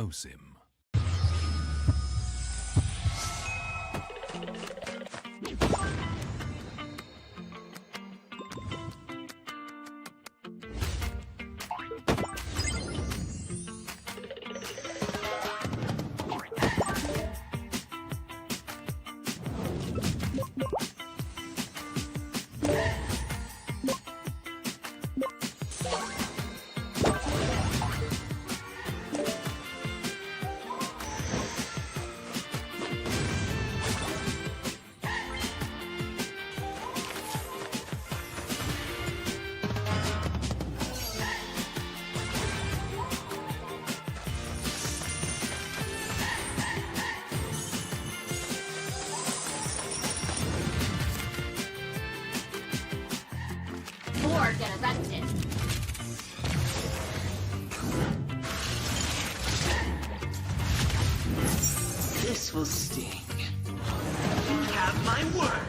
knows him. Get arrested. This will sting. You have my word.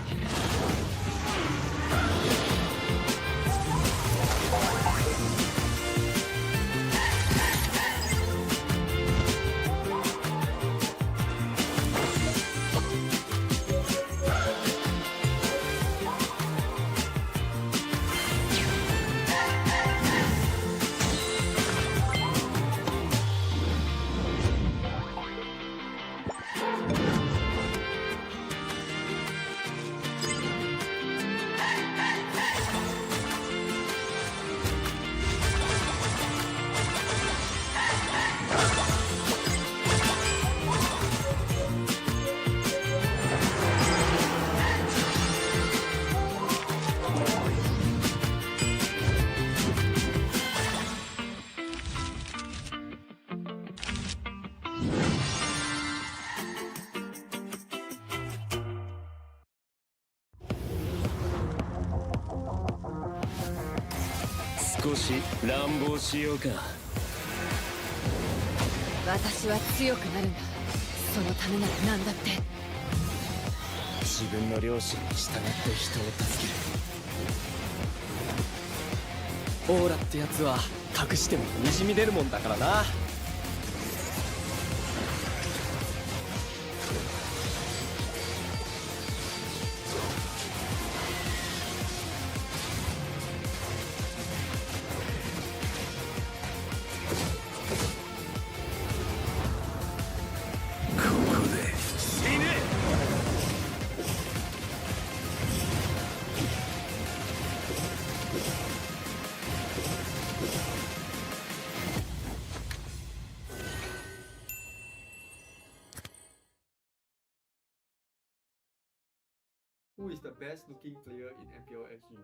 Who is the best looking player in MPL SG?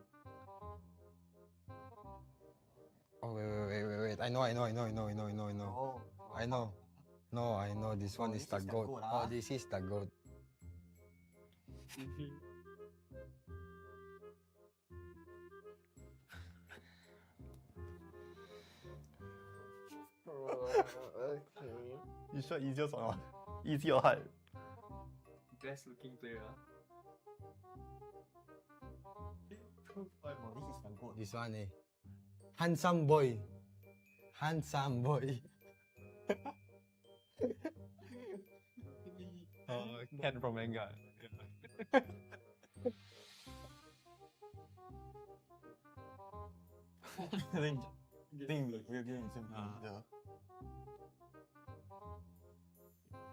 Oh wait. I know. Oh, I know. No, I know this one is the goat. Oh, this is the goat. You sure easiest or not? Easy or hard? Best looking player. This is the goat. This one handsome boy. Handsome boy. Ken from manga. I think we're getting some. Yeah.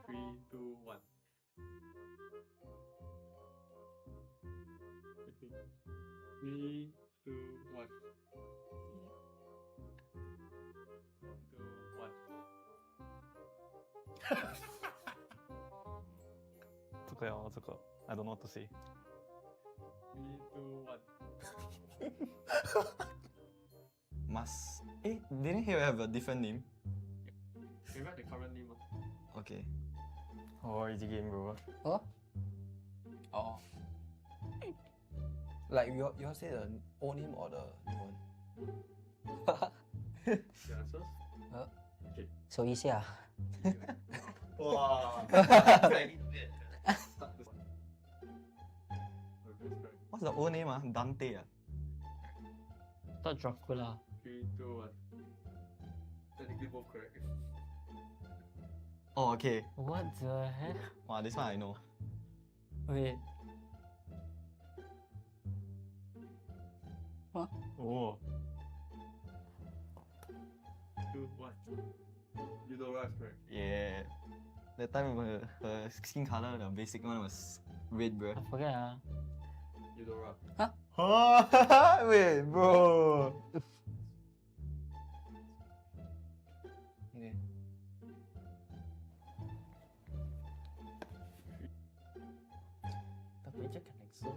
3, 2, 1. Okay. 3, 2, 1. 2, 1. 这个哟，这个 I don't know what to say. 3, 2, 1. Must. Didn't he have a different name? We write the current name. Okay. Oh, easy game, bro. Huh? Oh. Like you all say the old name or the new one? The answers? Okay. So easy ah. Wow. What's the old name? Dante. Thought Dracula. 3, 2, 1. Technically both correct. Oh, okay. What the heck? Wow, this one I know. Wait. Oh. 2, 1. Eudora is correct. Yeah. That time her skin color, the basic one was red, bro. I forget ah. Eudora. Oh, wait, bro. Tapi je kan exo.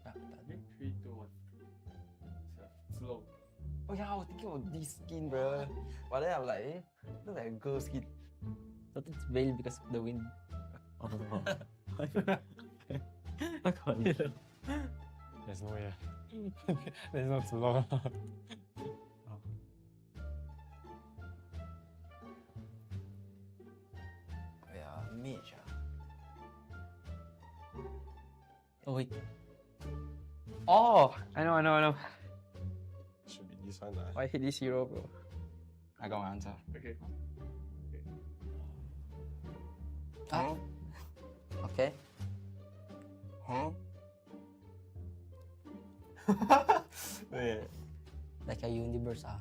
Tak, tak ada. 3, 2, 1. Slow. Oh yeah, I was thinking of this skin, bro. But then I'm like, look like a girl skin. Thought it's veiled because of the wind. Oh. I got it. There's no way. There's not too long. Yeah, mage. Oh wait. Oh, I know. Should be this one. I hate this hero, bro. I got my answer. Okay. Ah. Okay. Wait. Like a universe ah.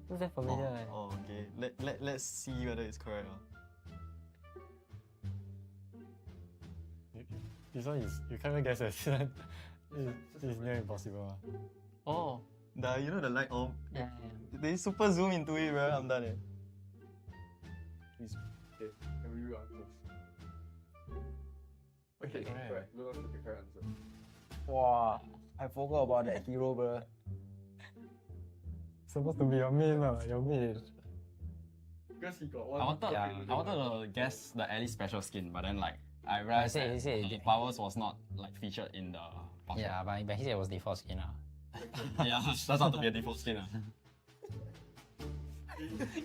Looks like familiar. eh. Oh, okay. Let's see whether it's correct. This one is, you can't even guess it. It's near impossible. Oh. You know the light bulb? Yeah. They super zoom into it, bro. I'm done. Okay, can we read answers? Okay, Correct. correct. Look at the correct answer. Wow, I forgot about that hero, bro. Supposed to be your main, your main. Because he got one. I wanted to guess the Ellie special skin, but then like I realized he that said the powers was not like featured in the password. Yeah, but he said it was default skin ah. Yeah, that's not to be a default skin.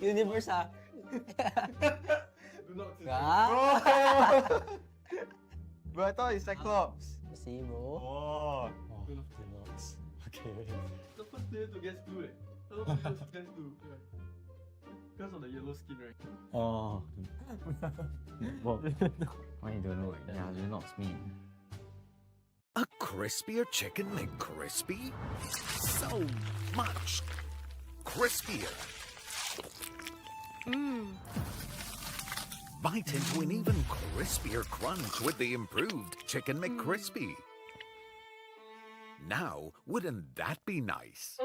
Universe ah. Do not say Ah. Bro, I thought it's Cyclops. See, bro. Oh. Oh, Deluxe. Okay. the first player to guess blue. The first player to guess blue. Because of the yellow skin, right? Oh. Why you don't know like that? Yeah, Deluxe mean. A crispier chicken McCrispy? So much crispier. Bite into an even crispier crunch with the improved Chicken McCrispy. Now, wouldn't that be nice?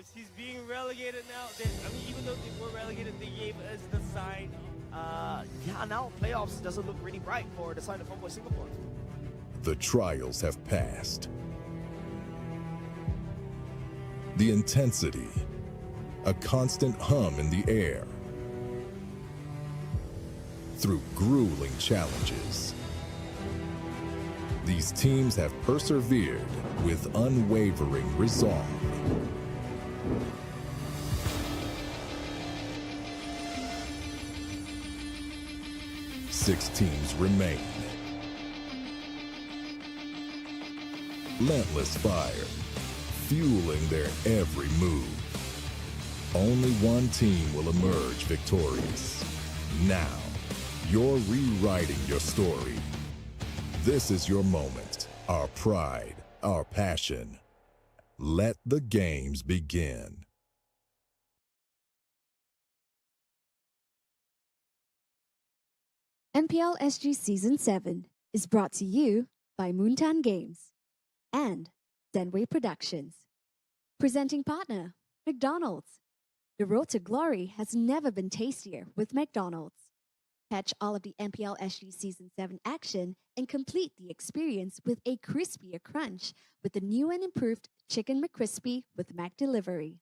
Esports. He's being relegated now. I mean, even though they were relegated, they gave us the sign. Yeah, now playoffs doesn't look really bright for the side of Homeboy Singapore. The trials have passed. The intensity, a constant hum in the air. Through grueling challenges, these teams have persevered with unwavering resolve. Six teams remain. Relentless fire, fueling their every move. Only one team will emerge victorious. Now, you're rewriting your story. This is your moment, our pride, our passion. Let the games begin. MPL SG Season 7 is brought to you by Moontan Games and Zenway Productions. Presenting partner, McDonald's. The road to glory has never been tastier with McDonald's. Catch all of the MPL SG Season 7 action and complete the experience with a crispier crunch with the new and improved Chicken McCrispy with Mac Delivery.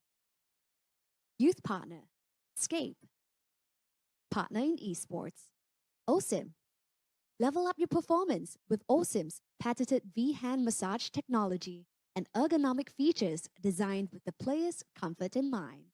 Youth partner, Scape. Partner in Esports, OSIM. Level up your performance with OSIM's patented V-hand massage technology and ergonomic features designed with the player's comfort in mind.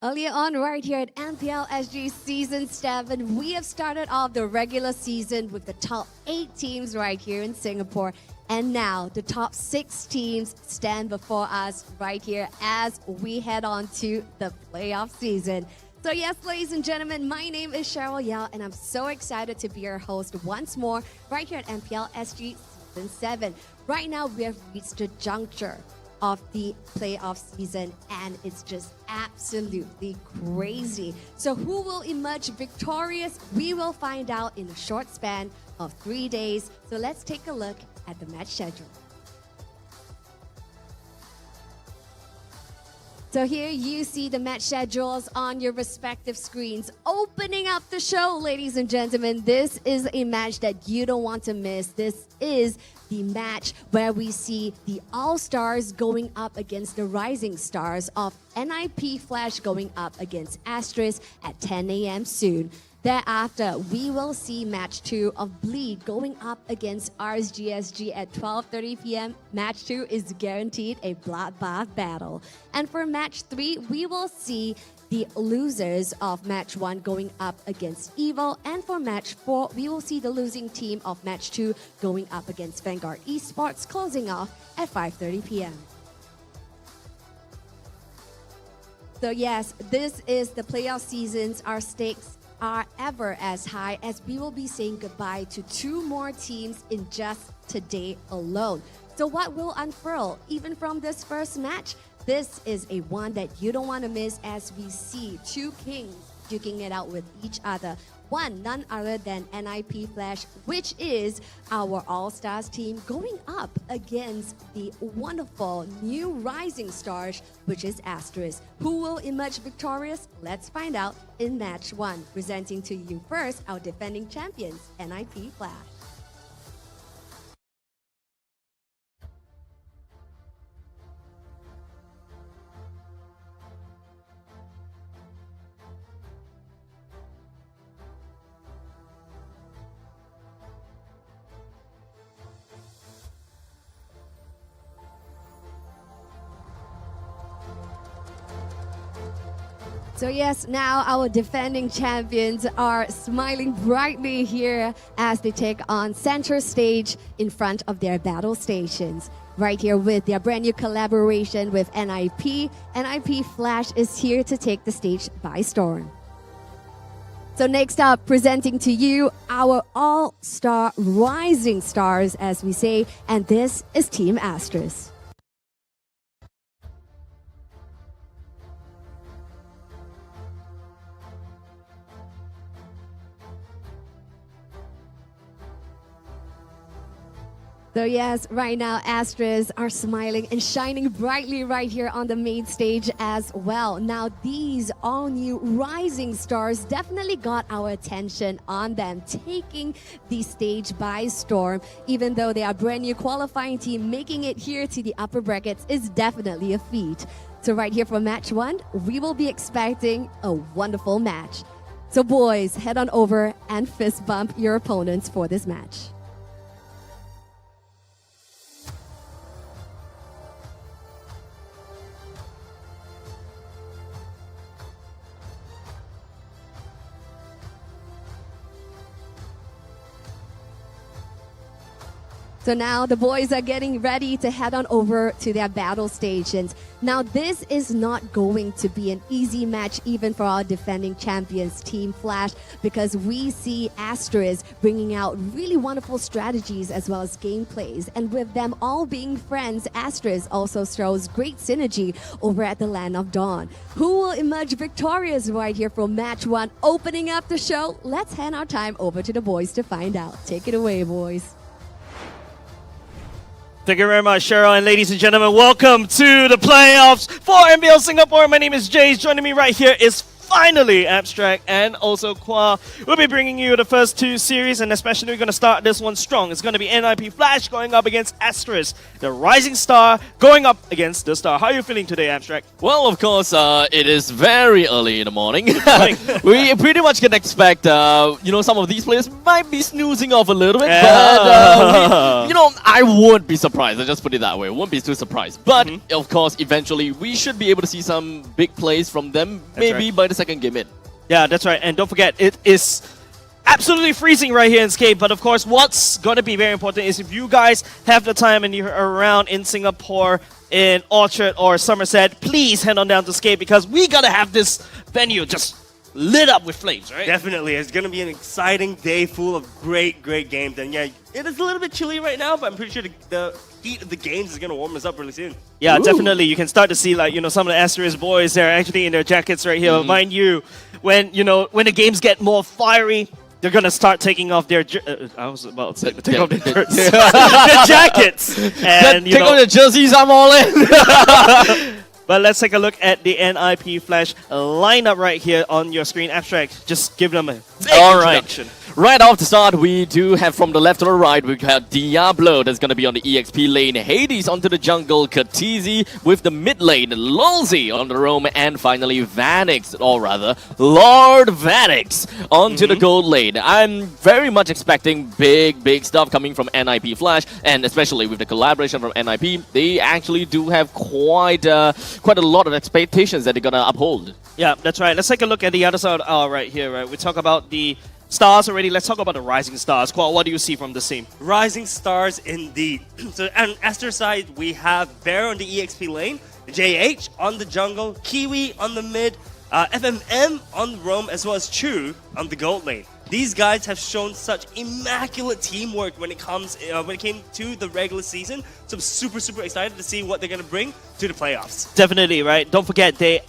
Earlier on, right here at MPL SG Season 7, we have started off the regular season with the top 8 teams right here in Singapore. And now, the top 6 teams stand before us right here as we head on to the playoff season. So yes, ladies and gentlemen, my name is Cheryl Yao, and I'm so excited to be your host once more right here at MPL SG Season 7. Right now, we have reached the juncture of the playoff season, and it's just absolutely crazy. So who will emerge victorious? We will find out in a short span of 3 days. So let's take a look at the match schedule. So here you see the match schedules on your respective screens. Opening up the show, ladies and gentlemen, this is a match that you don't want to miss. This is the match where we see the All-Stars going up against the Rising Stars of NIP Flash going up against Asteris at 10 a.m. soon. Thereafter, we will see match 2 of Bleed going up against RSG SG at 12:30 p.m. Match 2 is guaranteed a bloodbath battle. And for match 3, we will see the losers of match 1 going up against Evil. And for match 4, we will see the losing team of match 2 going up against Vanguard Esports, closing off at 5:30 p.m. So yes, this is the playoff seasons. Our stakes are ever as high as we will be saying goodbye to 2 more teams in just today alone. So what will unfurl even from this first match? This is a one that you don't want to miss as we see 2 kings duking it out with each other. One, none other than NIP Flash, which is our All-Stars team, going up against the wonderful new Rising Stars, which is Asteris. Who will emerge victorious? Let's find out in match 1. Presenting to you first, our defending champions, NIP Flash. So yes, now our defending champions are smiling brightly here as they take on center stage in front of their battle stations. Right here with their brand new collaboration with NIP. NIP Flash is here to take the stage by storm. So next up, presenting to you our all-star rising stars, as we say, and this is Team Asteris. So yes, right now Asteris are smiling and shining brightly right here on the main stage as well. Now these all new rising stars definitely got our attention on them, taking the stage by storm. Even though they are brand new qualifying team, making it here to the upper brackets is definitely a feat. So right here for match 1, we will be expecting a wonderful match. So boys, head on over and fist bump your opponents for this match. So now the boys are getting ready to head on over to their battle stations. Now this is not going to be an easy match even for our defending champions, Team Flash, because we see Asteris bringing out really wonderful strategies as well as gameplays. And with them all being friends, Asteris also shows great synergy over at the Land of Dawn. Who will emerge victorious right here from match 1? Opening up the show, let's hand our time over to the boys to find out. Take it away, boys. Thank you very much, Cheryl. And ladies and gentlemen, welcome to the playoffs for MPL Singapore. My name is Jace. Joining me right here is finally Abstract and also Qua. We'll be bringing you the first 2 series, and especially we're going to start this one strong. It's going to be NIP Flash going up against Asteris, the rising star going up against the star. How are you feeling today, Abstract? Well, of course, it is very early in the morning. We pretty much can expect, some of these players might be snoozing off a little bit, but, I won't be surprised. I'll just put it that way. I won't be too surprised. But, of course, eventually, we should be able to see some big plays from them, maybe by the second game in. Yeah, that's right. And don't forget, it is absolutely freezing right here in Scape. But of course, what's going to be very important is if you guys have the time and you're around in Singapore, in Orchard or Somerset, please head on down to Scape because we got to have this venue just lit up with flames, right? Definitely. It's going to be an exciting day full of great games. And yeah, it is a little bit chilly right now, but I'm pretty sure the heat of the games is going to warm us up really soon. Yeah, definitely. You can start to see, like, some of the Asteris boys, they're actually in their jackets right here. Mind you, when the games get more fiery, they're going to start taking off their... I was about to say, take off their jackets. And, take off their jerseys, I'm all in. But let's take a look at the NIP Flash lineup right here on your screen. Abstract, just give them a big introduction. Right off the start, we do have from the left to the right, we have Diablo that's going to be on the EXP lane, Hades onto the jungle, Katizi with the mid lane, Lolzy on the roam, and finally Vanix, or rather, Lord Vanix onto the gold lane. I'm very much expecting big stuff coming from NIP Flash, and especially with the collaboration from NIP, they actually do have quite a lot of expectations that they're going to uphold. Yeah, that's right. Let's take a look at the other side right here, right? We talk about the stars already. Let's talk about the rising stars. Qual, what do you see from this team? Rising stars indeed. So on Aster side, we have Bear on the EXP lane, JH on the jungle, Kiwi on the mid, FMM on the roam, as well as Chu on the gold lane. These guys have shown such immaculate teamwork when it came to the regular season. So I'm super excited to see what they're going to bring to the playoffs. Definitely, right? Don't forget, they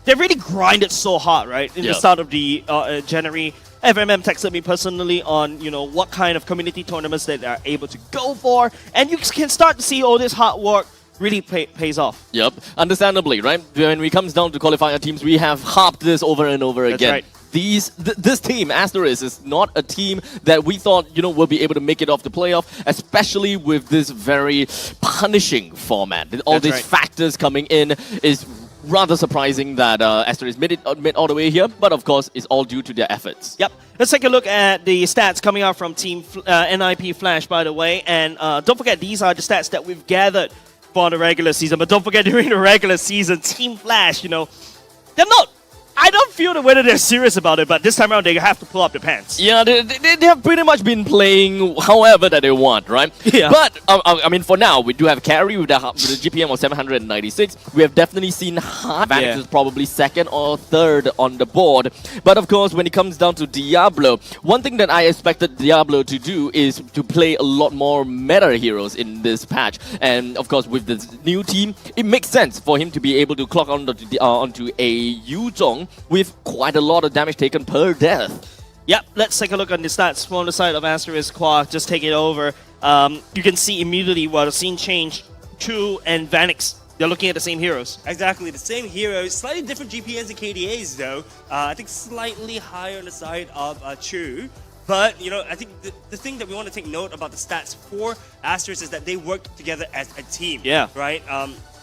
really grinded so hard, right? In the start of the January. FMM texted me personally on, what kind of community tournaments that they're able to go for. And you can start to see all this hard work really pays off. Yep, understandably, right? When it comes down to qualifier teams, we have harped this over and over again. Right. This team, Asteris, is not a team that we thought, will be able to make it off the playoff, especially with this very punishing format. All these factors coming in is rather surprising that Asteris made it all the way here, but of course, it's all due to their efforts. Yep. Let's take a look at the stats coming out from Team NIP Flash, by the way. And don't forget, these are the stats that we've gathered for the regular season. But don't forget, during the regular season, Team Flash, they're not... I feel that whether they're serious about it, but this time around they have to pull up their pants. Yeah, they have pretty much been playing however that they want, right? Yeah. But, I mean, for now, we do have carry with the GPM of 796. We have definitely seen Vanix is probably second or third on the board. But of course, when it comes down to Diablo, one thing that I expected Diablo to do is to play a lot more meta heroes in this patch. And of course, with this new team, it makes sense for him to be able to clock onto a Yu Zhong with quite a lot of damage taken per death. Yep, let's take a look on the stats from the side of Asteris. Qua just take it over. You can see immediately while the scene changed, Chu and Vanix, they're looking at the same heroes. Exactly, the same heroes. Slightly different GPNs and KDAs though. I think slightly higher on the side of Chu. But, you know, I think the thing that we want to take note about the stats for Asteris is that they work together as a team. Yeah. Right?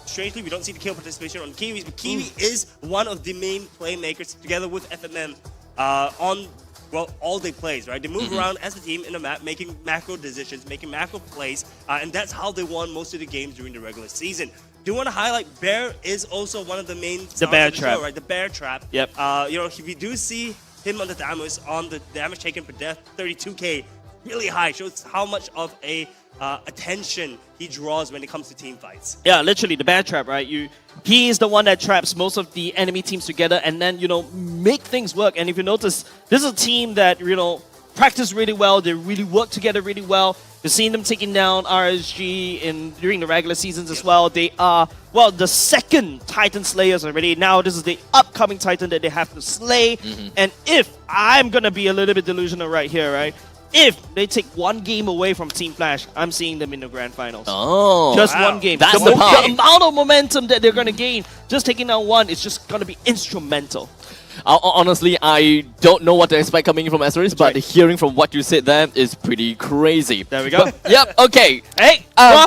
Strangely, we don't see the kill participation on Kiwis, but Kiwi is one of the main playmakers together with FMM on, well, all-day plays, right? They move around as a team in the map, making macro decisions, making macro plays, and that's how they won most of the games during the regular season. Do want to highlight Bear is also one of the main the bear trap, show, right? The Bear trap. Yep. You know, we do see him on the damage taken per death, 32k, really high. Shows how much of a attention he draws when it comes to team fights. Yeah, literally the bear trap, right? He is the one that traps most of the enemy teams together and then, you know, make things work. And if you notice, this is a team that, you know, practice really well. They really work together really well. You've seen them taking down RSG during the regular seasons as well. They are, well, the second Titan Slayers already. Now this is the upcoming Titan that they have to slay. And if I'm going to be a little bit delusional right here, right? If they take one game away from Team Flash, I'm seeing them in the grand finals. Oh, just wow. one game. That's the power. amount of momentum that they're going to gain, just taking down one, is just going to be instrumental. Honestly, I don't know what to expect coming from Asteris, but hearing from what you said there is pretty crazy. There we go. But, yep, okay. Hey,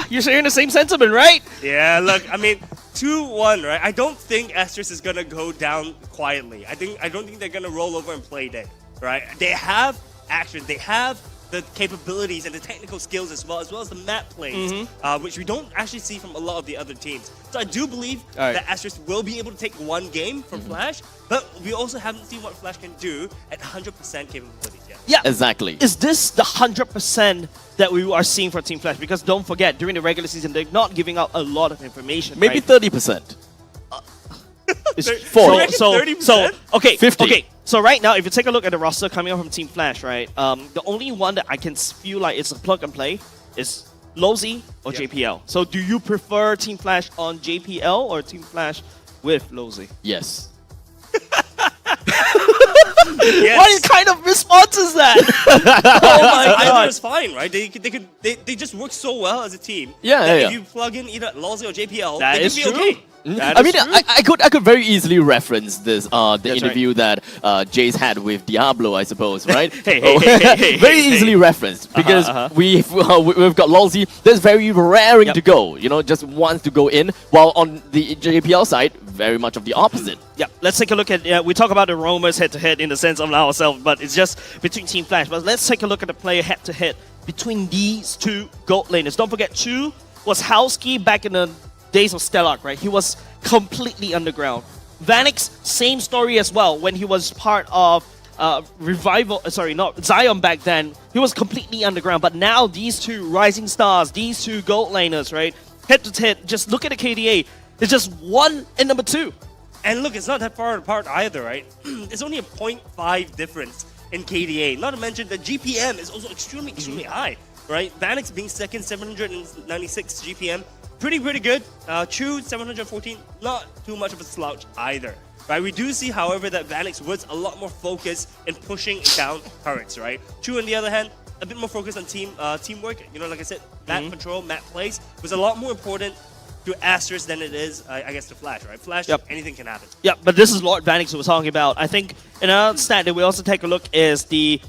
you're sharing the same sentiment, right? Yeah, look, I mean, 2-1, right? I don't think Asteris is gonna go down quietly. I don't think they're gonna roll over and play dead, right? They have action, they have the capabilities and the technical skills as well as the map plays, which we don't actually see from a lot of the other teams. So I do believe that Asteris will be able to take one game from Flash, but we also haven't seen what Flash can do at 100% capabilities yet. Yeah, exactly. Is this the 100% that we are seeing for Team Flash? Because don't forget, during the regular season, they're not giving out a lot of information. Maybe right? 30%. It's 40. So okay, 50. okay. So right now, if you take a look at the roster coming up from Team Flash, right? The only one that I can feel like it's a plug and play is Lozi or JPL. So do you prefer Team Flash on JPL or Team Flash with Lozi? Yes. Yes. What kind of response is that? Oh my Either god! is fine, right? They just work so well as a team. Yeah, that yeah. If you plug in either Lozi or JPL, That they is can be true. okay. I mean, I could very easily reference this the interview that Jace had with Diablo, I suppose, right? Very easily referenced because we've got Lolzy that's very raring to go, you know, just wants to go in, while on the JPL side, very much of the opposite. Yeah, let's take a look at, we talk about the roamers head-to-head in the sense of ourselves, but it's just between Team Flash. But let's take a look at the player head-to-head between these two gold laners. Don't forget, Chu was Howski back in the days of Stellark, right? He was completely underground. Vanix, same story as well. When he was part of Zion back then, he was completely underground. But now these two rising stars, these two gold laners, right? Head-to-head, just look at the KDA. It's just 1 and number 2. And look, it's not that far apart either, right? It's only a 0.5 difference in KDA. Not to mention that GPM is also extremely high, right? Vanix being second, 796 GPM. Pretty good. Chu, 714, not too much of a slouch either, right? We do see, however, that Vanix was a lot more focused in pushing down turrets, right? Chu, on the other hand, a bit more focused on teamwork. You know, like I said, map control, map plays was a lot more important to Asteris than it is, I guess, to Flash, right? Flash, anything can happen. Yeah, but this is Lord Vanix who was talking about. I think another stat that we also take a look is the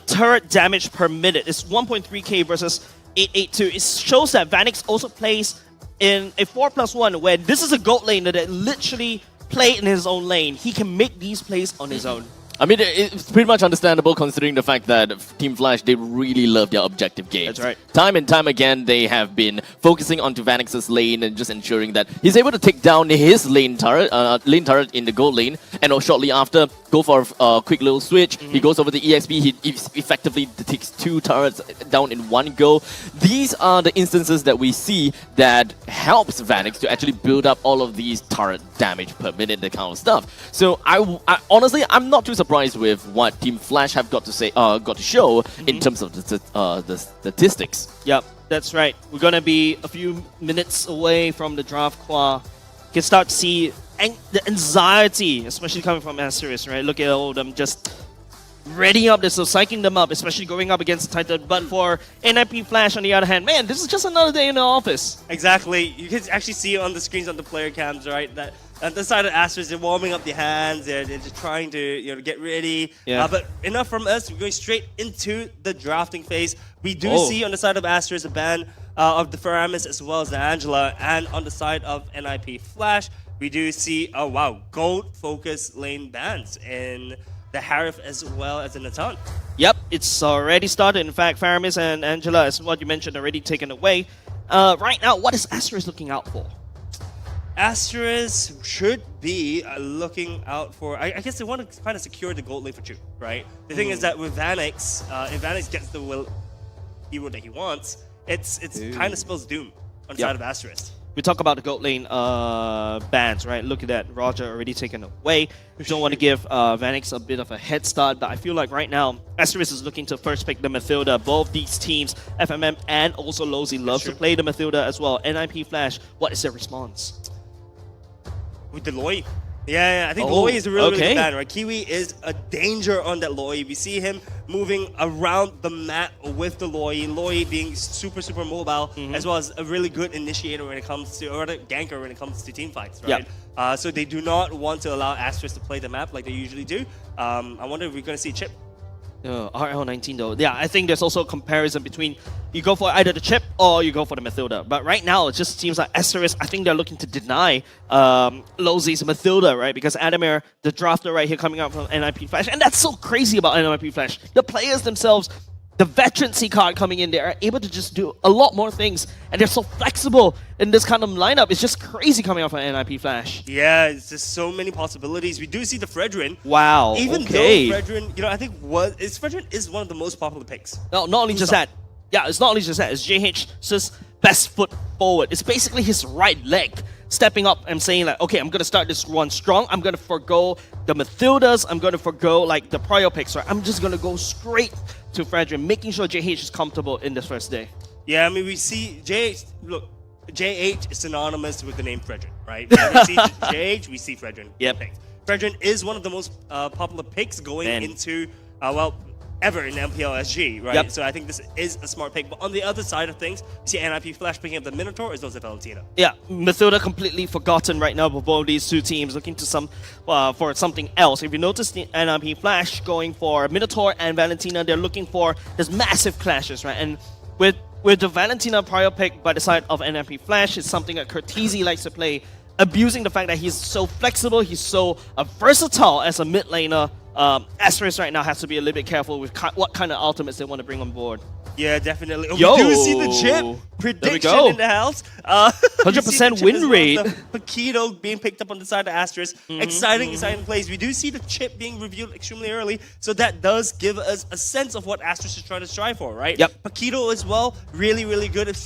turret damage per minute. It's 1.3k versus 882. It shows that Vanix also plays in a 4+1 where this is a gold laner that literally play in his own lane. He can make these plays on his own. I mean, it's pretty much understandable considering the fact that Team Flash, they really love their objective games. That's right. Time and time again, they have been focusing on Vanix's lane and just ensuring that he's able to take down his lane turret in the gold lane, and shortly after, go for a quick little switch. He goes over the EXP, he effectively takes 2 turrets down in one go. These are the instances that we see that helps Vanix to actually build up all of these turret damage per minute, that kind of stuff. So I honestly, I'm not too surprised with what Team Flash have got to show in terms of the statistics. Yep, that's right. We're gonna be a few minutes away from the draft. Qua can start to see the anxiety, especially coming from Asteris, right? Look at all of them just readying up, so psyching them up, especially going up against Titan. But for NIP Flash, on the other hand, man, this is just another day in the office. Exactly. You can actually see on the screens on the player cams, right, that on the side of Asteris, they're warming up their hands, they're just trying to get ready. Yeah. But enough from us, we're going straight into the drafting phase. We do see on the side of Asteris a ban of the Faramis as well as the Angela, and on the side of NIP Flash, we do see, oh wow, gold focus lane bans in the Harif as well as the Natan. Yep, it's already started. In fact, Faramis and Angela, as what you mentioned, already taken away. Right now, what is Asteris looking out for? Asteris should be looking out for, I guess they want to kind of secure the gold lane for Chu, right? The thing is that with Vanix, if Vanix gets the hero that he wants, it's kind of spells doom on the side of Asteris. We talk about the gold lane bans, right? Look at that, Roger already taken away. We don't want to give Vanix a bit of a head start, but I feel like right now, Asteris is looking to first pick the Mathilda. Both these teams, FMM and also Lozy, love to play the Mathilda as well. NIP Flash, what is their response? With the Loi. Yeah, I think Loi is a really good ban, right? Kiwi is a danger on that Loi. We see him moving around the map with the Loi. Loi being super, super mobile, as well as a really good initiator when it comes to, or a ganker when it comes to team fights, right? Yep. So they do not want to allow Asteris to play the map like they usually do. I wonder if we're going to see Chip. RL19 though. Yeah, I think there's also a comparison between you go for either the Chip or you go for the Mathilda. But right now, it just seems like Asteris, I think they're looking to deny Lozy's Mathilda, right? Because Adamir, the drafter right here coming out from NIP Flash, and that's so crazy about NIP Flash. The players themselves, the veterancy card coming in, they are able to just do a lot more things, and they're so flexible in this kind of lineup. It's just crazy coming out from NIP Flash. Yeah, it's just so many possibilities. We do see the Fredrin. Wow. Even though Fredrin, I think Fredrin is one of the most popular picks. No, not only just that. Yeah, it's not only just that. It's JH's best foot forward. It's basically his right leg stepping up and saying like, okay, I'm going to start this run strong. I'm going to forgo the Mathildas. I'm going to forgo like the prior picks. Right? I'm just going to go straight to Fredrin, making sure JH is comfortable in this first day. Yeah, I mean, we see JH, look, JH is synonymous with the name Fredrin, right? We see JH, we see Fredrin. Yep. Fredrin is one of the most popular picks going into, ever in MPL SG, right? Yep. So I think this is a smart pick. But on the other side of things, we see NIP Flash picking up the Minotaur as well as the Valentina. Yeah, Mathilda completely forgotten right now for both these two teams, looking to for something else. If you notice the NIP Flash going for Minotaur and Valentina, they're looking for this massive clashes, right? And with the Valentina prior pick by the side of NIP Flash, it's something that Curtizi likes to play, abusing the fact that he's so flexible, he's so versatile as a mid laner. Asteris right now has to be a little bit careful with what kind of ultimates they want to bring on board. Yeah, definitely. We do see the Chip prediction in the house. 100% win rate. Paquito being picked up on the side of Asteris. Exciting plays. We do see the Chip being revealed extremely early, so that does give us a sense of what Asteris is trying to strive for, right? Yep. Paquito as well, really, really good at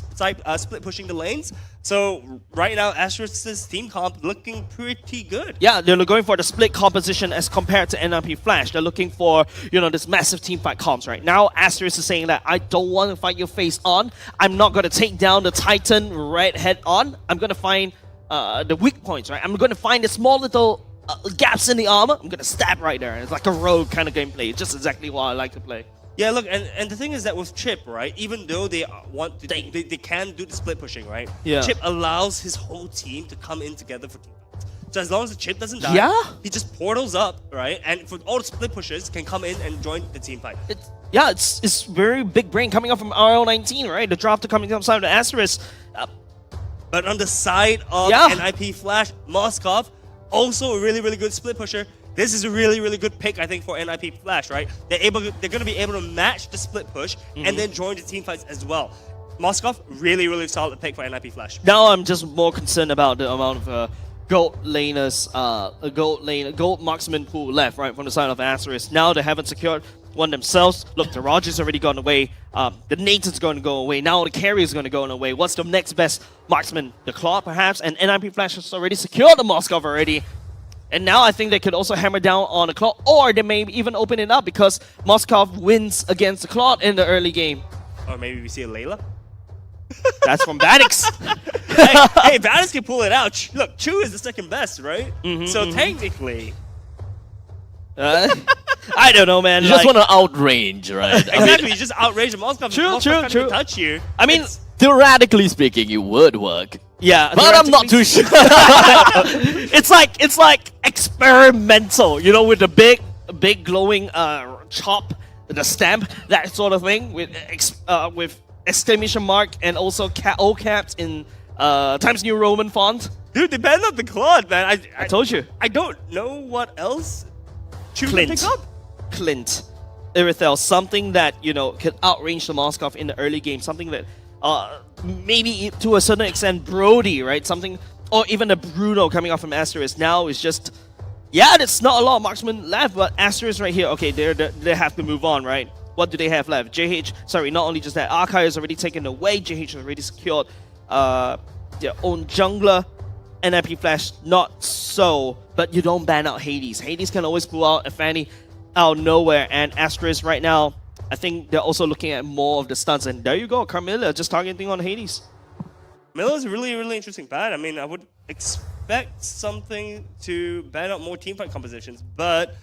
split pushing the lanes. So right now, Asteris' team comp looking pretty good. Yeah, they're going for the split composition as compared to NIP Flash. They're looking for, this massive team fight comps right now. Asteris is saying that I don't want to fight your face on. I'm not going to take down the Titan right head on. I'm going to find the weak points, right? I'm going to find the small little gaps in the armor. I'm going to stab right there. It's like a rogue kind of gameplay. It's just exactly what I like to play. Yeah, look, and the thing is that with Chip, right, even though they want to, they can do the split pushing, right? Yeah. Chip allows his whole team to come in together for team fights. So as long as the Chip doesn't die, he just portals up, right? And for all the split pushers can come in and join the team fight. It's very big brain coming up from RL19, right? The drop to coming outside of the Asteris. But on the side of NIP Flash, Moskov, also a really, really good split pusher. this is a really, really good pick, I think, for NIP Flash, right? They're going to be able to match the split push and then join the team fights as well. Moskov, really, really solid pick for NIP Flash. Now I'm just more concerned about the amount of gold laners, gold marksman pool left, right, from the side of Asteris. Now they haven't secured one themselves. Look, the Roger's already gone away. The Nathan's going to go away. Now the carry is going to go away. What's the next best marksman? The Claw, perhaps? And NIP Flash has already secured the Moskov already. And now I think they could also hammer down on the Claw, or they may even open it up because Moskov wins against the Claw in the early game. Or maybe we see a Layla? That's from Vanix. hey, Vanix can pull it out. Look, Chu is the second best, right? So technically... I don't know, man. You just want to outrange, right? Exactly, you just outrage the Moskov. True. Can touch you. I mean, theoretically speaking, it would work. Yeah, but I'm not too sure. It's like experimental, you know, with the big glowing chop, the stamp, that sort of thing, with exclamation mark and also all caps in Times New Roman font. Dude, they banned up the Claude, man. I told you. I don't know what else Chu can pick up. Clint, Irithel, something that, you know, could outrange the Moskov in the early game, something that maybe to a certain extent Brody, right? Something, or even a Bruno coming off from Asteris now is just, yeah, there's not a lot of marksmen left, but Asteris right here, okay, they have to move on, right? What do they have left? JH, sorry, not only just that, Archive is already taken away, JH has already secured their own jungler, NIP Flash, not so, but you don't ban out Hades. Hades can always pull out a Fanny out of nowhere, and Asteris right now, I think they're also looking at more of the stunts, and there you go, Carmilla just targeting on Hades. Milla's a really, really interesting ban. I mean, I would expect something to ban out more teamfight compositions, but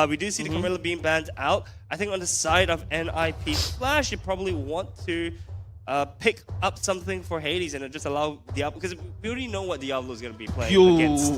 we do see the Carmilla being banned out. I think on the side of NIP Flash, you probably want to pick up something for Hades and just allow Diablo, because we already know what Diablo is going to be playing against.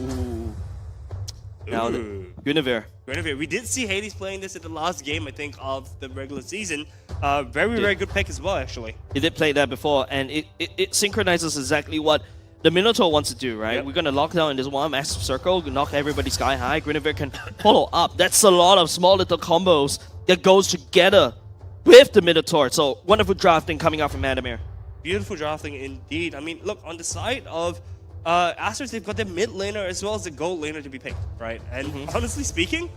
Now, Guinevere. We did see Hades playing this in the last game, I think, of the regular season. Very good pick as well, actually. He did play that before, and it synchronizes exactly what the Minotaur wants to do, right? We're going to lock down in this one massive circle, knock everybody sky high. Guinevere can follow up. That's a lot of small little combos that goes together with the Minotaur. So, wonderful drafting coming out from Adamir. Beautiful drafting indeed. I mean, look, on the side of Asteris, they've got their mid laner as well as the gold laner to be picked, right? And honestly speaking,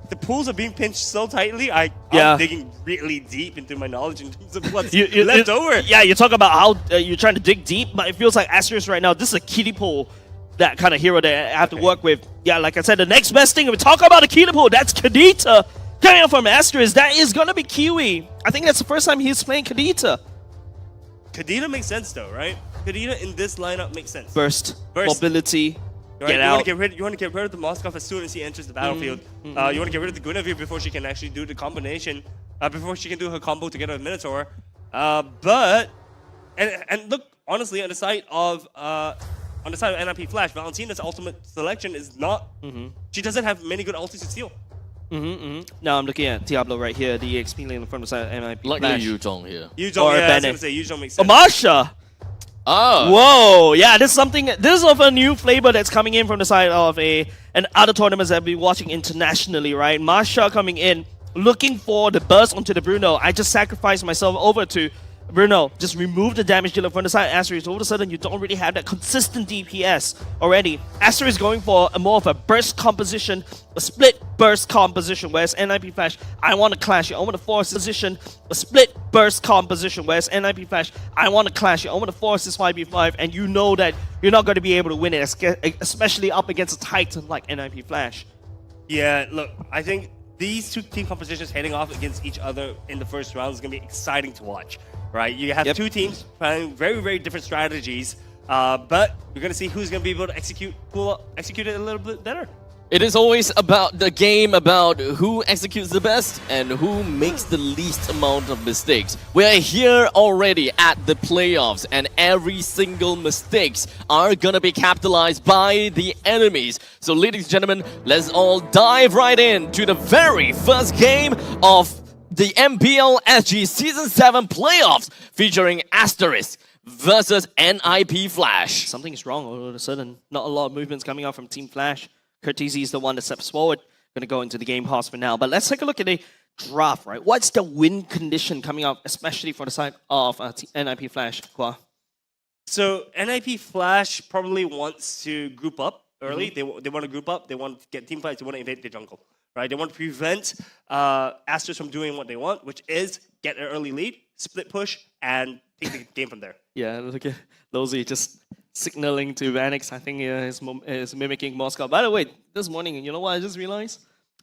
the pools are being pinched so tightly, I'm digging really deep into my knowledge in terms of what's left over. Yeah, you talk about how you're trying to dig deep, but it feels like Asteris right now, this is a kiddie pool, that kind of hero that I have to work with. Yeah, like I said, the next best thing, we talk about a kiddie pool, that's Kadita. Coming out from Asteris, that is going to be Kiwi. I think that's the first time he's playing Kadita. Kadita makes sense though, right? Kadita in this lineup makes sense. Burst. Mobility. Right? Get out. You want to get rid of the Moskov as soon as he enters the battlefield. You want to get rid of the Guinevere before she can actually do the combination, before she can do her combo together with Minotaur. But look, honestly, on the side of NIP Flash, Valentina's ultimate selection is not. She doesn't have many good ultis to steal. Now I'm looking at Diablo right here, the EXP lane from the side of NIP like Flash. the Yuzhong here. Yuzhong, yeah, I was going to say Yuzhong makes sense. Marsha! Oh. Whoa, yeah, this is of a new flavor that's coming in from the side of and other tournaments that I've been watching internationally, right? Marsha coming in, looking for the burst onto the Bruno. I just sacrificed myself over to Bruno. Just remove the damage dealer from the side of Asteris. All of a sudden, you don't really have that consistent DPS already. Asteris going for more of a burst composition, a split burst composition, whereas NIP Flash, I want to clash you. I want to force position, a split burst composition, whereas NIP Flash, I want to clash you. I want to force this 5v5, and you know that you're not going to be able to win it, especially up against a Titan like NIP Flash. Yeah, look, I think these two team compositions heading off against each other in the first round is going to be exciting to watch. Right, you have two teams playing very different strategies, but we're gonna see who's gonna be able to execute it a little bit better. It is always about the game, about who executes the best and who makes the least amount of mistakes. We're here already at the playoffs, and every single mistakes are gonna be capitalized by the enemies. So, ladies and gentlemen, let's all dive right in to the very first game of the MPL SG Season 7 playoffs, featuring Asteris versus NIP Flash. Something's wrong all of a sudden. Not a lot of movements coming out from Team Flash. Curtizi is the one that steps forward. going to go into the game pause for now. But let's take a look at the draft, right? What's the win condition coming up, especially for the side of NIP Flash, Kwa? So NIP Flash probably wants to group up early. They want to group up. They want to get team fights. They want to invade the jungle, right? They want to prevent Asteris from doing what they want, which is get an early lead, split push, and take the game from there. Yeah, look at Losey just signaling to Vanix. I think he's mimicking Moskov. By the way, this morning, you know what I just realized?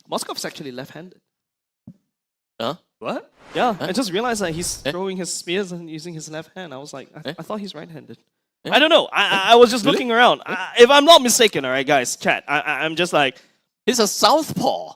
Moskov's actually left-handed. Huh? What? Yeah, I just realized that he's throwing his spears and using his left hand. I was like, I thought he's right-handed. I don't know. I was just looking around. If I'm not mistaken, all right, guys, chat. I'm just like, he's a southpaw.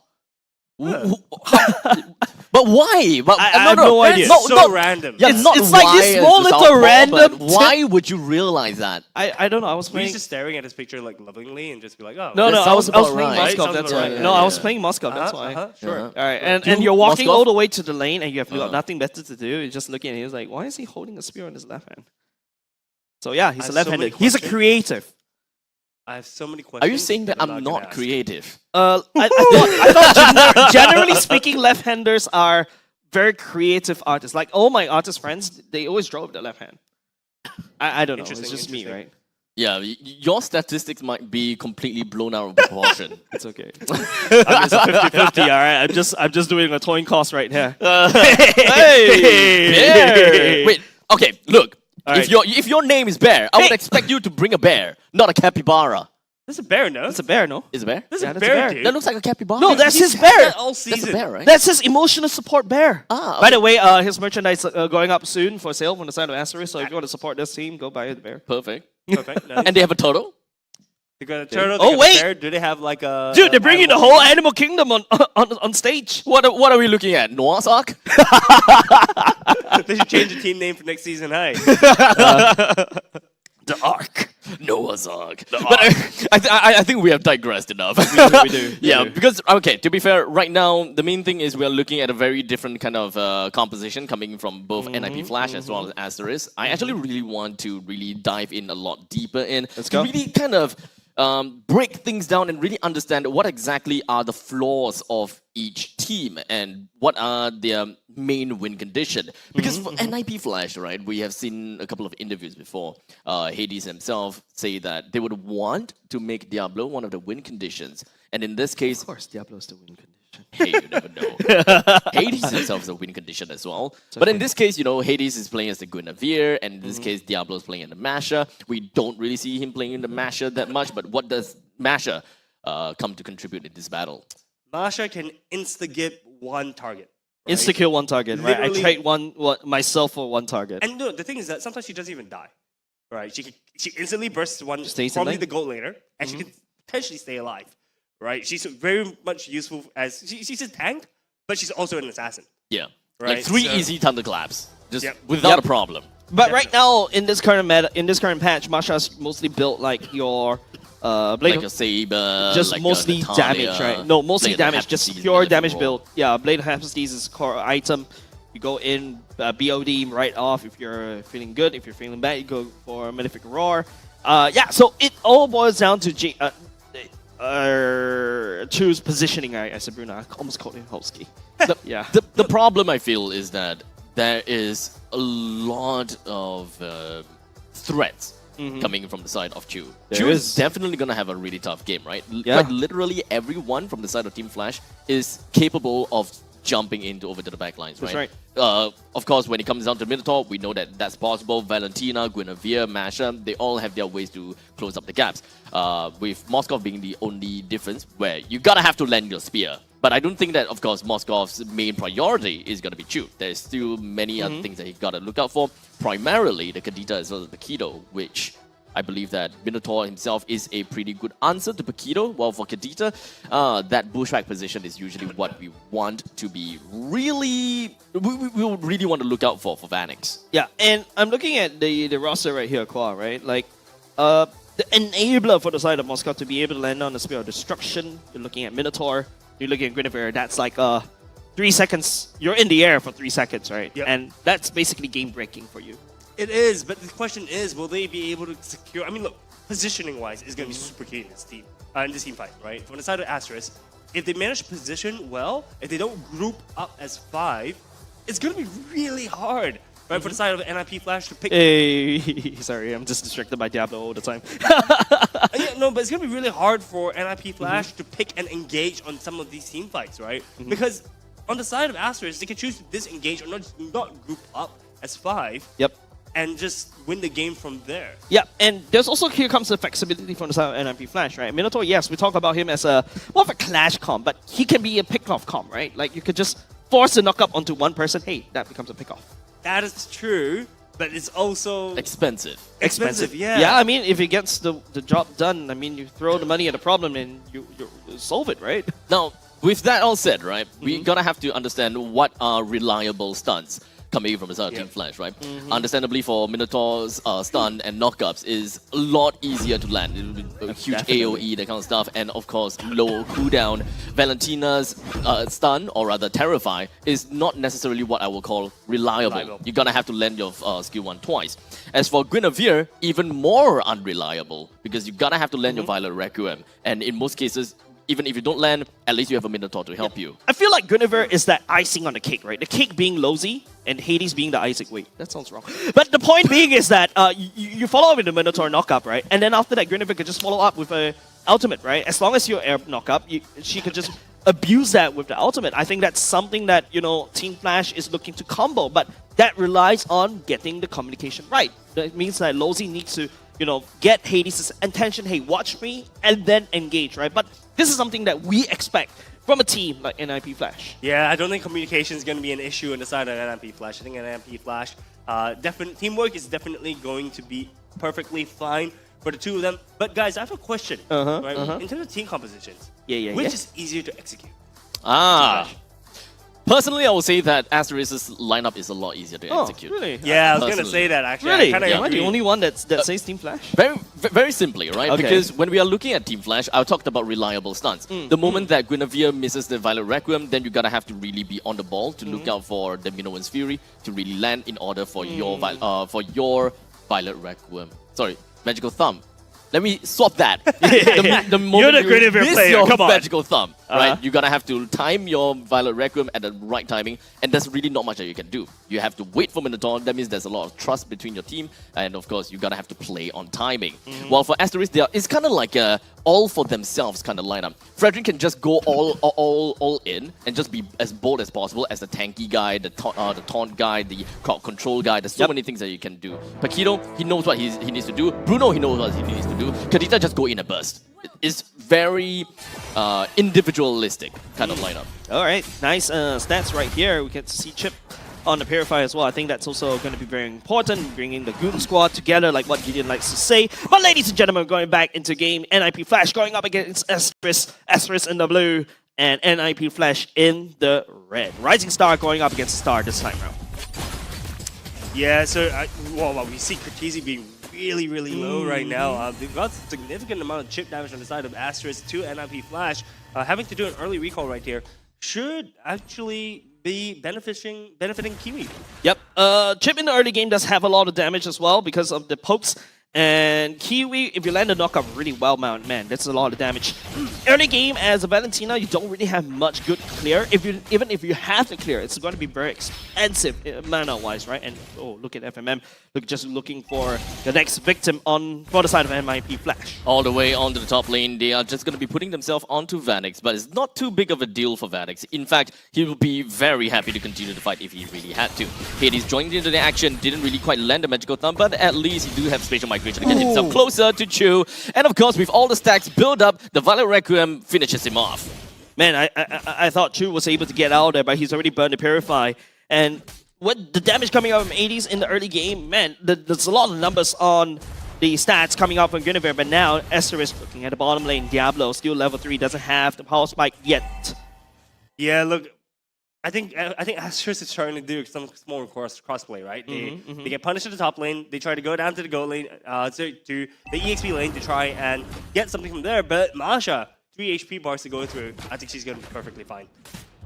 But why? But I have no idea. Not, so not, random. Yeah, it's, not it's why like this it's small the little southpaw, random. but why would you realize that? I don't know. I was Were playing. you just staring at his picture like lovingly and just be like, oh. No, That I was sounds playing about right. Moskov. Sounds That's about why. right. No, Yeah, I was yeah. playing Moskov. That's why. Sure. All right, and Do you're walking Moskov? all the way to the lane, and you have got nothing better to do. You're just looking at him. He's like, why is he holding a spear in his left hand? So yeah, he's a left-handed. He's a creative. I have so many questions. Are you saying that I'm not ask. creative? I thought generally speaking, left-handers are very creative artists. Like all my artist friends, they always draw with the left hand. I don't know. It's just me, right? Yeah, your statistics might be completely blown out of proportion. It's okay. I mean, it's a 50-50, all right? I'm just doing a coin cost right here. Hey! Bear! Wait, okay, look. Right. If your name is Bear, I would expect you to bring a bear, not a capybara. That's a bear, no? It's a bear, no? Is a bear? That's Yeah, a that's a bear, bear. dude. That looks like a capybara. No, that's his He's bear. had that all That's season. a bear, right? That's his emotional support bear. Ah, By the way, his merchandise going up soon for sale on the side of Asteris. So if you want to support this team, go buy the bear. Perfect. Perfect. Nice. And they have a turtle? They got a turtle. Oh, they got a wait. bear. Do they have like a... Dude, they're bringing the whole animal kingdom on stage. What are we looking at? Noah's Ark? They should change the team name for next season, hey? The Ark. Noah's Ark. But I think we have digressed enough. We do. Yeah, because, okay, to be fair, right now, the main thing is we're looking at a very different kind of composition coming from both NIP Flash as well as Asteris. I actually really want to really dive in a lot deeper in. Let's to go. really kind of break things down and really understand what exactly are the flaws of each team and what are their main win condition. Because for NIP Flash, right, we have seen a couple of interviews before. Hades himself say that they would want to make Diablo one of the win conditions. And in this case, Of course, Diablo's the win condition. hey, you never know. Hades himself is a win condition as well. But in this case, you know, Hades is playing as the Guinevere, and in this case, Diablo is playing in the Masher. We don't really see him playing in the Masher that much, but what does Masher come to contribute in this battle? Masha can insta-gip one target. Right? Insta-kill one target, right? I Literally- trade myself for one target. And no, the thing is that sometimes she doesn't even die. Right? She instantly bursts one, Stays in probably lane. the gold laner, and she can potentially stay alive. Right? She's very much useful as... She's a tank, but she's also an assassin. Yeah. Right, Like 3 so- easy thunderclaps. Just Yep. without a problem. But right now, in this current patch, Masha's mostly built like your Blade Like a Saber, just like mostly a Natalia, damage, right? No, mostly Blade of damage, just Hephaestus, pure Blade of damage Roar. build. Yeah, Blade of Hephaestus is core item. You go in BOD right off if you're feeling good. If you're feeling bad, you go for Malefic Roar. Yeah, so it all boils down to choose positioning. I said Bruno. I almost called him Holsky. Yeah. The problem I feel is that there is a lot of threats coming from the side of Chu. Chu is definitely going to have a really tough game, right? Yeah. Quite literally everyone from the side of Team Flash is capable of jumping over to the back lines, right? That's right. Of course, when it comes down to Minotaur, we know that that's possible. Valentina, Guinevere, Masha, they all have their ways to close up the gaps. With Moskov being the only difference where you gotta have to land your spear. But I don't think that, of course, Moskov's main priority is gonna be Chu. There's still many other things that he gotta look out for. Primarily the Kadita as well as the Paquito, which I believe that Minotaur himself is a pretty good answer to Paquito, while for Kadita, that bushwhack position is usually what we want to be really... We would really want to look out for Vanix. Yeah, and I'm looking at the roster right here, Kwa, right? Like, the enabler for the side of Moscow to be able to land on the Spear of Destruction. You're looking at Minotaur. You're looking at Guinevere. That's like 3 seconds. You're in the air for 3 seconds, right? Yep. And that's basically game-breaking for you. It is, but the question is, will they be able to secure... I mean, look, positioning-wise is going to be super key in this team fight, right? From the side of Asteris, if they manage to position well, if they don't group up as 5, it's going to be really hard, right, for the side of NIP Flash to pick. Hey, sorry, I'm just distracted by Diablo all the time. Yeah, no, but it's going to be really hard for NIP Flash to pick and engage on some of these team fights, right? Because on the side of Asteris, they can choose to disengage or not group up as 5. Yep. And just win the game from there. Yeah, and there's also, here comes the flexibility from the side of NIP Flash, right? Minotaur, yes, we talk about him as more of a clash comp, but he can be a pick-off comp, right? Like, you could just force a knock-up onto one person, hey, that becomes a pick-off. That is true, but it's also... Expensive. Expensive, yeah. Yeah, I mean, if he gets the job done, I mean, you throw the money at the problem and you solve it, right? Now, with that all said, right, we gotta have to understand what are reliable stunts coming from the side of Team Flash, right? Understandably, for Minotaur's stun and knockups is a lot easier to land. It would be a huge AoE, that kind of stuff, and of course, low cooldown. Valentina's stun, or rather Terrify, is not necessarily what I will call reliable. You're gonna have to land your skill 1 twice. As for Guinevere, even more unreliable, because you're gonna have to land your Violet Requiem, and in most cases, even if you don't land, at least you have a Minotaur to help you. I feel like Guinevere is that icing on the cake, right? The cake being Lozy and Hades being the icing. Wait, that sounds wrong. But the point being is that you follow up with the Minotaur knockup, right? And then after that, Guinevere could just follow up with a ultimate, right? As long as you're air knockup, she could just abuse that with the ultimate. I think that's something that, you know, Team Flash is looking to combo, but that relies on getting the communication right. That means that Lozy needs to, you know, get Hades' attention, hey, watch me, and then engage, right? But this is something that we expect from a team like NIP Flash. Yeah, I don't think communication is going to be an issue on the side of NIP Flash. I think NIP Flash, teamwork is definitely going to be perfectly fine for the two of them. But guys, I have a question. Right? In terms of team compositions, which is easier to execute? Personally, I would say that Asteris' lineup is a lot easier to execute. Really? Yeah, I was going to say that actually. Really? Am I the only one that says Team Flash? Very simply, right? Okay. Because when we are looking at Team Flash, I talked about reliable stunts. The moment that Guinevere misses the Violet Requiem, then you gotta have to really be on the ball to look out for the Minoan's Fury to really land in order for your Violet Requiem. Sorry, Magical Thumb. Let me swap that. the moment You're the Guinevere miss player, your come on. Magical Thumb, right? You're gonna have to time your Violet Requiem at the right timing, and there's really not much that you can do. You have to wait for Minotaur. That means there's a lot of trust between your team, and of course, you gotta have to play on timing. While for Asteris, it's kind of like a all for themselves kind of lineup. Frederick can just go all in and just be as bold as possible as the tanky guy, the taunt guy, the crowd control guy. There's so many things that you can do. Paquito, he knows what he needs to do. Bruno, he knows what he needs to do. Kadita, just go in and burst. It's very individualistic kind of lineup. All right, nice stats right here. We get to see Chip on the Purifier as well. I think that's also going to be very important, bringing the Goon Squad together, like what Gideon likes to say. But ladies and gentlemen, going back into game, NIP Flash going up against Asteris in the blue, and NIP Flash in the red. Rising Star going up against Star this time around. Yeah, so we see Cortese being really low right now. They've got a significant amount of chip damage on the side of Asteris to NIP Flash. Having to do an early recall right here should actually be benefiting Kiwi. Yep. Chip in the early game does have a lot of damage as well because of the pokes. And Kiwi, if you land the knockup really well, man, that's a lot of damage. Early game, as a Valentina, you don't really have much good clear. Even if you have to clear, it's going to be very expensive mana-wise, right? And oh, look at FMM, just looking for the next victim for the side of NIP Flash. All the way onto the top lane, they are just going to be putting themselves onto Vanix, but it's not too big of a deal for Vanix. In fact, he will be very happy to continue the fight if he really had to. Hades joined into the action, didn't really quite land the Magical Thumb, but at least he do have spatial migration to get himself closer to Chu. And of course, with all the stacks build up, the Violet Requiem finishes him off. Man, I thought Chu was able to get out there, but he's already burned the Purify. And with the damage coming out from 80s in the early game, man, there's a lot of numbers on the stats coming out from Guinevere, but now Asteris looking at the bottom lane. Diablo, still level 3, doesn't have the power spike yet. Yeah, look, I think Asteris is trying to do some small crossplay, right? They get punished at the top lane, they try to go down to the gold lane, to the EXP lane to try and get something from there, but Masha, 3 HP bars to go through. I think she's going to be perfectly fine.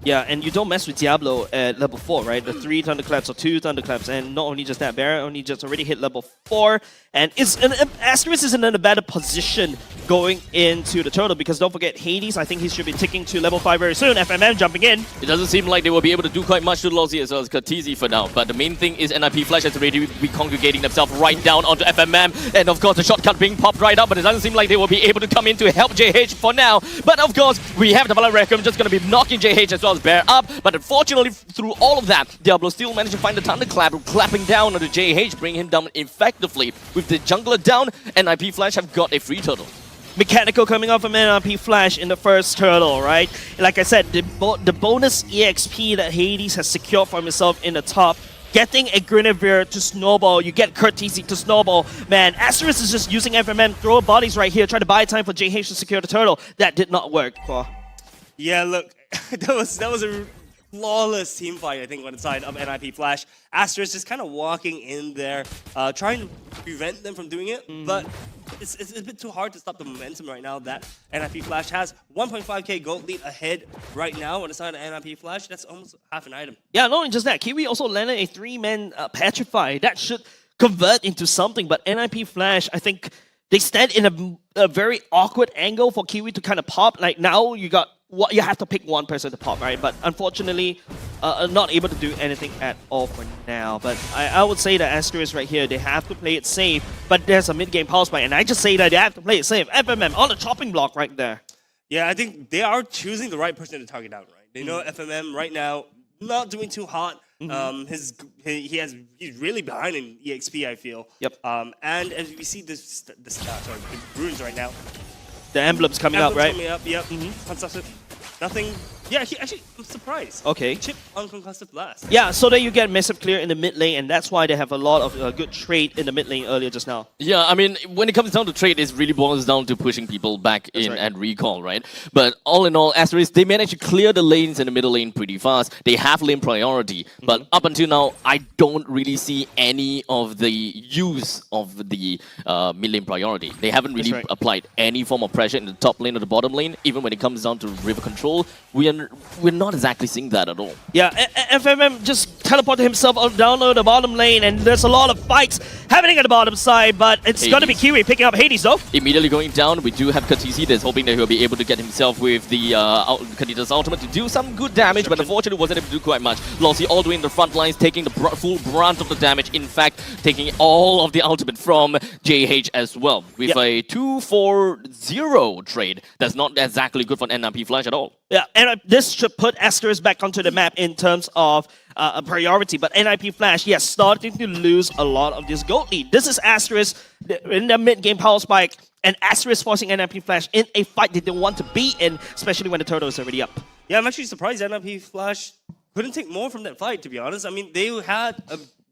Yeah, and you don't mess with Diablo at level 4, right? The 3 thunderclaps or 2 thunderclaps, and not only just that, Baron only just already hit level 4, and Asteris is in a better position going into the turtle, because don't forget Hades, I think he should be ticking to level 5 very soon. FMM jumping in. It doesn't seem like they will be able to do quite much to Lozzy as well as Katisi for now, but the main thing is NIP Flash has already be congregating themselves right down onto FMM, and of course the shortcut being popped right up, but it doesn't seem like they will be able to come in to help JH for now. But of course, we have the Valor Requiem just going to be knocking JH as well as Bear up, but unfortunately through all of that, Diablo still managed to find the thunderclap, clapping down onto JH, bringing him down effectively. With the jungler down, NIP Flash have got a free turtle. Mechanical coming off from NIP Flash in the first turtle, right? Like I said, the bonus EXP that Hades has secured for himself in the top, getting a Guinevere to snowball, you get Courtesy to snowball. Man, Asteris is just using FMM, throw bodies right here, try to buy time for JH to secure the turtle. That did not work. Yeah, look, that was a flawless team fight, I think, on the side of NIP Flash. Asteris just kind of walking in there, trying to prevent them from doing it, but it's a bit too hard to stop the momentum right now that NIP Flash has. 1.5k gold lead ahead right now on the side of NIP Flash. That's almost half an item. Yeah, not only just that, Kiwi also landed a 3-man Petrify. That should convert into something, but NIP Flash, I think they stand in a very awkward angle for Kiwi to kind of pop. Like now you have to pick one person to pop, right? But unfortunately, not able to do anything at all for now. But I would say that Asteris right here, they have to play it safe. But there's a mid-game pulse spike, and I just say that they have to play it safe. FMM on the chopping block right there. Yeah, I think they are choosing the right person to target down, right? They know FMM right now not doing too hot. He's really behind in EXP, I feel. Yep. And as we see the runes right now. The emblems coming up, right? Coming up, yep. Concussive. Nothing. Yeah, I'm surprised. Okay. Chip on Concussive Blast. Yeah, so that you get massive clear in the mid lane, and that's why they have a lot of good trade in the mid lane earlier just now. Yeah, I mean, when it comes down to trade, it really boils down to pushing people back in and recall, right? But all in all, Asteris, they managed to clear the lanes in the middle lane pretty fast. They have lane priority, but up until now, I don't really see any of the use of the mid lane priority. They haven't really applied any form of pressure in the top lane or the bottom lane. Even when it comes down to river control, we're not exactly seeing that at all. Yeah, FMM just teleported himself down to the bottom lane, and there's a lot of fights happening at the bottom side, but it's going to be Kiwi picking up Hades though. Immediately going down, we do have Katisi that's hoping that he'll be able to get himself with the Khadita's ultimate to do some good damage, but unfortunately wasn't able to do quite much. Lossie all the way in the front lines, taking the full brunt of the damage, in fact, taking all of the ultimate from JH as well, with a 2-4-0 trade. That's not exactly good for NIP Flash at all. Yeah, and this should put Asteris back onto the map in terms of a priority. But NIP Flash, yes, starting to lose a lot of this gold lead. This is Asteris in the mid-game power spike, and Asteris forcing NIP Flash in a fight they don't want to be in, especially when the turtle is already up. Yeah, I'm actually surprised NIP Flash couldn't take more from that fight, to be honest. I mean, they had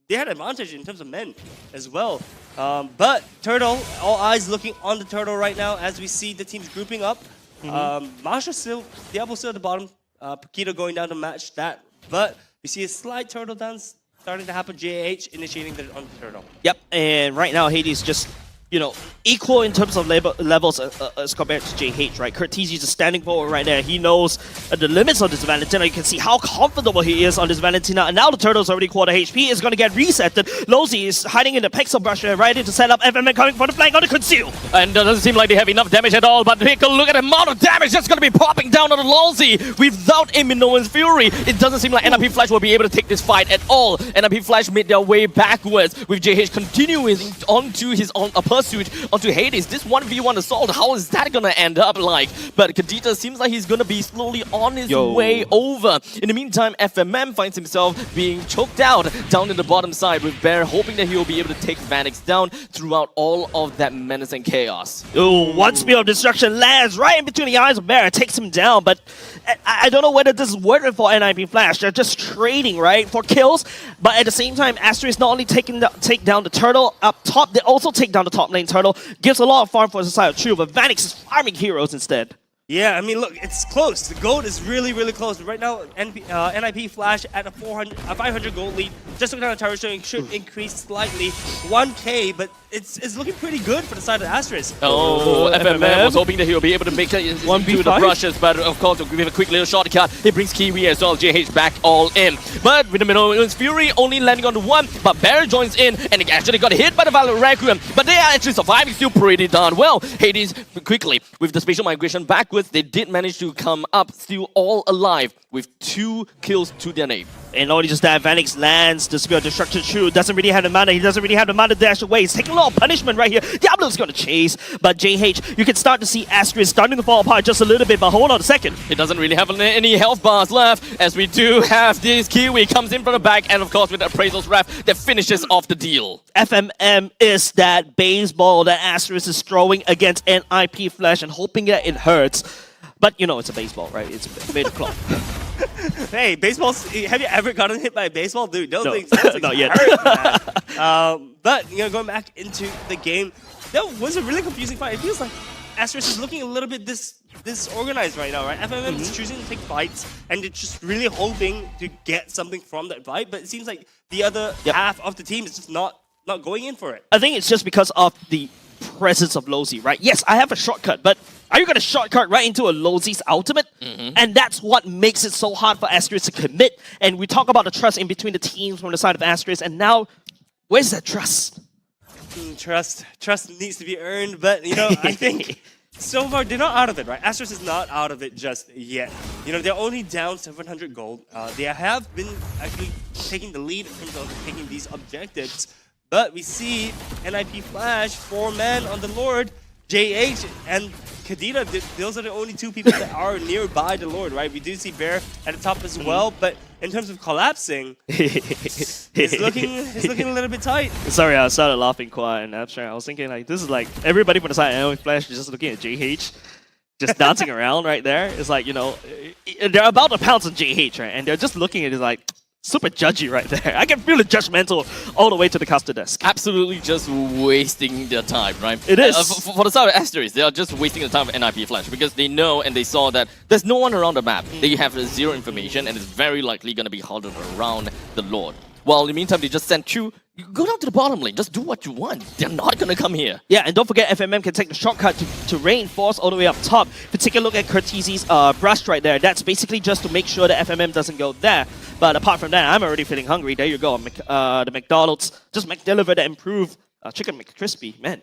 advantage in terms of men as well. But Turtle, all eyes looking on the Turtle right now as we see the teams grouping up. Masha still, Diablo still at the bottom. Paquito going down to match that. But we see a slight turtle dance starting to happen. JH initiating on the turtle. Yep, and right now Hades just, equal in terms of levels as compared to JH, right? Curtisi is standing forward right there. He knows the limits of this Valentina. You can see how comfortable he is on this Valentina. And now the turtle's already quarter HP. Is going to get resetted. Lossie is hiding in the pixel brush right into set up. FMM coming for the flank on the conceal. And it doesn't seem like they have enough damage at all. But take a look at the amount of damage that's going to be popping down on the Lossie without a Minoan's Fury. It doesn't seem like NIP Flash will be able to take this fight at all. NIP Flash made their way backwards with JH continuing onto his pursuit onto Hades. This 1v1 assault, how is that gonna end up like? But Kadita seems like he's gonna be slowly on his way over. In the meantime, FMM finds himself being choked out down in the bottom side, with Bear hoping that he will be able to take Vanix down throughout all of that menace and chaos. Oh, one spear of destruction lands right in between the eyes of Bear, takes him down, but I don't know whether this is worth it for NIP Flash. They're just trading, right, for kills, but at the same time, Asteris not only take down the turtle up top, they also take down the top lane turtle. Gives a lot of farm for the side of True, but Vanix is farming heroes instead. Yeah, I mean, look, it's close. The gold is really, really close. Right now, NIP Flash at a 500 gold lead. Just looking at the turret showing should increase slightly. 1k, but it's looking pretty good for the side of Asteris. Oh, FMM was hoping that he'll be able to make it into the brushes, but of course, to give a quick little shortcut, he brings Kiwi as well, JH back all in. But with the Minoan's Fury only landing on the one, but Bear joins in, and he actually got hit by the Violet Requiem, but they are actually surviving still pretty darn well. Hades, quickly, with the spatial migration backwards, they did manage to come up still all alive with 2 kills to their name. And only just that, Vanix lands the Spear of Destruction Shoe. Doesn't really have the mana. He doesn't really have the mana to dash away. He's taking a lot of punishment right here. Diablo's going to chase. But JH, you can start to see Asteris starting to fall apart just a little bit. But hold on a second. He doesn't really have any health bars left, as we do have this Kiwi comes in from the back. And of course, with the Appraisal's Wrath, that finishes off the deal. FMM is that baseball that Asteris is throwing against NIP Flash and hoping that it hurts. But you know, it's a baseball, right? It's made of cloth. Hey, baseballs, have you ever gotten hit by a baseball? Dude, don't think not yet. But, you know, going back into the game, that was a really confusing fight. It feels like Asteris is looking a little bit disorganized right now, right? FMM is choosing to take fights, and they're just really hoping to get something from that fight, but it seems like the other half of the team is just not going in for it. I think it's just because of the presence of Lozi, right? Yes, I have a shortcut, but are you going to shortcut right into a Lozi's ultimate? And that's what makes it so hard for Asteris to commit. And we talk about the trust in between the teams from the side of Asteris, and now, where's that trust? Trust needs to be earned, but, you know, I think so far they're not out of it, right? Asteris is not out of it just yet. You know, they're only down 700 gold. They have been actually taking the lead in terms of taking these objectives, but we see NIP Flash, 4-man on the Lord, JH and Kadita, those are the only 2 people that are nearby the Lord, right? We do see Bear at the top as well, but in terms of collapsing, it's looking a little bit tight. Sorry, I started laughing quite and abstract. I was thinking, like, this is like everybody from the side of NIP Flash is just looking at JH, just dancing around right there. It's like, you know, they're about to pounce on JH, right? And they're just looking at it like, super judgy right there. I can feel it judgmental all the way to the caster desk. Absolutely just wasting their time, right? It is. For the side of Asteris, they are just wasting the time of NIP Flash because they know and they saw that there's no one around the map. They have 0 information and it's very likely going to be hardened around the Lord. While in the meantime, they just send you go down to the bottom lane. Just do what you want. They're not going to come here. Yeah, and don't forget FMM can take the shortcut to reinforce all the way up top. If you take a look at Curtisi's brush right there, that's basically just to make sure that FMM doesn't go there. But apart from that, I'm already feeling hungry. There you go. The McDonald's just McDeliver the improved chicken McCrispy, man.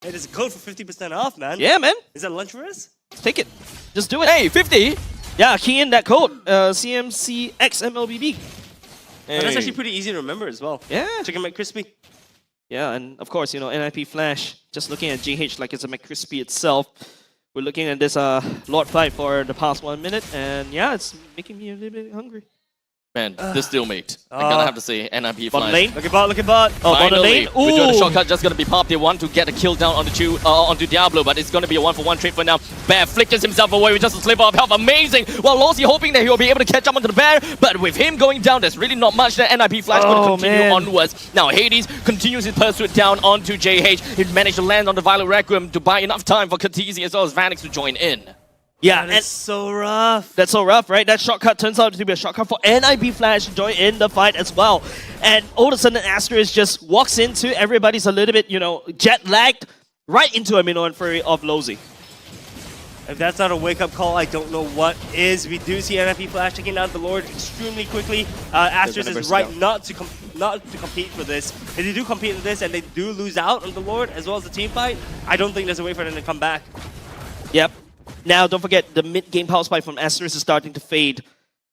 Hey, there's a code for 50% off, man. Yeah, man. Is that lunch for us? Take it. Just do it. Hey, 50? Yeah, key in that code. CMCXMLBB. Hey. That's actually pretty easy to remember as well. Yeah. Chicken McCrispy. Yeah, and of course, you know, NIP Flash, just looking at GH like it's a McCrispy itself. We're looking at this Lord fight for the past 1 minute, and yeah, it's making me a little bit hungry. Man, this still mate. I gotta have to say, NIP Flash. Bottom lane. Look at bot, look at bot. Oh, bottom lane. We're doing the shortcut, just gonna be popped. They want to get a kill down onto Diablo, but it's gonna be a 1-for-1 trade for now. Bear flickers himself away with just a sliver of health. Amazing. While Lozi hoping that he'll be able to catch up onto the Bear, but with him going down, there's really not much that NIP Flash could continue onwards. Now, Hades continues his pursuit down onto JH. He managed to land on the Violet Requiem to buy enough time for Katisi as well as Vanix to join in. Yeah, that's so rough. That's so rough, right? That shortcut turns out to be a shortcut for NIP Flash to join in the fight as well. And all of a sudden, Asteris just walks into everybody's a little bit, you know, jet-lagged right into a Minoan Fury of Lozi. If that's not a wake-up call, I don't know what is. We do see NIP Flash taking down the Lord extremely quickly. Asteris is right not to compete for this. If they do compete for this and they do lose out on the Lord as well as the team fight, I don't think there's a way for them to come back. Yep. Now, don't forget, the mid-game power spike from Asteris is starting to fade.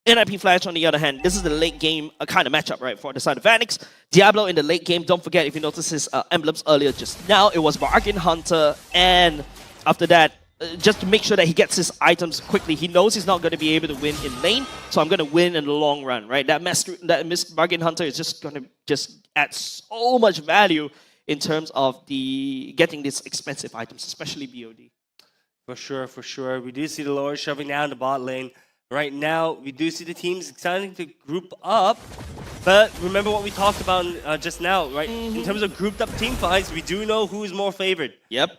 NIP Flash, on the other hand, this is the late game kind of matchup, right, for the side of Vanix. Diablo in the late game, don't forget, if you notice his emblems earlier just now, it was Bargain Hunter, and after that, just to make sure that he gets his items quickly, he knows he's not going to be able to win in lane, so I'm going to win in the long run, right? That Bargain Hunter is just going to add so much value in terms of getting these expensive items, especially BOD. For sure, for sure. We do see the Lord shoving down the bot lane. Right now, we do see the teams starting to group up. But remember what we talked about just now, right? In terms of grouped up team fights, we do know who is more favored. Yep.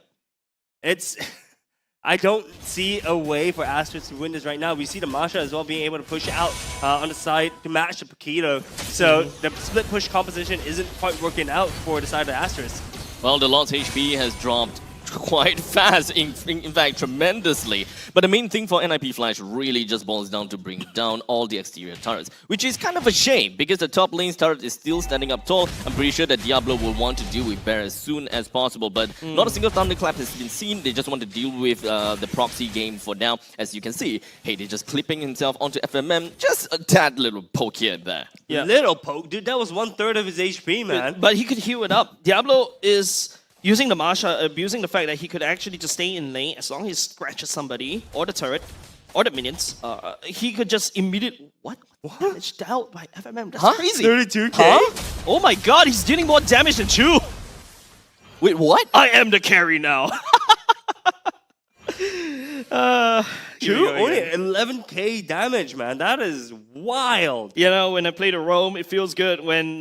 I don't see a way for Asteris to win this right now. We see the Masha as well being able to push out on the side to match the Paquito. So the split push composition isn't quite working out for the side of Asteris. Well, the Lord's HP has dropped quite fast, in fact, tremendously. But the main thing for NIP Flash really just boils down to bring down all the exterior turrets, which is kind of a shame because the top lane's turret is still standing up tall. I'm pretty sure that Diablo will want to deal with Bear as soon as possible, but not a single thunderclap has been seen. They just want to deal with the proxy game for now. As you can see, hey, they're just clipping himself onto FMM, just a tad little poke here and there. Yeah. Little poke, dude, that was 1/3 of his HP, man. But he could heal it up. Diablo is using the Marsha, abusing the fact that he could actually just stay in lane as long as he scratches somebody, or the turret, or the minions. He could just immediately... What damage dealt by FMM? That's crazy. 32k? Huh? Oh my god, he's dealing more damage than Chu! Wait, what? I am the carry now. Dude, only 11k damage, man. That is wild. You know, when I play the roam, it feels good when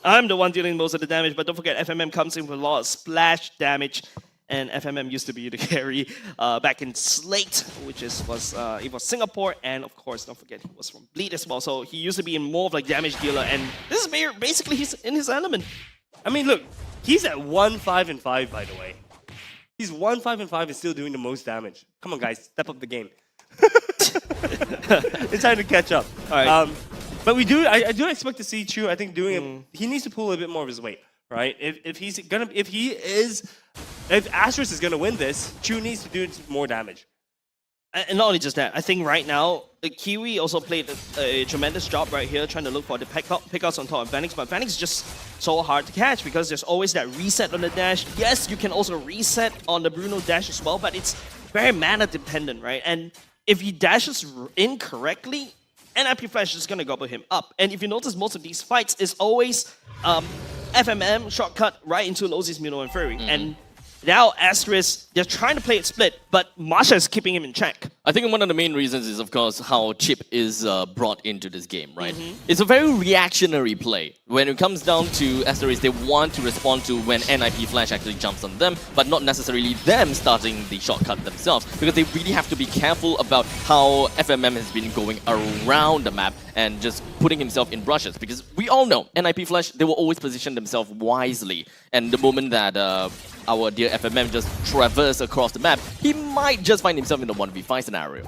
I'm the one dealing most of the damage. But don't forget, FMM comes in with a lot of splash damage. And FMM used to be the carry back in Slate, which was Singapore. And of course, don't forget, he was from Bleed as well. So he used to be in more of like damage dealer. And this is basically he's in his element. I mean, look, he's at 1-5-5, by the way. He's 1-5-5 and still doing the most damage. Come on, guys, step up the game. It's time to catch up. All right. But I do expect to see Chu. I think doing he needs to pull a bit more of his weight, right? If Asteris is gonna win this, Chu needs to do more damage. And not only just that, I think right now, Kiwi also played a tremendous job right here trying to look for the pickouts on top of Vanix, but Vanix is just so hard to catch because there's always that reset on the dash. Yes, you can also reset on the Bruno dash as well, but it's very mana dependent, right? And if he dashes incorrectly, NIP Flash is going to gobble him up. And if you notice, most of these fights is always FMM shortcut right into Lozi's Mino and Fury. And now Asteris, they're trying to play it split, but Masha is keeping him in check. I think one of the main reasons is, of course, how Chip is brought into this game, right? It's a very reactionary play. When it comes down to Asteris, they want to respond to when NIP Flash actually jumps on them, but not necessarily them starting the shortcut themselves, because they really have to be careful about how FMM has been going around the map and just putting himself in brushes, because we all know NIP Flash, they will always position themselves wisely, and the moment that our dear FMM just traverse across the map, he might just find himself in a 1v5 scenario.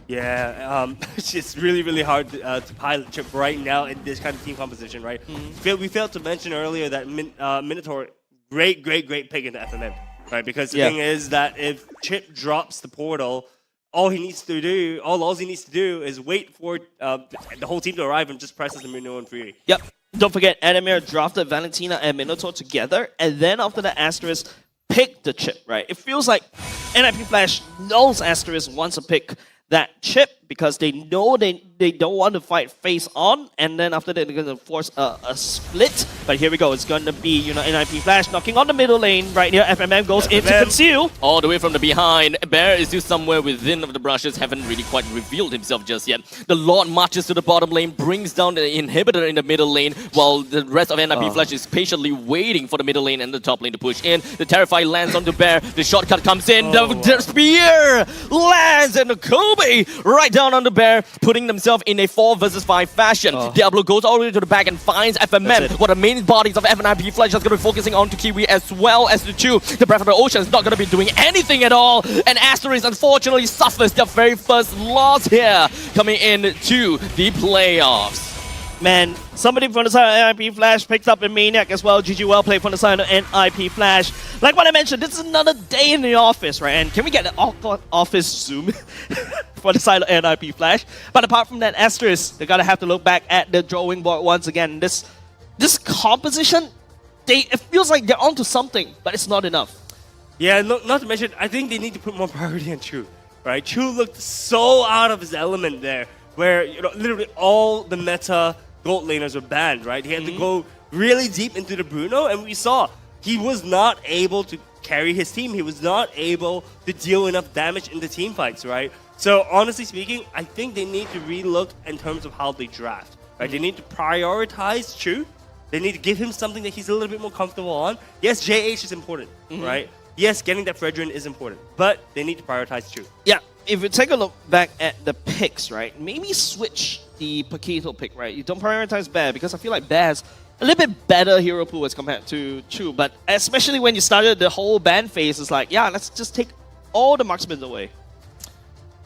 Yeah, it's just really, really hard to pilot Chip right now in this kind of team composition, right? We failed to mention earlier that Minotaur, great pick into FMM, right? Because the thing is that if Chip drops the portal, all he needs to do is wait for the whole team to arrive and just presses the Mino and Fury. Yep. Don't forget, Adamir drafted Valentina and Minotaur together, and then after the Asteris picked the Chip, right? It feels like NIP Flash knows Asteris wants to pick that Chip because they know they don't want to fight face on, and then after that they're going to force a split. But here we go, it's going to be, you know, NIP Flash knocking on the middle lane right here. FMM goes in to conceal. All the way from the behind. Bear is still somewhere within of the brushes, haven't really quite revealed himself just yet. The Lord marches to the bottom lane, brings down the inhibitor in the middle lane, while the rest of NIP Flash is patiently waiting for the middle lane and the top lane to push in. The Terrify lands onto Bear, the shortcut comes in, the spear lands, and the Kobe right down on the Bear, putting themselves in a 4 versus 5 fashion. Diablo goes all the way to the back and finds FMM. What the main bodies of FNIP Flash is going to be focusing on to Kiwi as well as the Chu. The Breath of the Ocean is not going to be doing anything at all. And Asteris unfortunately suffers their very first loss here, coming into the playoffs. Man, somebody from the side of NIP Flash picked up a Maniac as well. GG well played from the side of NIP Flash. Like what I mentioned, this is another day in the office, right? And can we get an office zoom for the side of NIP Flash? But apart from that, Asteris, they're going to have to look back at the drawing board once again. This composition, it feels like they're onto something, but it's not enough. Yeah, not to mention, I think they need to put more priority on Chu, right? Chu looked so out of his element there, where, you know, literally all the meta gold laners were banned, right? He had to go really deep into the Bruno, and we saw he was not able to carry his team. He was not able to deal enough damage in the team fights, right? So honestly speaking, I think they need to relook in terms of how they draft, right? They need to prioritize Chu. They need to give him something that he's a little bit more comfortable on. Yes, JH is important, right? Yes, getting that Fredrin is important, but they need to prioritize Chu. Yeah, if you take a look back at the picks, right? Maybe switch the Paquito pick, right? You don't prioritize Bear because I feel like Bear has a little bit better hero pool as compared to Chu, but especially when you started the whole ban phase, it's like, yeah, let's just take all the marksmen away.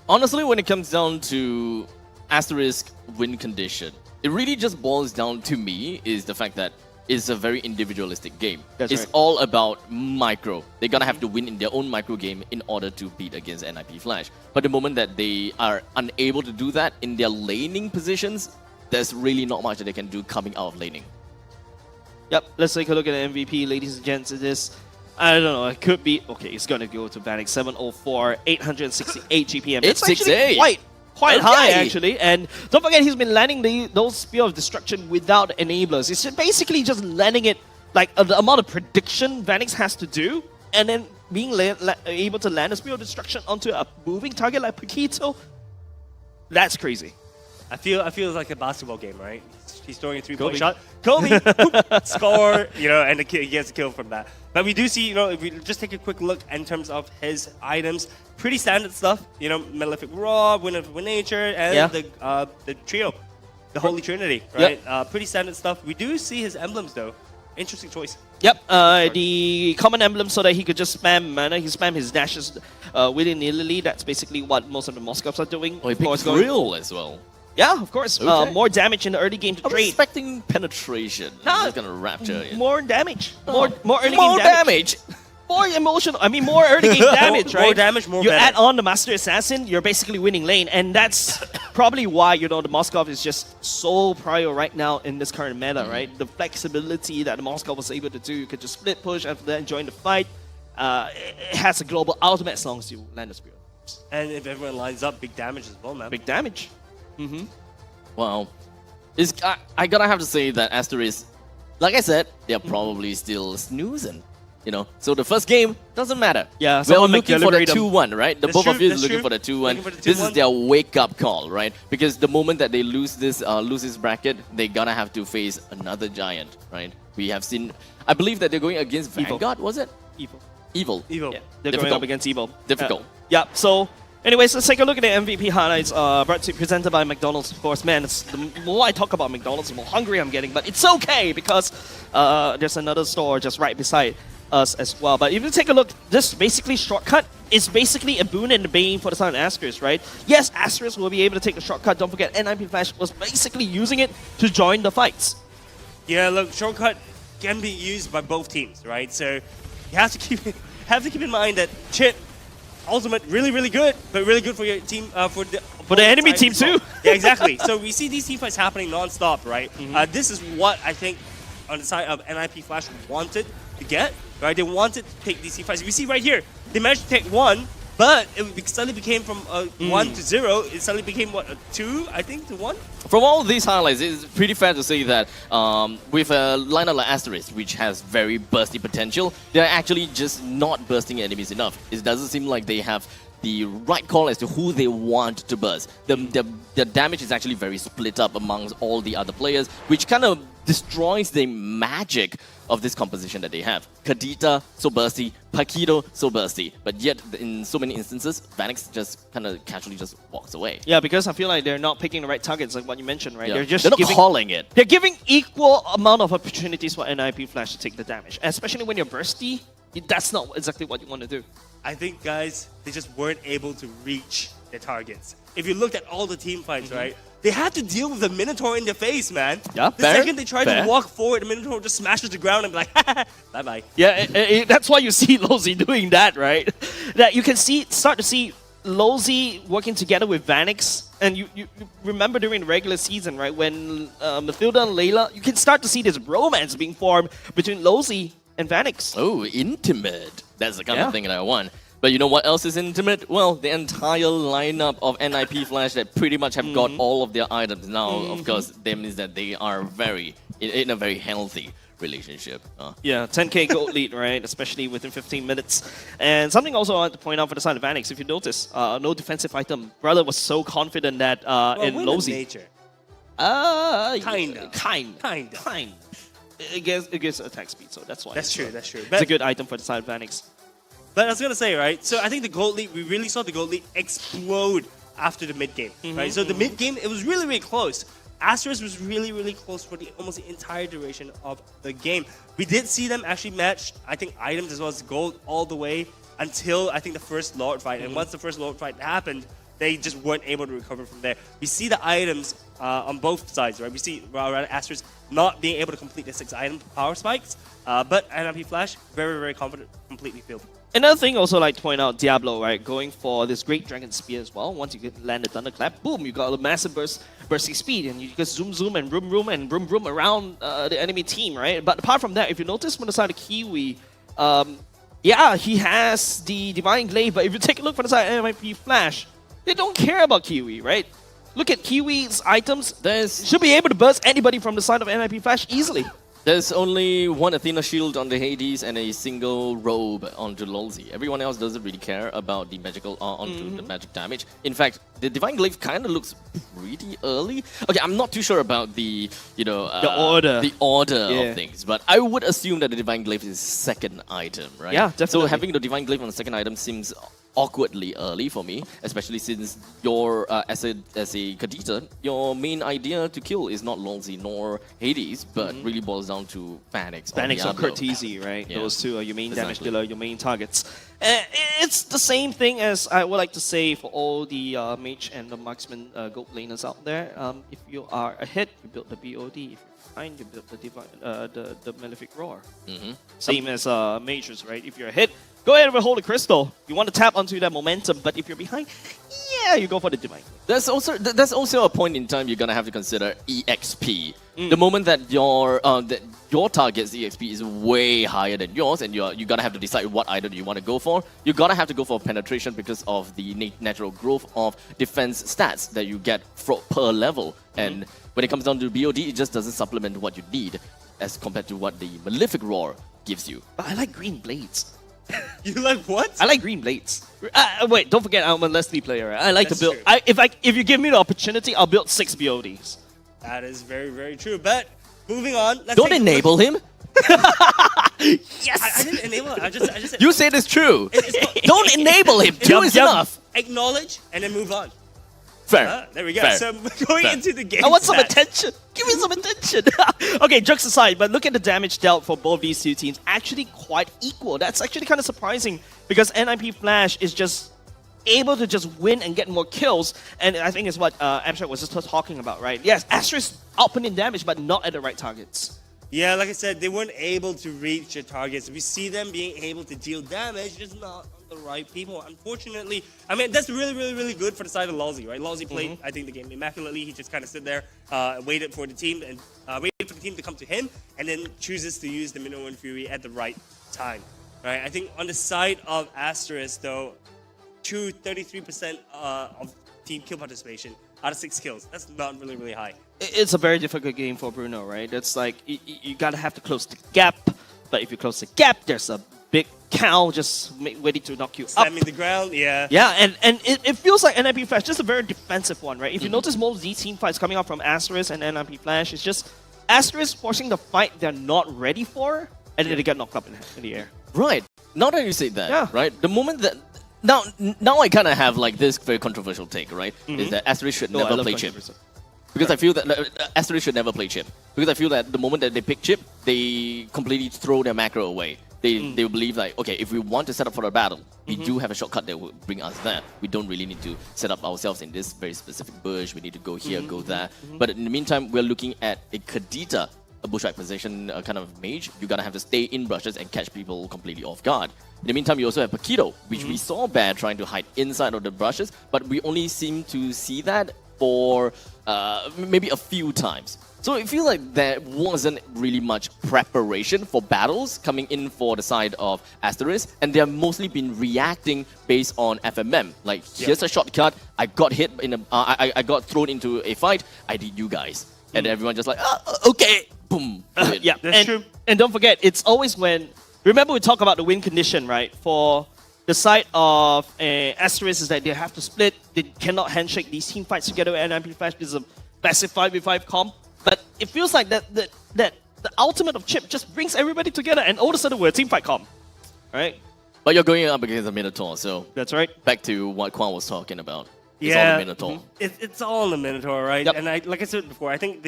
Honestly, when it comes down to Asteris win condition, it really just boils down to me is the fact that it's a very individualistic game. That's it's right. all about micro. They're gonna have to win in their own micro game in order to beat against NIP Flash. But the moment that they are unable to do that in their laning positions, there's really not much that they can do coming out of laning. Yep, let's take a look at the MVP, ladies and gents. It is, I don't know, it could be, okay, it's gonna go to Vanek 704, 868 GPM. It's That's actually 6-8. quite Okay. high actually, and don't forget he's been landing those Spear of Destruction without enablers. It's basically just landing it like the amount of prediction Vanix has to do, and then being able to land a Spear of Destruction onto a moving target like Paquito. That's crazy. I feel it's like a basketball game, right? He's throwing a three-point shot. Kobe, boop, score, and he gets a kill from that. But we do see, if we just take a quick look in terms of his items, pretty standard stuff. Malefic Rob, Wind of Nature, and the trio, the Holy Trinity, right? Yep. Pretty standard stuff. We do see his emblems though. Interesting choice. Yep, the common emblem so that he could just spam mana. He spam his dashes willy-nilly. That's basically what most of the Moscovs are doing. Oh, he picked Thrill as well. Yeah, of course. Okay. More damage in the early game to I'm trade. expecting penetration. Nah, He's gonna rapture it. More damage. More early More game damage. More emotional. I mean, more early game damage, right? More damage, more You better. add on the Master Assassin, you're basically winning lane, and that's probably why the Moskov is just so prior right now in this current meta, right? The flexibility that the Moskov was able to do, you could just split push after that and join the fight. It has a global ultimate as long as you land a spear. And if everyone lines up, big damage as well, man. Big damage. Mm-hmm. Wow. I gotta have to say that Asteris, like I said, they're probably still snoozing. So the first game doesn't matter. Yeah, we're someone looking for the McEllibrate 2-1, right? The That's both of true, you that's is looking true. for the 2-1. Looking for the This is 2-1. their wake-up call, right? Because the moment that they lose this bracket, they're gonna have to face another giant, right? We have seen, I believe that they're going against Vanguard, was it? Evil. Yeah, they're Difficult. going up against Evil. Difficult. Yeah, so anyways, let's take a look at the MVP highlights presented by McDonald's, of course. Man, the more I talk about McDonald's, the more hungry I'm getting, but it's okay because there's another store just right beside us as well. But if you take a look, this basically shortcut is basically a boon and a bane for the side of Asteris, right? Yes, Asteris will be able to take the shortcut. Don't forget, NIP Flash was basically using it to join the fights. Yeah, look, shortcut can be used by both teams, right? So you have to keep in mind that Chit ultimate really, really good, but really good for your team, for the enemy side team as well. too. Yeah, exactly. So we see these team fights happening non-stop, right? This is what I think on the side of NIP Flash wanted to get, right? They wanted to take these team fights. We see right here, they managed to take one, but it suddenly became from 1 to 0. It suddenly became what, a 2, I think, to 1. From all these highlights, it's pretty fair to say that with a lineup like Asteris, which has very bursty potential, they're actually just not bursting enemies enough. It doesn't seem like they have the right call as to who they want to burst. The damage is actually very split up amongst all the other players, which kind of destroys the magic of this composition that they have. Kadita, so bursty. Paquito, so bursty. But yet, in so many instances, Vanix just kind of casually just walks away. Yeah, because I feel like they're not picking the right targets, like what you mentioned, right? Yeah. They're just They're not giving, calling it. They're giving equal amount of opportunities for NIP Flash to take the damage, especially when you're bursty. That's not exactly what you want to do. I think, guys, they just weren't able to reach their targets. If you looked at all the team fights, right, they had to deal with the Minotaur in their face, man. Yeah, the fair, second they tried fair. to walk forward, the Minotaur just smashes the ground and be like, bye-bye. Yeah, that's why you see Lozy doing that, right? That you can start to see Lozy working together with Vanix. And you remember during the regular season, right, when Mathilda and Layla, you can start to see this romance being formed between Lozy and Vanix. Oh, intimate. That's the kind of thing that I want. But you know what else is intimate? Well, the entire lineup of NIP Flash that pretty much have got all of their items now. Of course, that means that they are in a very healthy relationship. Yeah, 10k gold lead, right? Especially within 15 minutes. And something also I want to point out for the side of Vanix, if you notice, no defensive item. Brother was so confident that in Lozy. Nature. Kinda. It gives attack speed, so that's why. That's true. It's a good item for the side of Vanix. But I was going to say, right, so I think the gold lead, we really saw the gold lead explode after the mid-game, right? So the mid-game, it was really, really close. Asteris was really, really close for almost the entire duration of the game. We did see them actually match, I think, items as well as gold all the way until, I think, the first Lord fight. And once the first Lord fight happened, they just weren't able to recover from there. We see the items on both sides, right? We see Asteris not being able to complete the 6 item power spikes, but NIP Flash, very, very confident, completely filled. Another thing also like to point out, Diablo, right, going for this Great Dragon Spear as well. Once you get land the Thunderclap, boom, you got a massive bursting speed, and you just zoom and room around the enemy team, right? But apart from that, if you notice from the side of Kiwi, yeah, he has the Divine Glaive, but if you take a look from the side of NIP Flash, they don't care about Kiwi, right? Look at Kiwi's items. Should be able to burst anybody from the side of NIP Flash easily. There's only one Athena shield on the Hades and a single robe onto Lolzy. Everyone else doesn't really care about the magical onto the magic damage. In fact, the Divine Glaive kind of looks pretty early. Okay, I'm not too sure about the, you know, the order of things, but I would assume that the Divine Glaive is second item, right? Yeah, definitely. So having the Divine Glaive on the second item seems awkwardly early for me, especially since your as a Kadita, your main idea to kill is not Lolzy nor Hades, but really boils down to Phoenix or Cortese, right? Yeah. Those two are your main damage dealer, your main targets. It's the same thing as I would like to say for all the mage and the marksman gold laners out there. If you are ahead, you build the BOD. If you're behind, you build the Malefic Roar. Same as mages, right? If you're ahead, go ahead and hold the crystal. You want to tap onto that momentum, but if you're behind, yeah, you go for the divine. That's also a point in time you're gonna have to consider EXP. The moment that your target's EXP is way higher than yours, and you gotta have to decide what item you want to go for. You gotta have to go for penetration because of the natural growth of defense stats that you get per level. And when it comes down to BOD, it just doesn't supplement what you need as compared to what the Malefic Roar gives you. But I like green blades. You like what? I like green blades. Wait, don't forget I'm a Leslie player. Right? I like That's to build. true. If you give me the opportunity, I'll build 6 BODs. That is very, very true. But moving on, let's don't enable him. Yes. I didn't enable him. I just said, you said it's true. Don't enable him. Two is enough. Acknowledge and then move on. Fair. There we go. Fair. So going into the game. I want some stats. attention. Give me some attention. Okay, jokes aside, but look at the damage dealt for both these two teams. Actually quite equal. That's actually kind of surprising because NIP Flash is just able to just win and get more kills. And I think it's what Abstract was just talking about, right? Yes, Asteris outputting damage, but not at the right targets. Yeah, like I said, they weren't able to reach their targets. We see them being able to deal damage, just not on the right people. Unfortunately, I mean, that's really, really, really good for the side of Lolzy, right? Lolzy played, I think, the game immaculately. He just kind of stood there, waited for the team, and waited for the team to come to him, and then chooses to use the Minoan Fury at the right time, right? I think on the side of Asteris, though, 33% of team kill participation out of 6 kills. That's not really, really high. It's a very difficult game for Bruno, right? It's like you gotta have to close the gap, but if you close the gap, there's a big cow just waiting to knock you up. Slamming the ground, yeah. Yeah, and it feels like NIP Flash, just a very defensive one, right? If you notice most of these team fights coming out from Asteris and NIP Flash, it's just Asteris forcing the fight they're not ready for, and then they get knocked up in the air. Right. Now that you say that, right? The moment that now I kind of have like this very controversial take, right? Is that Asteris should never play chip. Because I feel that Asteris should never play chip. Because I feel that the moment that they pick chip, they completely throw their macro away. They believe like, okay, if we want to set up for a battle, we do have a shortcut that will bring us there. We don't really need to set up ourselves in this very specific bush. We need to go here, go there. But in the meantime, we're looking at a Kadita, a bushwhack position kind of mage. You gotta have to stay in brushes and catch people completely off guard. In the meantime, you also have Paquito, which we saw Bear trying to hide inside of the brushes, but we only seem to see that for maybe a few times. So I feel like there wasn't really much preparation for battles coming in for the side of Asteris, and they've mostly been reacting based on FMM. Like, here's a shortcut, I got hit in a, I got thrown into a fight, I did you guys. And everyone just like, okay, boom. Yeah, that's true. And don't forget, it's always when, remember we talk about the win condition, right? For the side of Asteris is that they have to split, they cannot handshake these team fights together with NIP Flash. This is a passive 5v5 comp. But it feels like that the ultimate of chip just brings everybody together, and all of a sudden we're a team fight comp, right? But you're going up against a Minotaur, so that's right. Back to what Quan was talking about. It's all the Minotaur. It's all in the Minotaur, right? Yep. And like I said before, I think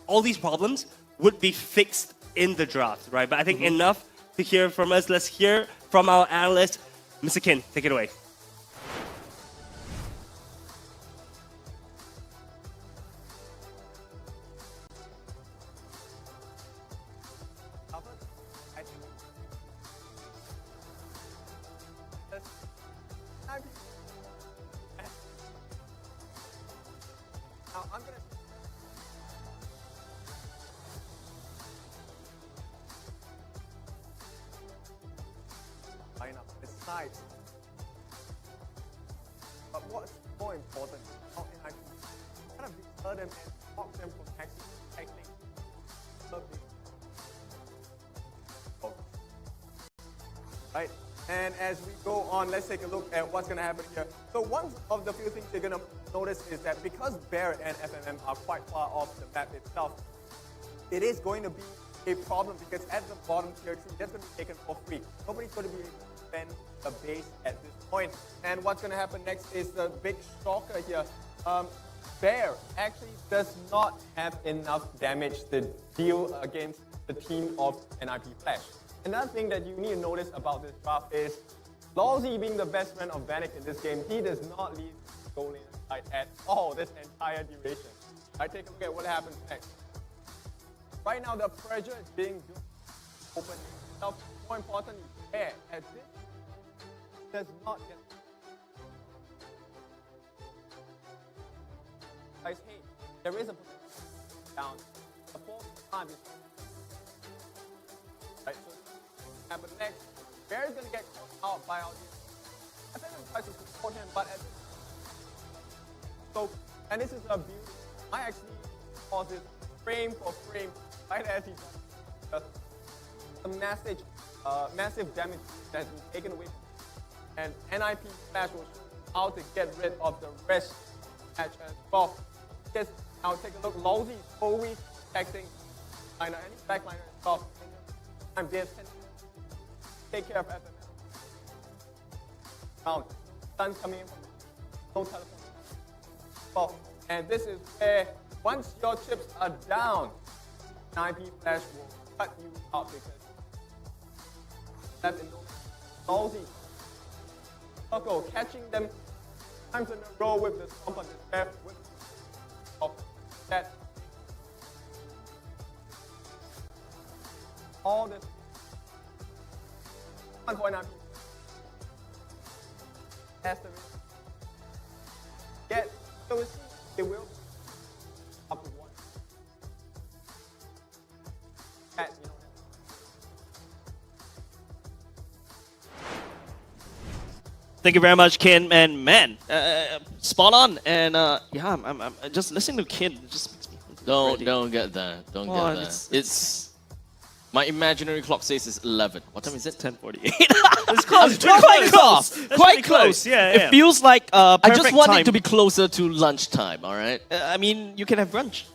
all these problems would be fixed in the draft, right? But I think enough to hear from us. Let's hear from our analyst, Mr. Kin. Take it away. Besides, but what's more important, how can I kind of deter them and stop them from actually tackling right? And as we go on, let's take a look at what's going to happen here. So one of the few things you're going to notice is that because Barret and FMM are quite far off the map itself, it is going to be a problem because at the bottom tier 3, that's going to be taken for free. Nobody's going to be able to spend the base at this point. And what's going to happen next is the big shocker here. Bear actually does not have enough damage to deal against the team of NIP Flash. Another thing that you need to notice about this draft is Lawsy being the best friend of Vanek in this game, he does not leave the goal lane side at all this entire duration. Alright, take a look at what happens next. Right now the pressure is being built open. Now, more importantly, Bear at this does not get guys, hey, there is a potential down. The fourth time is right, so happen next. Bear is gonna get caught out by our I think I'm trying to support him, but at so and this is a beauty. I actually pause it frame for frame right as he does the massive damage that has been taken away from him. And NIP Flash will show how to get rid of the rest match as well. Yes, now take a look. Lawsy is always protecting liner and his backliner as well. I'm there. Take care of FML. Round. Sun's coming in from no telephone. Oh, and this is where once your chips are down, NIP Flash will cut you out because that's in Lawsy. Circle, catching them times in a row with the stomp on the left with of that. All this 1.9 Asteris. Get so it will up to 1. At, you know, Thank you very much, Kin. And man, spot on. And yeah, I'm just listening to Kin. It just makes me Don't get that. Don't get that. It's my imaginary clock says it's 11. What time is it? 10:48. It's close. Quite close. Quite close. Yeah, It feels like I perfect just want time. it to be closer to lunchtime. All right. I mean, you can have brunch.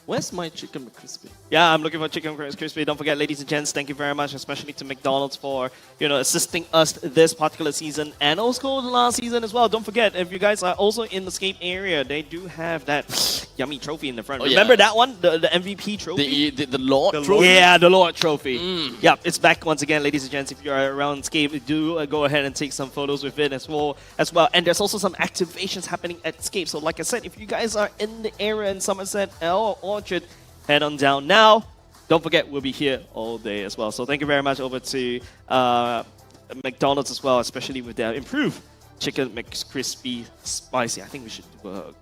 Where's my chicken McCrispy? Yeah, I'm looking for chicken crispy. Don't forget, ladies and gents, thank you very much, especially to McDonald's for assisting us this particular season and also the last season as well. Don't forget, if you guys are also in the Escape area, they do have that yummy trophy in the front. Remember that one, the MVP trophy, the Lord trophy. Yeah, the Lord trophy. Yeah, it's back once again, ladies and gents. If you are around Escape, do go ahead and take some photos with it as well. And there's also some activations happening at Escape. So, like I said, if you guys are in the area in Somerset or Orchard, head on down now. Don't forget, we'll be here all day as well. So thank you very much over to McDonald's as well, especially with their improved chicken McCrispy spicy. I think we should do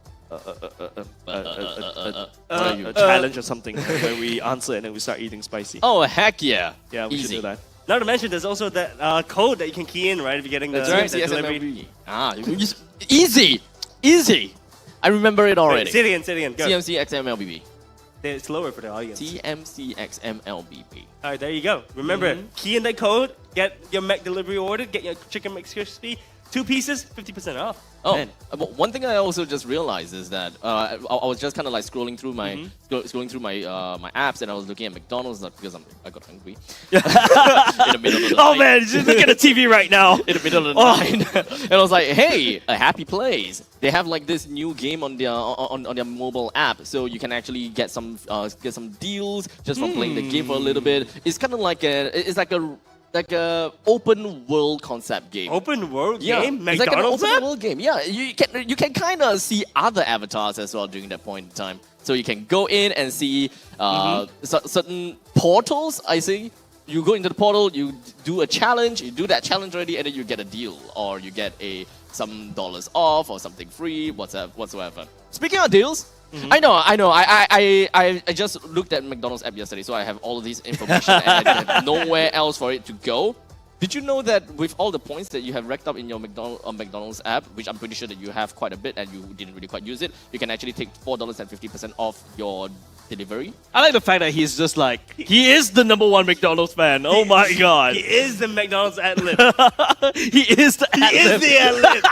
a challenge or something where we answer and then we start eating spicy. Oh, heck yeah. Yeah, we should do that. Not to mention, there's also that code that you can key in, right? If you're getting the delivery. Easy. Easy. I remember it already. Say it again. Go. TMC XMLBB. It's slower for the audience. TMC XMLBB. Alright, there you go. Remember, key in that code, get your Mac delivery order, get your chicken McCrispy, 2 pieces, 50% off. Oh, Man. one thing I also just realized is that I was just kind of like scrolling through my my apps, and I was looking at McDonald's because I got hungry. In the middle of the Oh night. man, just look at the TV right now. In the middle of the night, and I was like, "Hey, a Happy Place! They have like this new game on their their mobile app, so you can actually get some deals just from playing the game for a little bit. It's kind of like like a open world concept game. Open world Yeah, game? it's like an McDonald's open app? world game. Yeah, you can kind of see other avatars as well during that point in time. So you can go in and see certain portals. I see. You go into the portal, you do a challenge, you do that challenge already, and then you get a deal, or you get some dollars off or something free, whatsoever. Speaking of deals. I know. I just looked at McDonald's app yesterday, so I have all of this information and I have nowhere else for it to go. Did you know that with all the points that you have racked up in your McDonald's app, which I'm pretty sure that you have quite a bit and you didn't really quite use it, you can actually take $4.50 off your delivery? I like the fact that he's just like, he is the #1 McDonald's fan. Oh my god. He is the McDonald's ad-lib. He is the ad-lib.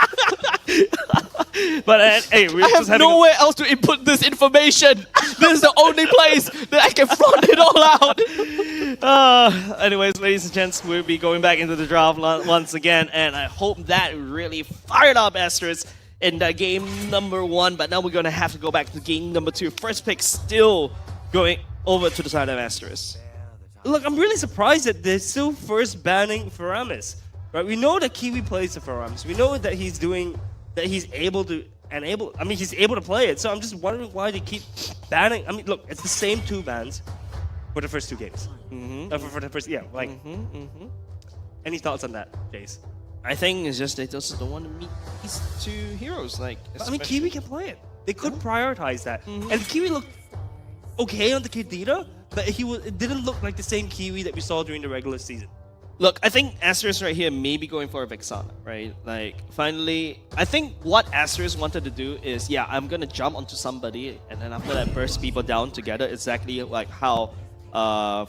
But hey, we're I just have nowhere else to input this information. This is the only place that I can front it all out. Anyways, ladies and gents, we'll be going back into the draft once again, and I hope that really fired up Asteris in the game #1. But now we're going to have to go back to game #2. First pick still going over to the side of Asteris. Look, I'm really surprised that they're still first banning Faramis. Right? We know that Kiwi plays the Faramis. We know that he's able to he's able to play it. So I'm just wondering why they keep banning. I mean, look, it's the same 2 bans for the first 2 games. For the first, Any thoughts on that, Jace? I think it's just they just don't want to meet these 2 heroes. Like, I mean, Kiwi can play it. They could prioritize that. And Kiwi looked okay on the Kadita, but it didn't look like the same Kiwi that we saw during the regular season. Look, I think Asteris right here may be going for a Vexana, right? Like, finally, I think what Asteris wanted to do is, yeah, I'm going to jump onto somebody, and then after that, burst people down together. Exactly like how,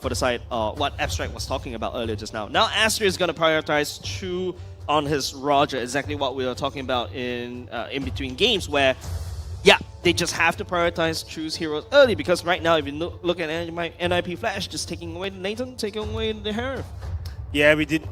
for the side, what Abstract was talking about earlier just now. Now, Asteris is going to prioritize True on his Roger, exactly what we were talking about in between games, where, yeah, they just have to prioritize True's heroes early, because right now, if you look at NIP Flash, just taking away the Nathan, taking away the Harif. Yeah, we did.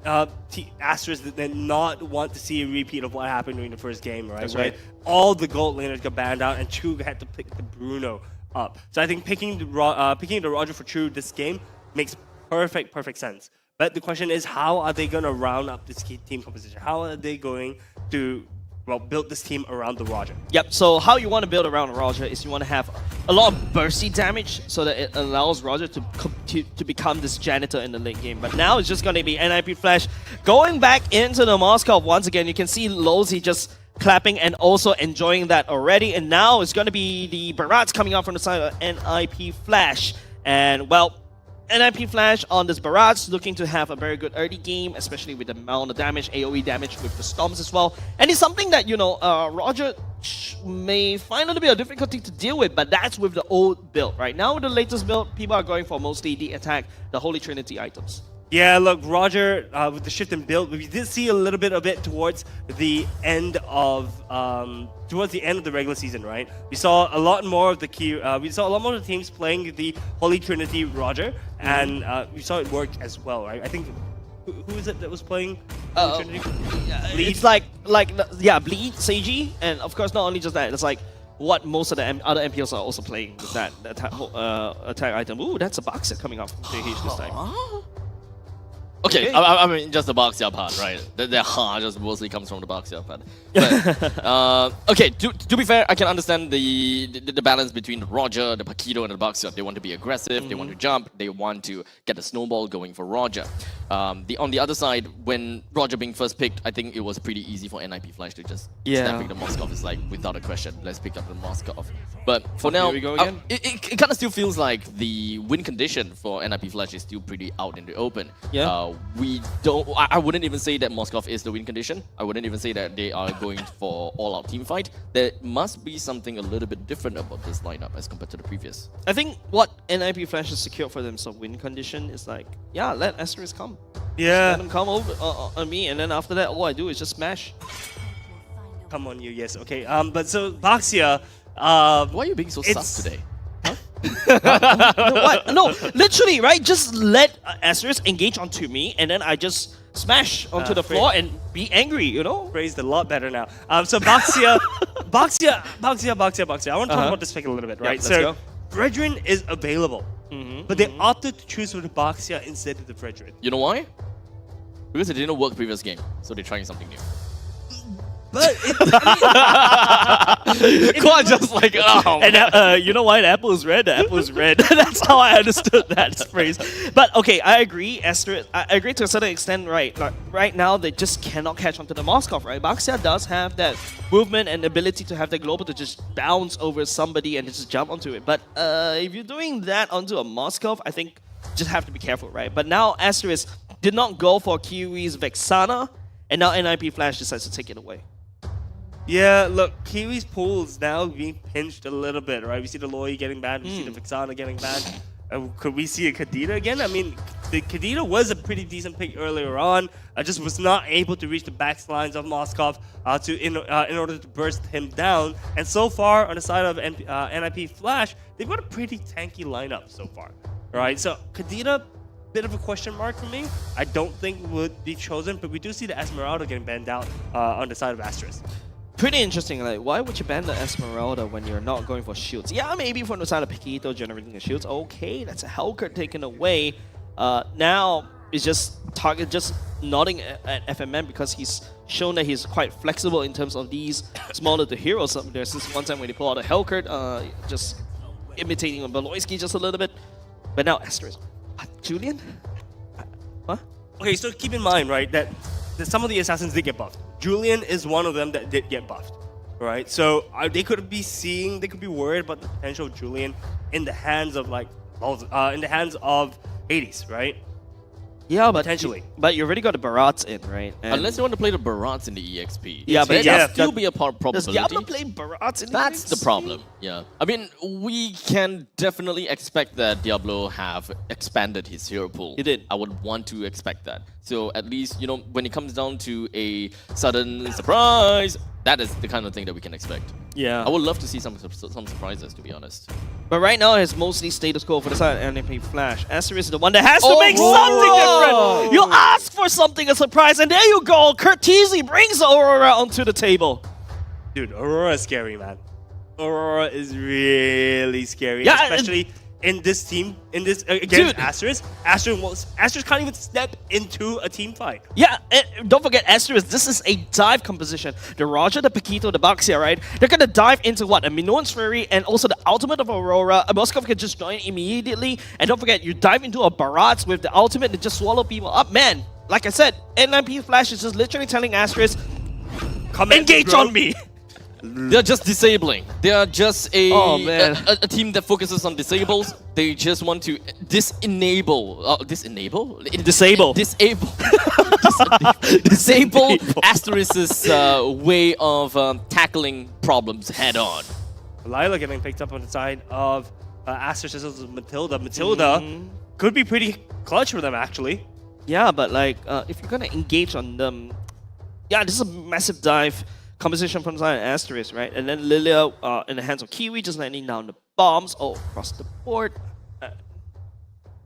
Asteris did not want to see a repeat of what happened during the first game, right? That's right. All the gold laners got banned out, and True had to pick the Bruno up. So I think picking the Roger for True this game makes perfect sense. But the question is, how are they going to round up this team composition? How are they going to build this team around the Roger? Yep, so how you want to build around Roger is you want to have a lot of bursty damage so that it allows Roger to become this janitor in the late game. But now it's just going to be NIP Flash going back into the Moskov once again. You can see Losey just clapping and also enjoying that already. And now it's going to be the Barats coming out from the side of NIP Flash. And, well, NIP Flash on this Barats looking to have a very good early game, especially with the amount of damage, AoE damage with the Storms as well. And it's something that, Roger may find a little bit of difficulty to deal with, but that's with the old build. Right now with the latest build, people are going for mostly the attack, the Holy Trinity items. Yeah, look, Roger, with the shift in build, we did see a little bit of it towards the end of the regular season, right? We saw a lot more of the teams playing the Holy Trinity Roger, and we saw it work as well, right? I think who is it that was playing Holy Trinity? Bleed? It's like Bleed, Seiji, and of course not only just that, it's like what most of the other MPLs are also playing with that attack item. Ooh, that's a boxer coming up from JH this time. Okay, I mean, just the boxer part, right? The ha just mostly comes from the boxer part. But, okay, to be fair, I can understand the balance between the Roger, the Paquito, and the boxer. They want to be aggressive, they want to jump, they want to get the snowball going for Roger. On the other side, when Roger being first picked, I think it was pretty easy for NIP Flash to just snap pick the Moskov. It's like, without a question, let's pick up the Moskov. But for now, we go again. It kind of still feels like the win condition for NIP Flash is still pretty out in the open. Yeah. we don't. I wouldn't even say that Moscow is the win condition. I wouldn't even say that they are going for all-out team fight. There must be something a little bit different about this lineup as compared to the previous. I think what NIP Flash has secured for themselves win condition is like, yeah, let Asteris come. Yeah. Let them come over on me, and then after that, all I do is just smash. Come on, you. Yes. Okay. But so Baxia. Why are you being so sus today? What? No, literally, right? Just let Asteris engage onto me, and then I just smash onto the floor and be angry, you know? Phrased a lot better now. So Baxia, Baxia. I want to talk about this pick a little bit, right? Yeah, let's go. Brethren is available, but they opted to choose for the Baxia instead of the Brethren. You know why? Because it didn't work previous game, so they're trying something new. But Quite just like, oh. And you know why? The apple is red. The apple is red. That's how I understood that phrase. But okay, I agree, Asteris. I agree to a certain extent, right? Like, right now, they just cannot catch onto the Moskov, right? Baxia does have that movement and ability to have the global to just bounce over somebody and just jump onto it. But if you're doing that onto a Moskov, I think just have to be careful, right? But now Asteris did not go for Kiwi's Vexana, and now NIP Flash decides to take it away. yeah, look, Kiwi's pool is now being pinched a little bit, right? We see the Loi getting banned, we see the Vexana getting banned. Could we see a Kadita again? I mean, the Kadita was a pretty decent pick earlier on. I just was not able to reach the backlines of Moskov in order to burst him down. And so far, on the side of NIP Flash, they've got a pretty tanky lineup so far, right? So Kadita, bit of a question mark for me. I don't think would be chosen, but we do see the Esmeralda getting banned out on the side of Asteris. Pretty interesting, like, why would you ban the Esmeralda when you're not going for shields? Yeah, maybe from the side of Paquito generating the shields. Okay, that's a Hellcurt taken away. Now, it's just Target just nodding at FMM because he's shown that he's quite flexible in terms of these smaller to heroes. There's this one time when he pulled out a Hellcurt, just imitating Beloyski just a little bit. But now, Asteris. Julian? What? Okay, so keep in mind, right, that some of the assassins did get buffed. Julian is one of them that did get buffed, right? So they could be worried about the potential of Julian in the hands of Hades, right? Yeah, but potentially. But you already got the Barats in, right? And unless you want to play the Barats in the EXP. Yeah, but there'll still be a probability. Does Diablo play Barats in That's the the EXP? problem. Yeah. I mean, we can definitely expect that Diablo have expanded his hero pool. He did. I would want to expect that. So at least, you know, when it comes down to a sudden surprise, that is the kind of thing that we can expect. Yeah. I would love to see some surprises, to be honest. But right now, it's mostly status quo for the side of NIP Flash. Asteris is the one that has to make something different. You ask for something, a surprise, and there you go. Curtizi brings Aurora onto the table. Dude, Aurora is scary, man. Aurora is really scary, Yeah, especially in this team, against Asteris. Asteris can't even step into a team fight. Yeah, and don't forget Asteris, this is a dive composition. The Roger, the Paquito, the Baxia, right? They're gonna dive into what? A Minoan's Fury and also the ultimate of Aurora. A Moskov can just join immediately. And don't forget, you dive into a Barats with the ultimate to just swallow people up. Man, like I said, NIP Flash is just literally telling Asteris, engage on me. They're just disabling. They are just a team that focuses on disables. They just want to disable Asteris's way of tackling problems head on. Lila getting picked up on the side of Asteris as Matilda. Matilda could be pretty clutch for them, actually. Yeah, but like, if you're gonna engage on them, yeah, this is a massive dive composition from the side of Asteris, right? And then Lilia in the hands of Kiwi, just landing down the bombs all across the board.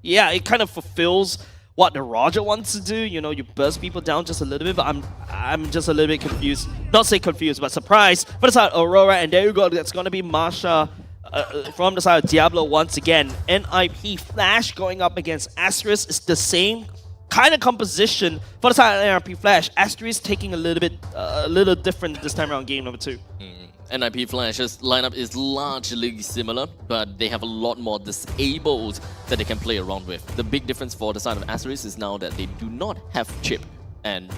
Yeah, it kind of fulfills what the Roger wants to do. You know, you burst people down just a little bit, but I'm just a little bit confused. Not say confused, but surprised. For the side of Aurora, and there you go. That's gonna be Masha from the side of Diablo once again. NIP Flash going up against Asteris is the same kind of composition for the side of NIP Flash. Asteris taking a little different this time around, game number 2. NIP Flash's lineup is largely similar, but they have a lot more disables that they can play around with. The big difference for the side of Asteris is now that they do not have chip, and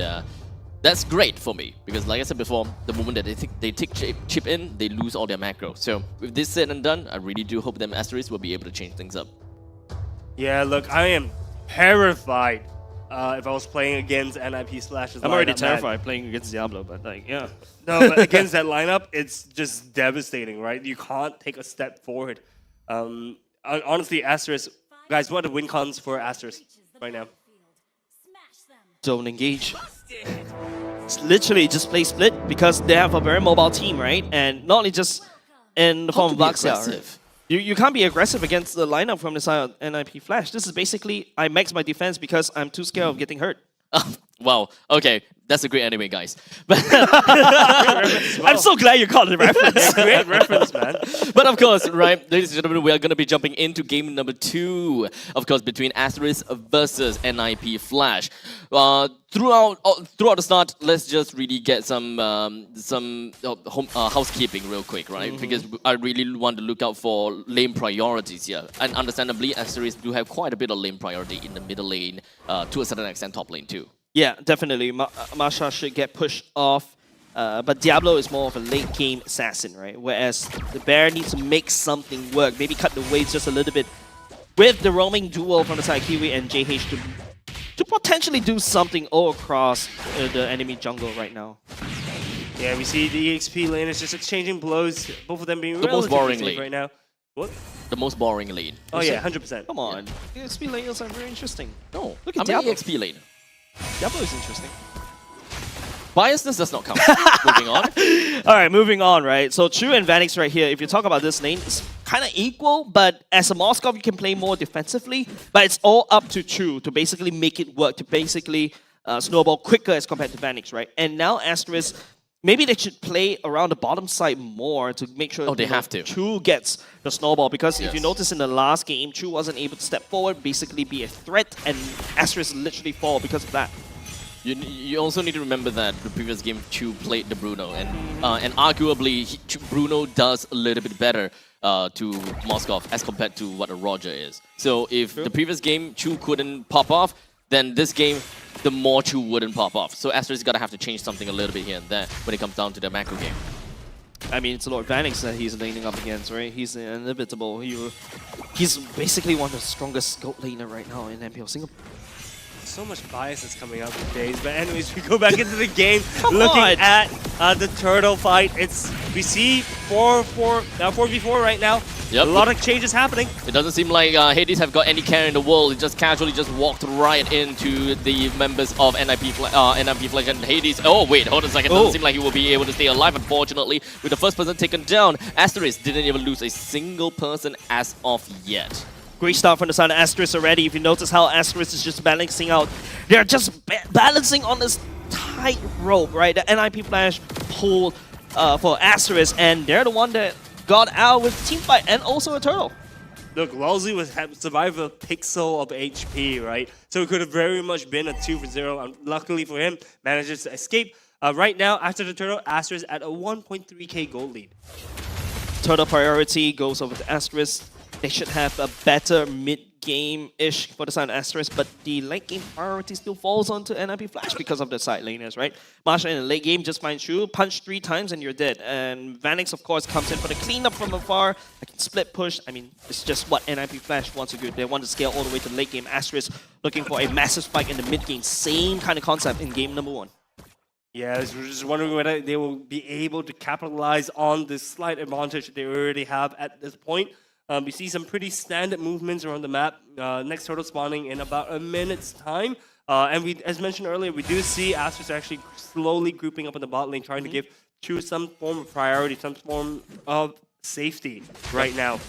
that's great for me, because like I said before, the moment that they take chip in, they lose all their macro. So with this said and done, I really do hope that Asteris will be able to change things up. Yeah, look, I am terrified if I was playing against NIP Slash's I'm already lineup, man. terrified playing against Diablo, but like, yeah. No, but against that lineup, it's just devastating, right? You can't take a step forward. Honestly, Asteris, guys, what are the win cons for Asteris right now? Don't engage. It's literally just play split because they have a very mobile team, right? And not only just in the form of Luxia, right? You can't be aggressive against the lineup from the side of NIP Flash. This is basically, I max my defense because I'm too scared of getting hurt. Wow, okay. That's a great anime, guys. But I'm so glad you caught the reference. Great reference, man. But of course, right, ladies and gentlemen, we are going to be jumping into game number 2, of course, between Asteris versus NIP Flash. Throughout the start, let's just really get some housekeeping real quick, right? Because I really want to look out for lane priorities here. And understandably, Asteris do have quite a bit of lane priority in the middle lane, to a certain extent top lane too. Yeah, definitely. Masha should get pushed off, but Diablo is more of a late game assassin, right? Whereas the Bear needs to make something work, maybe cut the waves just a little bit with the roaming duo from the side Kiwi and JH to potentially do something all across the enemy jungle right now. Yeah, we see the EXP lane is just exchanging blows, both of them being the most boring lane right now. What? The most boring lane. Oh yeah, 100%. Come on, EXP lanes are very interesting. No, look at Diablo. Diablo. EXP lane. Diablo is interesting. Biasness does not count. Moving on. All right, moving on, right? So Chu and Vanix right here, if you talk about this lane, it's kind of equal, but as a Moskov, you can play more defensively, but it's all up to Chu to basically make it work, to basically snowball quicker as compared to Vanix, right? And now Asteris, maybe they should play around the bottom side more to make sure they have to. Chu gets the snowball, because if you notice in the last game, Chu wasn't able to step forward, basically be a threat, and Asteris literally fall because of that. You also need to remember that the previous game Chu played the Bruno, and arguably Bruno does a little bit better to Moskov as compared to what a Roger is. So if the previous game Chu couldn't pop off, then this game the more Chu wouldn't pop off. So Asteris is gonna have to change something a little bit here and there when it comes down to the macro game. I mean, it's Lord Vanix that he's laning up against, right? He's inevitable. He's basically one of the strongest goat laner right now in MPL Singapore. So much bias is coming out these days, but anyways, we go back into the game. Come looking on. at the turtle fight. We see 4v4 right now. Yep. A lot of changes happening. It doesn't seem like Hades have got any care in the world. He just casually just walked right into the members of NIP Flash and Hades. Oh wait, hold on a second. Doesn't seem like he will be able to stay alive, unfortunately. With the first person taken down, Asteris didn't even lose a single person as of yet. Great start from the side of Asteris already. If you notice how Asteris is just balancing out, they're just balancing on this tight rope, right? The NIP Flash pulled for Asteris, and they're the one that got out with teamfight and also a turtle. Look, Lalzi survived a pixel of HP, right? So it could have very much been a 2-0. Luckily for him, manages to escape. Right now, after the turtle, Asteris at a 1.3k gold lead. Turtle priority goes over to Asteris. They should have a better mid-game-ish for the side of Asteris, but the late-game priority still falls onto NIP Flash because of the side laners, right? Masha in the late game just finds you, punch 3 times and you're dead. And Vanix, of course, comes in for the cleanup from afar. I can split push. I mean, it's just what NIP Flash wants to do. They want to scale all the way to the late game. Asteris looking for a massive spike in the mid-game. Same kind of concept in game number 1. Yeah, we're just wondering whether they will be able to capitalize on the slight advantage that they already have at this point. We see some pretty standard movements around the map. Next turtle spawning in about a minute's time. And as mentioned earlier, we do see Asteris actually slowly grouping up in the bot lane, trying to give Chu some form of priority, some form of safety right now.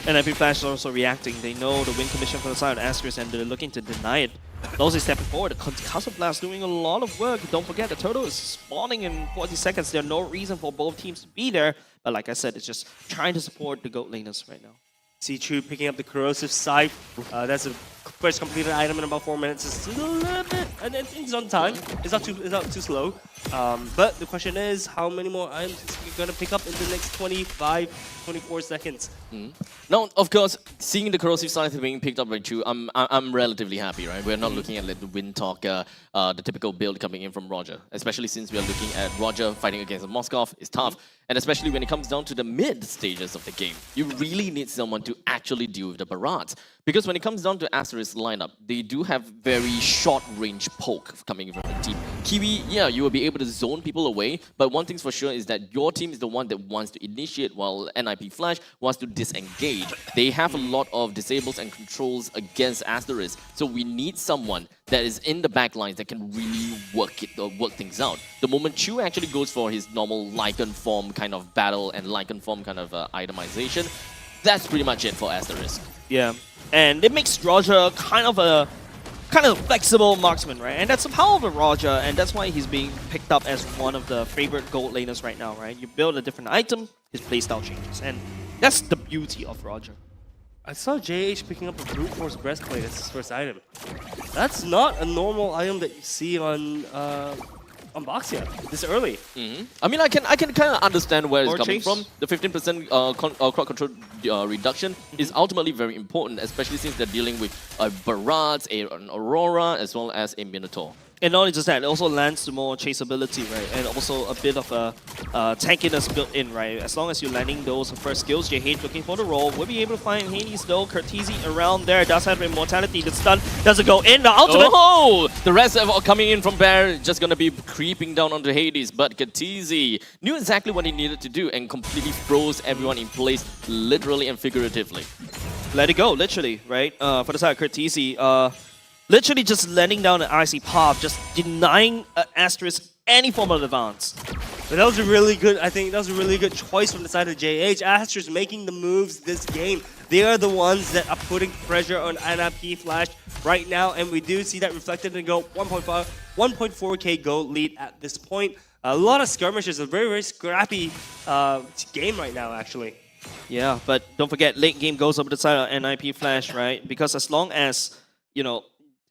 NIP Flash is also reacting. They know the win condition for the side of Asteris, and they're looking to deny it. Those is stepping forward. The Concussive Blast doing a lot of work. Don't forget, the turtle is spawning in 40 seconds. There's no reason for both teams to be there. But like I said, it's just trying to support the goat laners right now. See Chu picking up the corrosive scythe. That's a first completed item in about 4 minutes. It's still a little bit and it's on time. It's not too slow. But the question is, how many more items is he gonna pick up in the next 24 seconds? Now, of course, seeing the corrosive scythe being picked up by Chu, I'm relatively happy, right? We're not looking at like, the Wind Talker, the typical build coming in from Roger, especially since we are looking at Roger fighting against Moskov. It's tough, and especially when it comes down to the mid stages of the game, you really need someone to actually deal with the barrage. Because when it comes down to Asteris lineup, they do have very short-range poke coming from the team. Kiwi, yeah, you will be able to zone people away, but one thing's for sure is that your team is the one that wants to initiate, while NIP Flash wants to disengage. They have a lot of disables and controls against Asteris, so we need someone that is in the back lines that can really work things out. The moment Chu actually goes for his normal Lycan form kind of battle and Lycan form kind of itemization, that's pretty much it for Asteris. Yeah, and it makes Roger kind of a flexible marksman, right? And that's the power of a Roger, and that's why he's being picked up as one of the favorite gold laners right now, right? You build a different item, his playstyle changes, and that's the beauty of Roger. I saw JH picking up a brute force breastplate as his first item. That's not a normal item that you see on Boxia this early. I mean, I can kind of understand where it's coming from. The 15% crowd control reduction is ultimately very important, especially since they're dealing with a Barrage, an Aurora, as well as a Minotaur. And not only just that, it also lends to more chaseability, right? And also a bit of a tankiness built in, right? As long as you're landing those first skills, JH looking for the roll. Will be able to find Hades though. Curtisi around there does have immortality. The stun doesn't go in. The ultimate. Oh! The rest are coming in from Bear, just gonna be creeping down onto Hades. But Curtisi knew exactly what he needed to do and completely froze everyone in place, literally and figuratively. Let it go, literally, right? For the side of Curtisi, literally just landing down an icy path, just denying Asteris any form of advance. But that was a really good, I think that was a really good choice from the side of JH. Asteris making the moves this game. They are the ones that are putting pressure on NIP Flash right now, and we do see that reflected in gold. 1.4k gold lead at this point. A lot of skirmishes, a very, very scrappy game right now, actually. Yeah, but don't forget, late game goes over the side of NIP Flash, right? Because as long as, you know,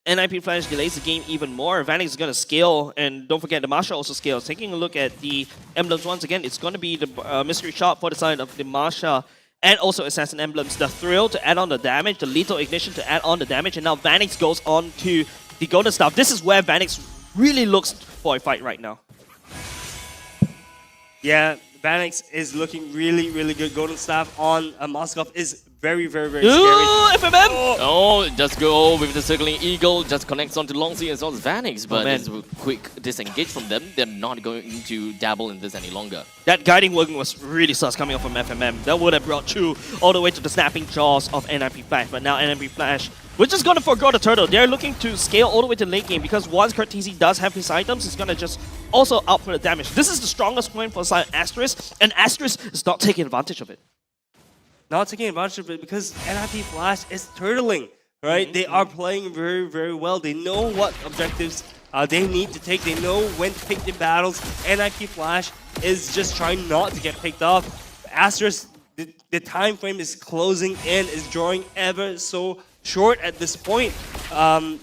NIP Flash delays the game even more, Vanix is going to scale, and don't forget the Marsha also scales. Taking a look at the emblems once again, it's going to be the mystery shot for the side of the Marsha and also Assassin emblems. The Thrill to add on the damage, the Lethal Ignition to add on the damage, and now Vanix goes on to the Golden Staff. This is where Vanix really looks for a fight right now. Yeah, Vanix is looking really, really good. Golden Staff on Moskov is very, very, very Ooh, scary. FMM! Oh, just go with the Circling Eagle, just connects onto Longsi as well as Vanix, but it's a quick disengage from them. They're not going to dabble in this any longer. That guiding working was really sus coming up from FMM. That would have brought Chu all the way to the snapping jaws of NIP Flash, but now NIP Flash, we're just going to forgo the turtle. They're looking to scale all the way to late game because once Curtisi does have his items, he's going to just also output the damage. This is the strongest point for side Asteris, and Asteris is not taking advantage of it. Not taking advantage of it because NIP Flash is turtling, right? They are playing very, very well. They know what objectives they need to take. They know when to pick the battles. NIP Flash is just trying not to get picked off. Asteris, the time frame is closing in, is drawing ever so short at this point.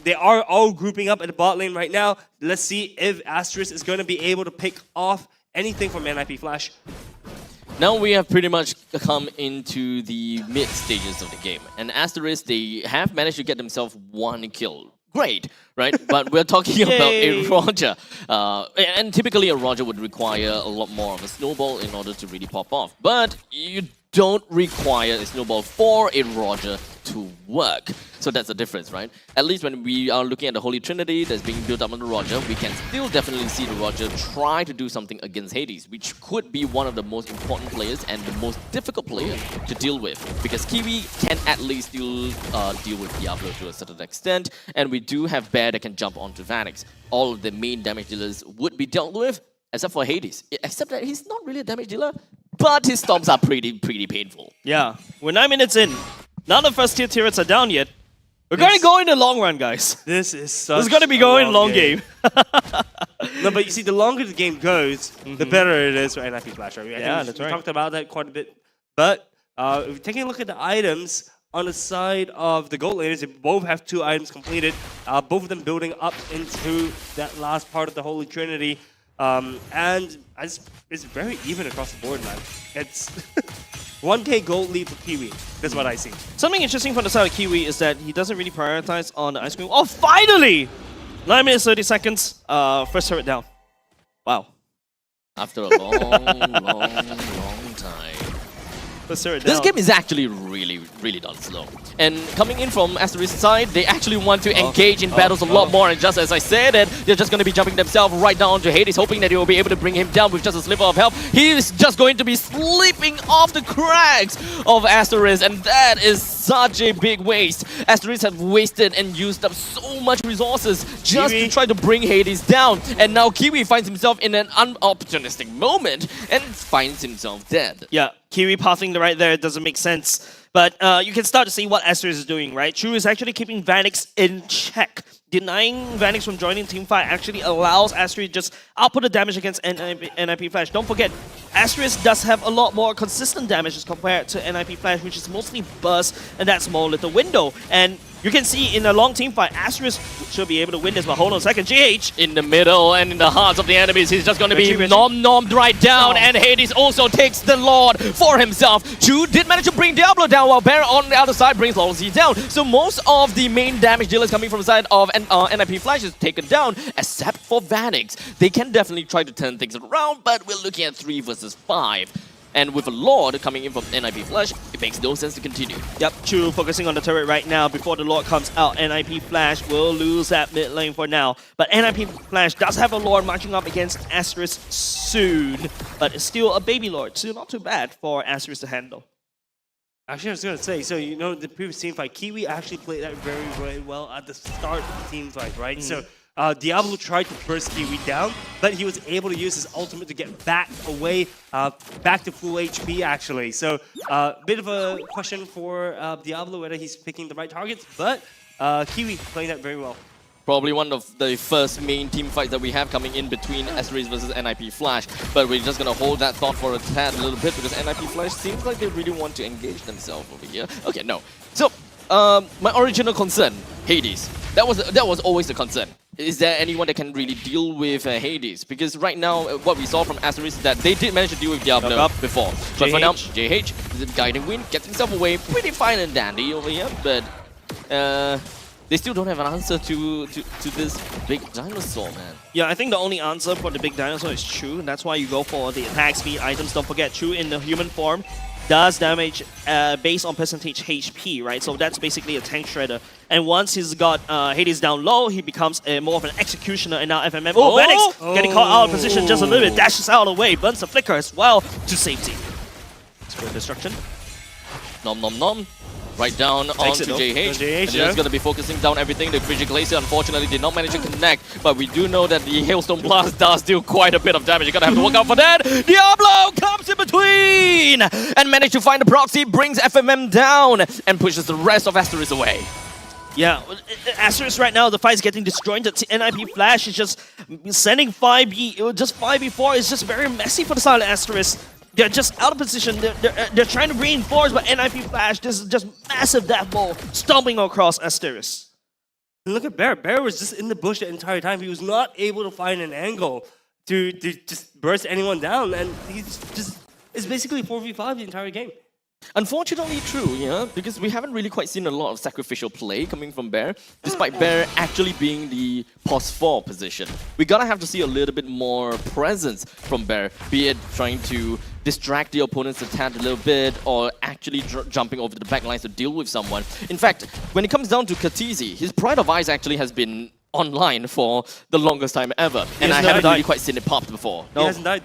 They are all grouping up at the bot lane right now. Let's see if Asteris is going to be able to pick off anything from NIP Flash. Now we have pretty much come into the mid stages of the game, and Asteris, they have managed to get themselves one kill. Great, right? But we're talking about a Roger. And typically a Roger would require a lot more of a snowball in order to really pop off. But you don't require a snowball for a Roger to work. So that's the difference, right? At least when we are looking at the Holy Trinity that's being built up on the Roger, we can still definitely see the Roger try to do something against Hades, which could be one of the most important players and the most difficult player to deal with. Because Kiwi can at least still deal with Diablo to a certain extent, and we do have Bear that can jump onto Vanix. All of the main damage dealers would be dealt with, except for Hades. Except that he's not really a damage dealer, but his stomps are pretty painful. Yeah, we're 9 minutes in. None of the first tier turrets are down yet. We're going to go in the long run, guys. This is going to be going long game. No, but you see, the longer the game goes, the better it is for NIP Flash. Right? Yeah, that's right. We talked about that quite a bit. But taking a look at the items on the side of the gold laners, they both have 2 items completed. Both of them building up into that last part of the Holy Trinity. And it's very even across the board, man. It's 1k gold lead for Kiwi. That's what I see. Something interesting from the side of Kiwi is that he doesn't really prioritize on the ice cream. Oh, finally! 9 minutes, 30 seconds. First turret down. Wow. After a long time. This game is actually really done slow. And coming in from Asteris' side, they actually want to engage in battles a lot more. And just as I said it, they're just going to be jumping themselves right down to Hades, hoping that they will be able to bring him down with just a sliver of health. He is just going to be slipping off the cracks of Asteris, and that is such a big waste. Asteris have wasted and used up so much resources just to try to bring Hades down. And now Kiwi finds himself in an unopportunistic moment and finds himself dead. Yeah. Kiwi pathing the right there doesn't make sense. But you can start to see what Asteris is doing, right? True is actually keeping Vanix in check. Denying Vanix from joining teamfight actually allows Asteris just output the damage against NIP Flash. Don't forget, Asteris does have a lot more consistent damage as compared to NIP Flash, which is mostly burst and that small little window. And you can see in a long team fight, Asteris should be able to win this, but hold on a second, GH! In the middle and in the hearts of the enemies, he's just going to be nommed right down, and Hades also takes the Lord for himself. Chu did manage to bring Diablo down, while Baron on the other side brings Lolzy down. So most of the main damage dealers coming from the side of NIP Flash is taken down, except for Vanix. They can definitely try to turn things around, but we're looking at 3 versus 5. And with a Lord coming in from NIP Flash, it makes no sense to continue. Yep, Chu focusing on the turret right now. Before the Lord comes out, NIP Flash will lose that mid lane for now. But NIP Flash does have a Lord marching up against Asteris soon. But it's still a baby Lord, so not too bad for Asteris to handle. Actually, I was going to say, so you know the previous team fight, Kiwi actually played that very well at the start of the team fight, right? So Diablo tried to burst Kiwi down, but he was able to use his ultimate to get back away, back to full HP actually. So a bit of a question for Diablo whether he's picking the right targets, but Kiwi playing that very well. Probably one of the first main team fights that we have coming in between Asteris versus NIP Flash. But we're just going to hold that thought for a tad a little bit because NIP Flash seems like they really want to engage themselves over here. Okay, no. So, my original concern, Hades. That was always the concern. Is there anyone that can really deal with Hades? Because right now, what we saw from Asteris is that they did manage to deal with Diablo before. But for now, JH, the guiding wind, gets himself away pretty fine and dandy over here. But they still don't have an answer to this big dinosaur, man. Yeah, I think the only answer for the big dinosaur is Chu, and that's why you go for the attack speed items. Don't forget, Chu in the human form does damage based on percentage HP, right? So that's basically a tank shredder. And once he's got Hades down low, he becomes more of an executioner, and now FMM. Oh, Vanix getting caught out of position just a little bit, dashes out of the way, burns the flicker as well to safety. Spirit destruction. Nom nom nom. Right down onto JH. And he's going to be focusing down everything. The Frigid Glacier unfortunately did not manage to connect, but we do know that the Hailstone Blast does do quite a bit of damage. You're going to have to look out for that. Diablo comes in between and managed to find the proxy, brings FMM down and pushes the rest of Asteris away. Yeah, Asteris right now, the fight's getting destroyed. The NIP Flash is just sending 5B, just 5B4 is just very messy for the side of Asteris. They're just out of position. They're trying to reinforce, but NIP Flash, this is just massive death ball stomping across Asteris. Look at Bear. Bear was just in the bush the entire time. He was not able to find an angle to just burst anyone down, and he's just it's basically 4v5 the entire game. Unfortunately true, yeah, because we haven't really quite seen a lot of sacrificial play coming from Bear, despite Bear actually being the pos 4 position. We gotta have to see a little bit more presence from Bear, be it trying to distract the opponent's attack a little bit, or actually jumping over the back lines to deal with someone. In fact, when it comes down to Katizi, his Pride of Ice actually has been online for the longest time ever, and I haven't really quite seen it popped before. He hasn't died.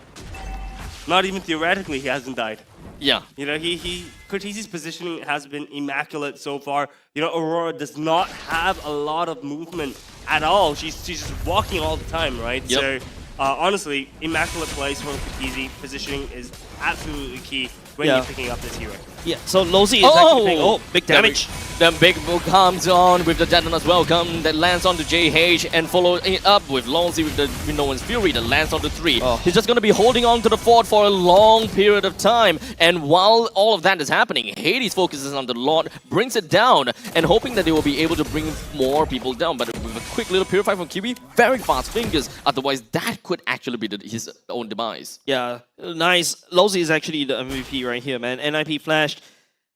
Not even theoretically, he hasn't died. Yeah. You know, Cortese's positioning has been immaculate so far. You know, Aurora does not have a lot of movement at all. She's just walking all the time, right? Yep. So, honestly, immaculate plays from Cortese. Positioning is absolutely key when you're picking up this hero. Yeah, so Lolzy is actually paying, big damage. The big book comes on with the Detona's Welcome that lands onto JH and followed it up with Lonzy with the Minoan's Fury that lands onto 3. He's just going to be holding on to the fort for a long period of time. And while all of that is happening, Hades focuses on the Lord, brings it down, and hoping that they will be able to bring more people down. But with a quick little purify from Kiwi, very fast fingers. Otherwise, that could actually be his own demise. Yeah, nice. Lonzy is actually the MVP right here, man. NIP flashed.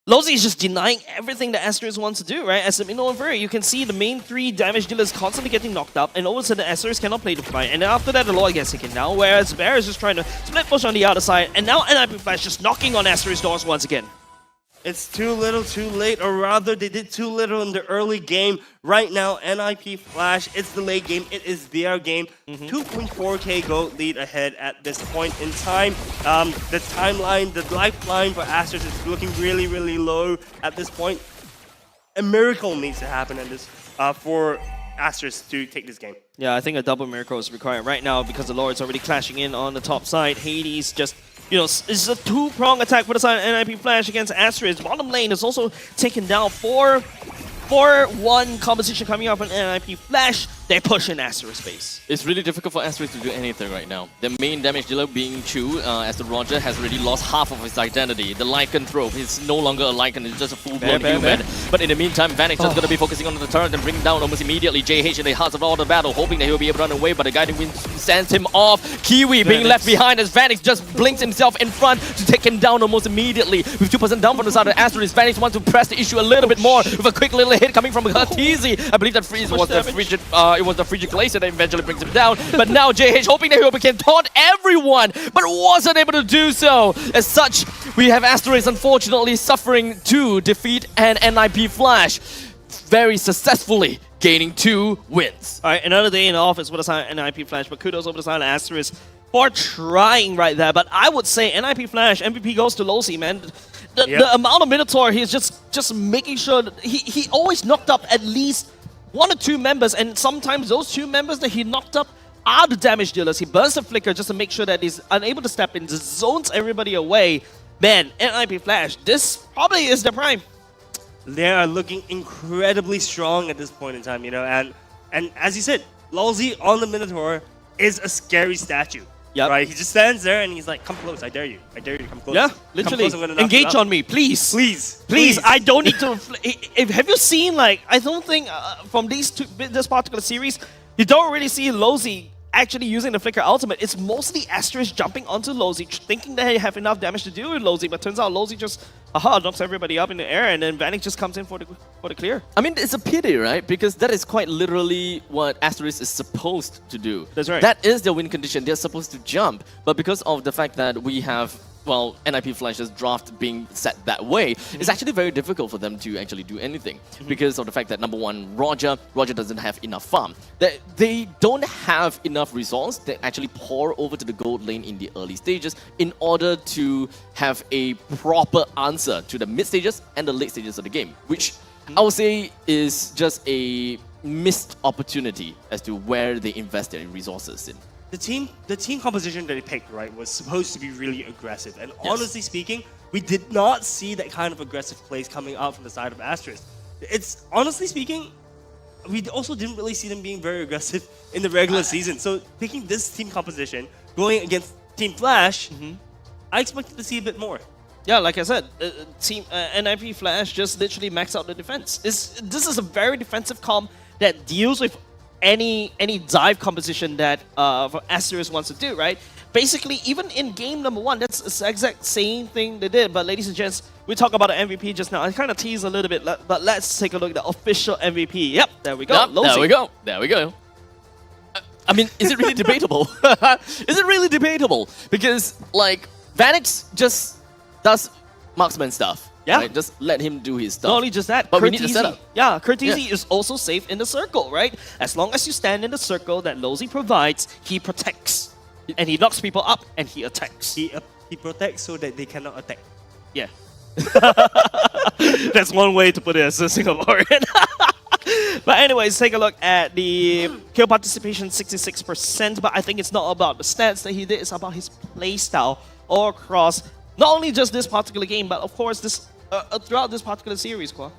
Lonzy is just denying everything that Asteris wants to do, right? As a Minoan Fury, you can see the main 3 damage dealers constantly getting knocked up, and all of a sudden Asteris cannot play the fight, and then after that the Lord gets taken down, whereas Bear is just trying to split push on the other side, and now NIP Flash just knocking on Asteris' doors once again. It's too little, too late, or rather, they did too little in the early game. Right now, NIP Flash, it's the late game. It is their game. 2.4k gold lead ahead at this point in time. The timeline, the lifeline for Asteris is looking really, really low at this point. A miracle needs to happen at this for Asteris to take this game. Yeah, I think a double miracle is required right now because the Lord's already clashing in on the top side. Hades just, you know, it's a 2-prong attack for the side of NIP Flash against Asteris. Bottom lane is also taken down. 4-1 composition coming up on NIP Flash. They're pushing Asteris base. It's really difficult for Asteris to do anything right now. The main damage dealer being Chu, as the Roger has already lost half of his identity. The Lycanthrope is no longer a Lycan, it's just a full-blown human. But in the meantime, Vanix is going to be focusing on the turret and bring down almost immediately JH in the heart of all the battle, hoping that he'll be able to run away, but the guiding wind sends him off. Kiwi being left behind as Vanix just blinks himself in front to take him down almost immediately. With 2% down from the side of Asteris, Vanix wants to press the issue a little bit more with a quick little hit coming from Katizi. I believe that freeze was the frigid, it was the frigid glacier that eventually brings him down. But now JH hoping that he can taunt everyone, but wasn't able to do so. As such, we have Asteris unfortunately suffering to defeat an NIP Flash very successfully, gaining 2 wins. All right, another day in the office with the side of NIP Flash, but kudos over the side of Asteris for trying right there. But I would say NIP Flash, MVP goes to Lonzy, man. The amount of Minotaur, he's just making sure that he always knocked up at least 1 or 2 members, and sometimes those 2 members that he knocked up are the damage dealers. He burns the flicker just to make sure that he's unable to step in, just zones everybody away. Man, NIP Flash, this probably is the prime. They are looking incredibly strong at this point in time, you know, and as you said, Lonzy on the Minotaur is a scary statue. Yep. Right? He just stands there and he's like, come close, I dare you. I dare you to come close. Yeah, literally. Engage on me, please. Please, I don't need to... Have you seen, like, I don't think from this particular series, you don't really see Lonzy actually using the Flicker ultimate. It's mostly Asteris jumping onto Lonzy, thinking that they have enough damage to deal with Lonzy, but turns out Lonzy just knocks everybody up in the air, and then Vanix just comes in for the clear. I mean, it's a pity, right? Because that is quite literally what Asteris is supposed to do. That's right. That is their win condition. They're supposed to jump. But because of the fact that we have, well, NIP Flash's draft being set that way, it's actually very difficult for them to actually do anything. Because of the fact that, number one, Roger doesn't have enough farm. They don't have enough resource that actually pour over to the gold lane in the early stages in order to have a proper answer to the mid stages and the late stages of the game, which I would say is just a missed opportunity as to where they invest their resources in. The team composition that they picked, right, was supposed to be really aggressive. And honestly speaking, we did not see that kind of aggressive plays coming out from the side of Asteris. It's, honestly speaking, we also didn't really see them being very aggressive in the regular season. So picking this team composition, going against Team Flash, I expected to see a bit more. Yeah, like I said, Team NIP Flash just literally maxed out the defense. This is a very defensive comp that deals with any dive composition that Asteris wants to do, right? Basically, even in game number 1, that's the exact same thing they did. But ladies and gents, we talk about the MVP just now. I kind of teased a little bit, but let's take a look at the official MVP. Yep, there we go. Yep, there we go. There we go. I mean, is it really debatable? Is it really debatable? Because, like, Vanix just does marksman stuff. Yeah. Right? Just let him do his stuff. Not only just that, but we need the setup. Yeah, Curtizi is also safe in the circle, right? As long as you stand in the circle that Lonzy provides, he protects. And he knocks people up, and he attacks. He protects so that they cannot attack. Yeah. That's one way to put it as a Singaporean. But anyways, take a look at the kill participation, 66%. But I think it's not about the stats that he did, it's about his playstyle all across not only just this particular game, but of course this throughout this particular series, Kwa.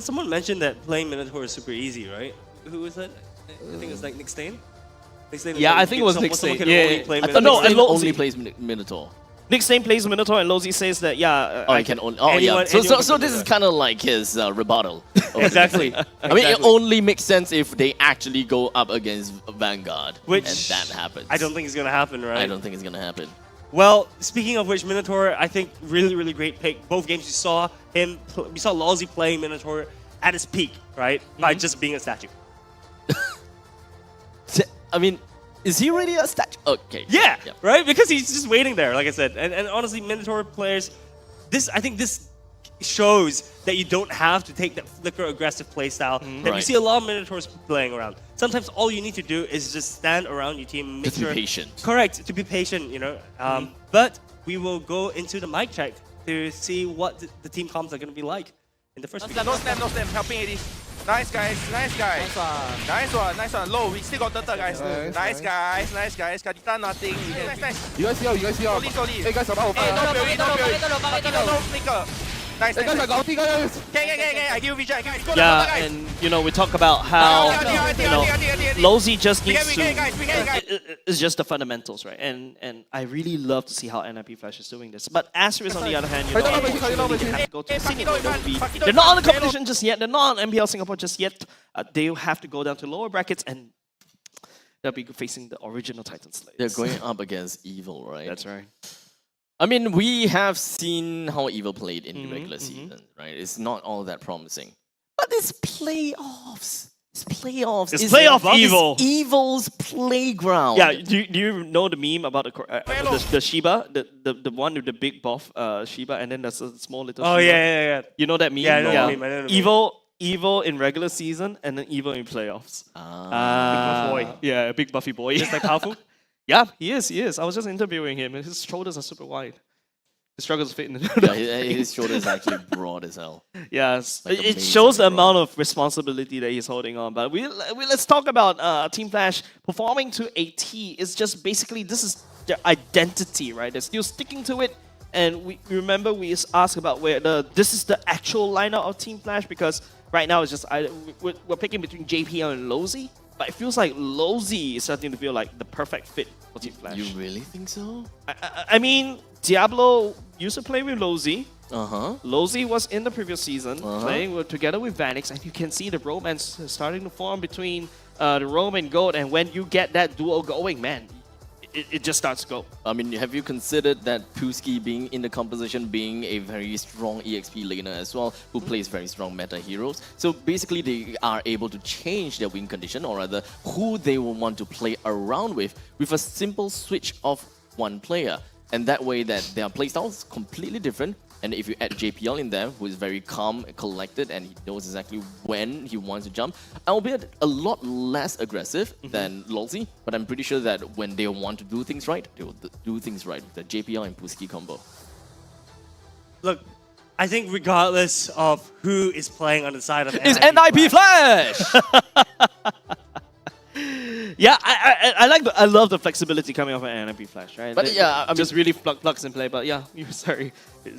Someone mentioned that playing Minotaur is super easy, right? Who was that? I think it was like Nick Stain. Yeah, I think it was Nick Stain. Yeah, no, Nick Stain only plays Minotaur. Nick Stain plays Minotaur, and Lozy says that I can only. Oh yeah. So this is kind of like his rebuttal. Exactly. I mean, it only makes sense if they actually go up against Vanguard, which and that happens. I don't think it's gonna happen, right? I don't think it's gonna happen. Well, speaking of which, Minotaur, I think really great pick. Both games you saw Lozy playing Minotaur at his peak, right? By just being a statue. I mean, is he really a statue? Okay. Yeah, right? Because he's just waiting there, like I said. And honestly, Minotaur players, I think this shows that you don't have to take that flicker aggressive playstyle that you see a lot of Minotaurs playing around. Sometimes all you need to do is just stand around your team, make sure... be patient. Correct, to be patient, you know. But we will go into the mic check to see what the team comps are going to be like in the first No snap, helping AD. Nice guys. Nice one. Low, we still got the third guys. Nice guys. Kadita nothing. Nice. You guys see how? Slowly. Hey guys, about No flicker. Nice. Hey guys, I got guys. Okay. I give you vision. Yeah, and you know we talk about how Lozy just needs to. It's just the fundamentals, right? And I really love to see how NIP Flash is doing this. But Asteris, on the other hand, you know, they have to go to Singapore. They're not on the competition just yet. They're not on MPL Singapore just yet. They have to go down to lower brackets, and they'll be facing the original Titan Slayers. They're going up against Evil, right? That's right. I mean, we have seen how Evil played in the regular season, right? It's not all that promising. But it's playoffs. It's playoff Evil. It's Evil's playground. Yeah, do you know the meme about the Shiba? The one with the big buff Shiba, and then there's a small little Shiba? Yeah. You know that meme? Yeah, I know that meme. I know the Evil in regular season, and then Evil in playoffs. Big buff boy. Yeah, big buffy boy. Just like powerful? Yeah, he is. I was just interviewing him, and his shoulders are super wide. He struggles to fit in the his shoulders are actually broad as hell. Yes, like it shows the amount of responsibility that he's holding on. But let's talk about Team Flash performing to AT. It's just basically this is their identity, right? They're still sticking to it. And we remember we asked about whether this is the actual lineup of Team Flash, because right now it's just we're picking between JPL and Lozy. But it feels like Lozy is starting to feel like the perfect fit for Team Flash. You really think so? I mean, Diablo used to play with Lozy. Uh-huh. Lozy was in the previous season playing together with Vanix, and you can see the romance starting to form between the Rome and Goat. And when you get that duo going, man, it just starts to go. I mean, have you considered that Puski being in the composition being a very strong EXP laner as well, who plays very strong meta heroes? So basically, they are able to change their win condition, or rather, who they will want to play around with a simple switch of one player. And that way that their playstyle is completely different. And if you add JPL in there, who is very calm, collected, and he knows exactly when he wants to jump, albeit a lot less aggressive than Lozy, but I'm pretty sure that when they want to do things right, they will do things right with the JPL and Puski combo. Look, I think regardless of who is playing on the side of it's NIP Flash! Yeah, I love the flexibility coming off an NIP Flash, right? But yeah, I'm just really plugs and play. But yeah, sorry.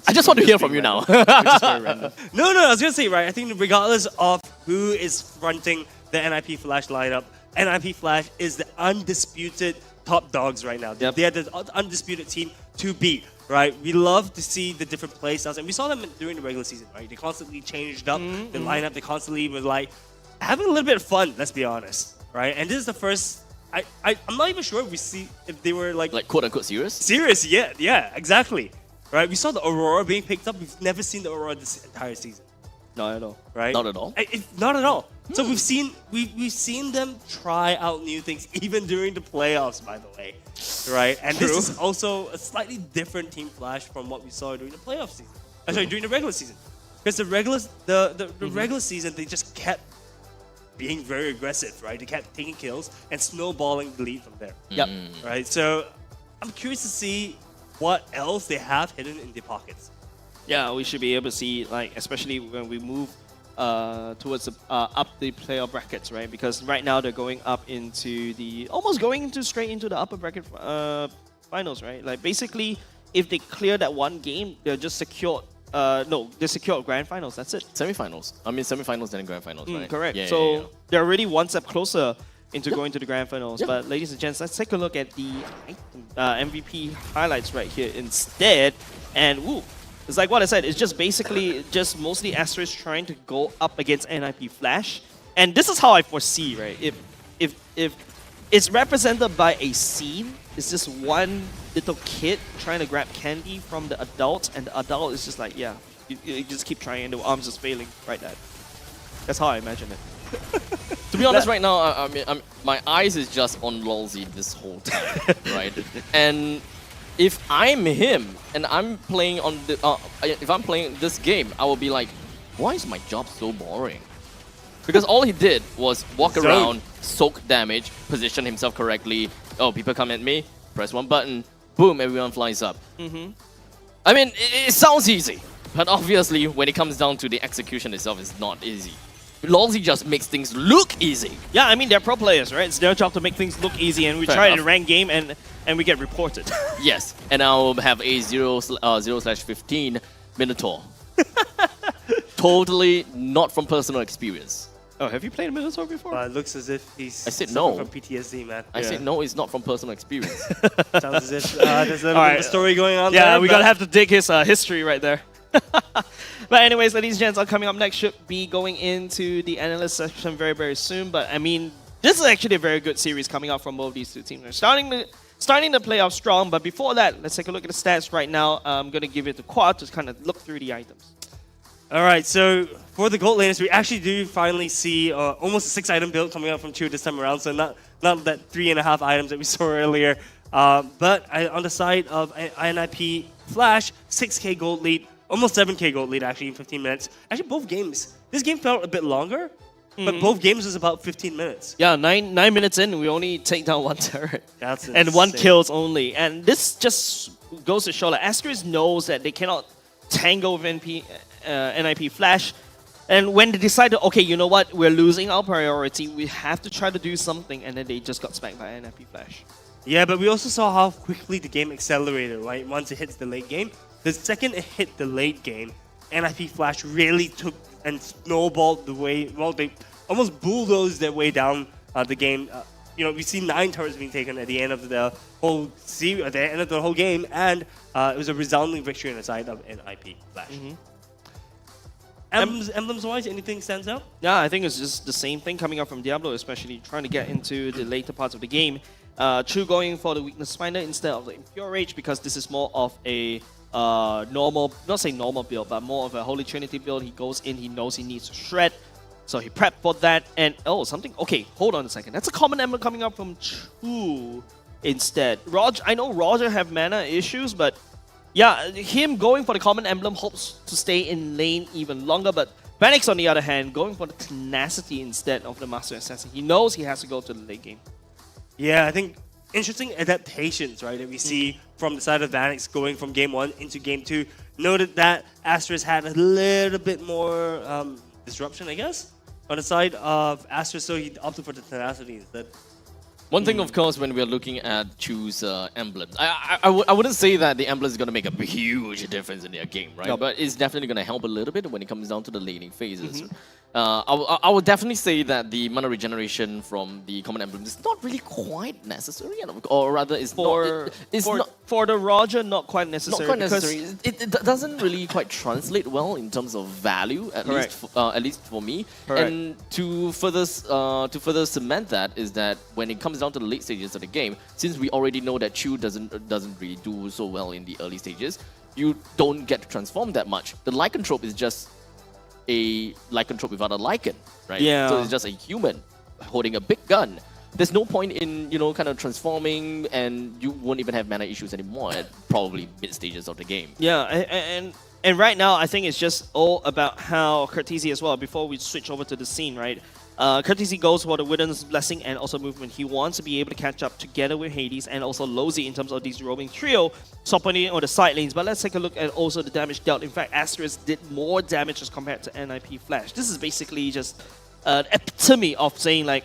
I just want to hear from you now. Just very random. No, I was gonna say, right, I think regardless of who is fronting the NIP Flash lineup, NIP Flash is the undisputed top dogs right now. Yep. They're the undisputed team to beat, right? We love to see the different playstyles, and we saw them during the regular season, right? They constantly changed up the lineup. They constantly were like having a little bit of fun. Let's be honest. Right, and this is the first. I'm not even sure if they were like quote unquote serious. Serious, yeah, exactly. Right, we saw the Aurora being picked up. We've never seen the Aurora this entire season. Not at all. Right, not at all. Not at all. So we've seen them try out new things even during the playoffs, by the way. Right, and this is also a slightly different Team Flash from what we saw during the playoff season. Sorry, during the regular season, because the regular season they just kept being very aggressive, right? They kept taking kills and snowballing the lead from there. Yep. Right, so I'm curious to see what else they have hidden in their pockets. Yeah, we should be able to see, like, especially when we move towards up the playoff brackets, right? Because right now they're going up into straight into the upper bracket finals, right? Like basically, if they clear that one game, they're just secured no, they secured grand finals. That's it. Semi-finals. I mean, semi-finals then grand finals, right? Correct. Yeah, so yeah, yeah. they're already one step closer into going to the grand finals. But ladies and gents, let's take a look at the MVP highlights right here instead. And woo, it's like what I said. It's just basically just mostly Asteris trying to go up against NIP Flash. And this is how I foresee, right? If it's represented by a scene, it's just one little kid trying to grab candy from the adult, and the adult is just like, yeah, you just keep trying, and the arms just failing right there. That's how I imagine it. To be honest, right now, I mean, my eyes is just on Lolzy this whole time, right? And if I'm him and I'm playing on the, if I'm playing this game, I will be like, why is my job so boring? Because all he did was walk around, soak damage, position himself correctly. Oh, people come at me, press one button, boom, everyone flies up. I mean, it sounds easy, but obviously when it comes down to the execution itself, it's not easy. Lolzy just makes things look easy. Yeah, I mean, they're pro players, right? It's their job to make things look easy, and we try it in ranked game, and we get reported. Yes, and I'll have a 0/15 Minotaur. Totally not from personal experience. Oh, have you played a Minotaur before? It looks as if he's I said no. from PTSD, man. I said no, it's not from personal experience. Sounds as if there's a little bit of a story going on there. Yeah, we're going to have to dig his history right there. But anyways, ladies and gents, coming up next should be going into the analyst section very, very soon. But I mean, this is actually a very good series coming out from both these two teams. They're starting the playoff strong, but before that, let's take a look at the stats right now. I'm going to give it to Quad to kind of look through the items. All right, so for the gold laners, we actually do finally see almost a 6-item build coming out from Chu this time around, so not that 3.5 items that we saw earlier. But on the side of NIP Flash, 6k gold lead, almost 7k gold lead actually in 15 minutes. Actually, both games. This game felt a bit longer, but both games was about 15 minutes. Yeah, 9 minutes in, we only take down one turret. That's and 1 insane. kills only. And this just goes to show that Asteris knows that they cannot tangle with NIP Flash. And when they decided, okay, you know what, we're losing our priority, we have to try to do something, and then they just got smacked by NIP Flash. Yeah, but we also saw how quickly the game accelerated, right? Once it hits the late game. The second it hit the late game, NIP Flash really took and snowballed the way, well, they almost bulldozed their way down the game. You know, we see 9 turrets being taken at the end of the whole series, at the end of the whole game, and it was a resounding victory on the side of NIP Flash. Emblems-wise, anything stands out? Yeah, I think it's just the same thing coming up from Diablo, especially trying to get into the later parts of the game. True going for the weakness finder instead of the Impure Rage, because this is more of a normal, not say normal build, but more of a Holy Trinity build. He goes in, he knows he needs to shred, so he prepped for that. And oh, something, okay, hold on a second. That's a common emblem coming up from Chu instead. I know Roger have mana issues, but yeah, him going for the common emblem hopes to stay in lane even longer, but Vanix, on the other hand, going for the tenacity instead of the Master Assassin. He knows he has to go to the late game. Yeah, I think interesting adaptations, right, that we see from the side of Vanix going from game 1 into game 2. Noted that Asteris had a little bit more disruption, I guess, on the side of Asteris, so he opted for the tenacity instead. One thing, of course, when we're looking at Chu's emblems, I wouldn't say that the emblem is going to make a huge difference in their game, right? Yep. But it's definitely going to help a little bit when it comes down to the laning phases. I would definitely say that the mana regeneration from the common emblem is not really quite necessary, or rather, it's not for the Roger, not quite necessary. Not quite necessary. It doesn't really quite translate well in terms of value, at least for me. Correct. And to further cement that is that when it comes down to the late stages of the game, since we already know that Chu doesn't really do so well in the early stages, you don't get to transform that much. The lycanthrope is just a lycanthrope without a lycan, right? Yeah. So it's just a human holding a big gun. There's no point in, you know, kind of transforming, and you won't even have mana issues anymore at probably mid stages of the game. Yeah, and right now I think it's just all about how Curtisi as well. Before we switch over to the scene, right? Curtisi goes for the Witness Blessing and also movement. He wants to be able to catch up together with Hades and also Lolzy in terms of these roaming trio, stopping on the side lanes. But let's take a look at also the damage dealt. In fact, Asteris did more damage as compared to NIP Flash. This is basically just an epitome of saying like,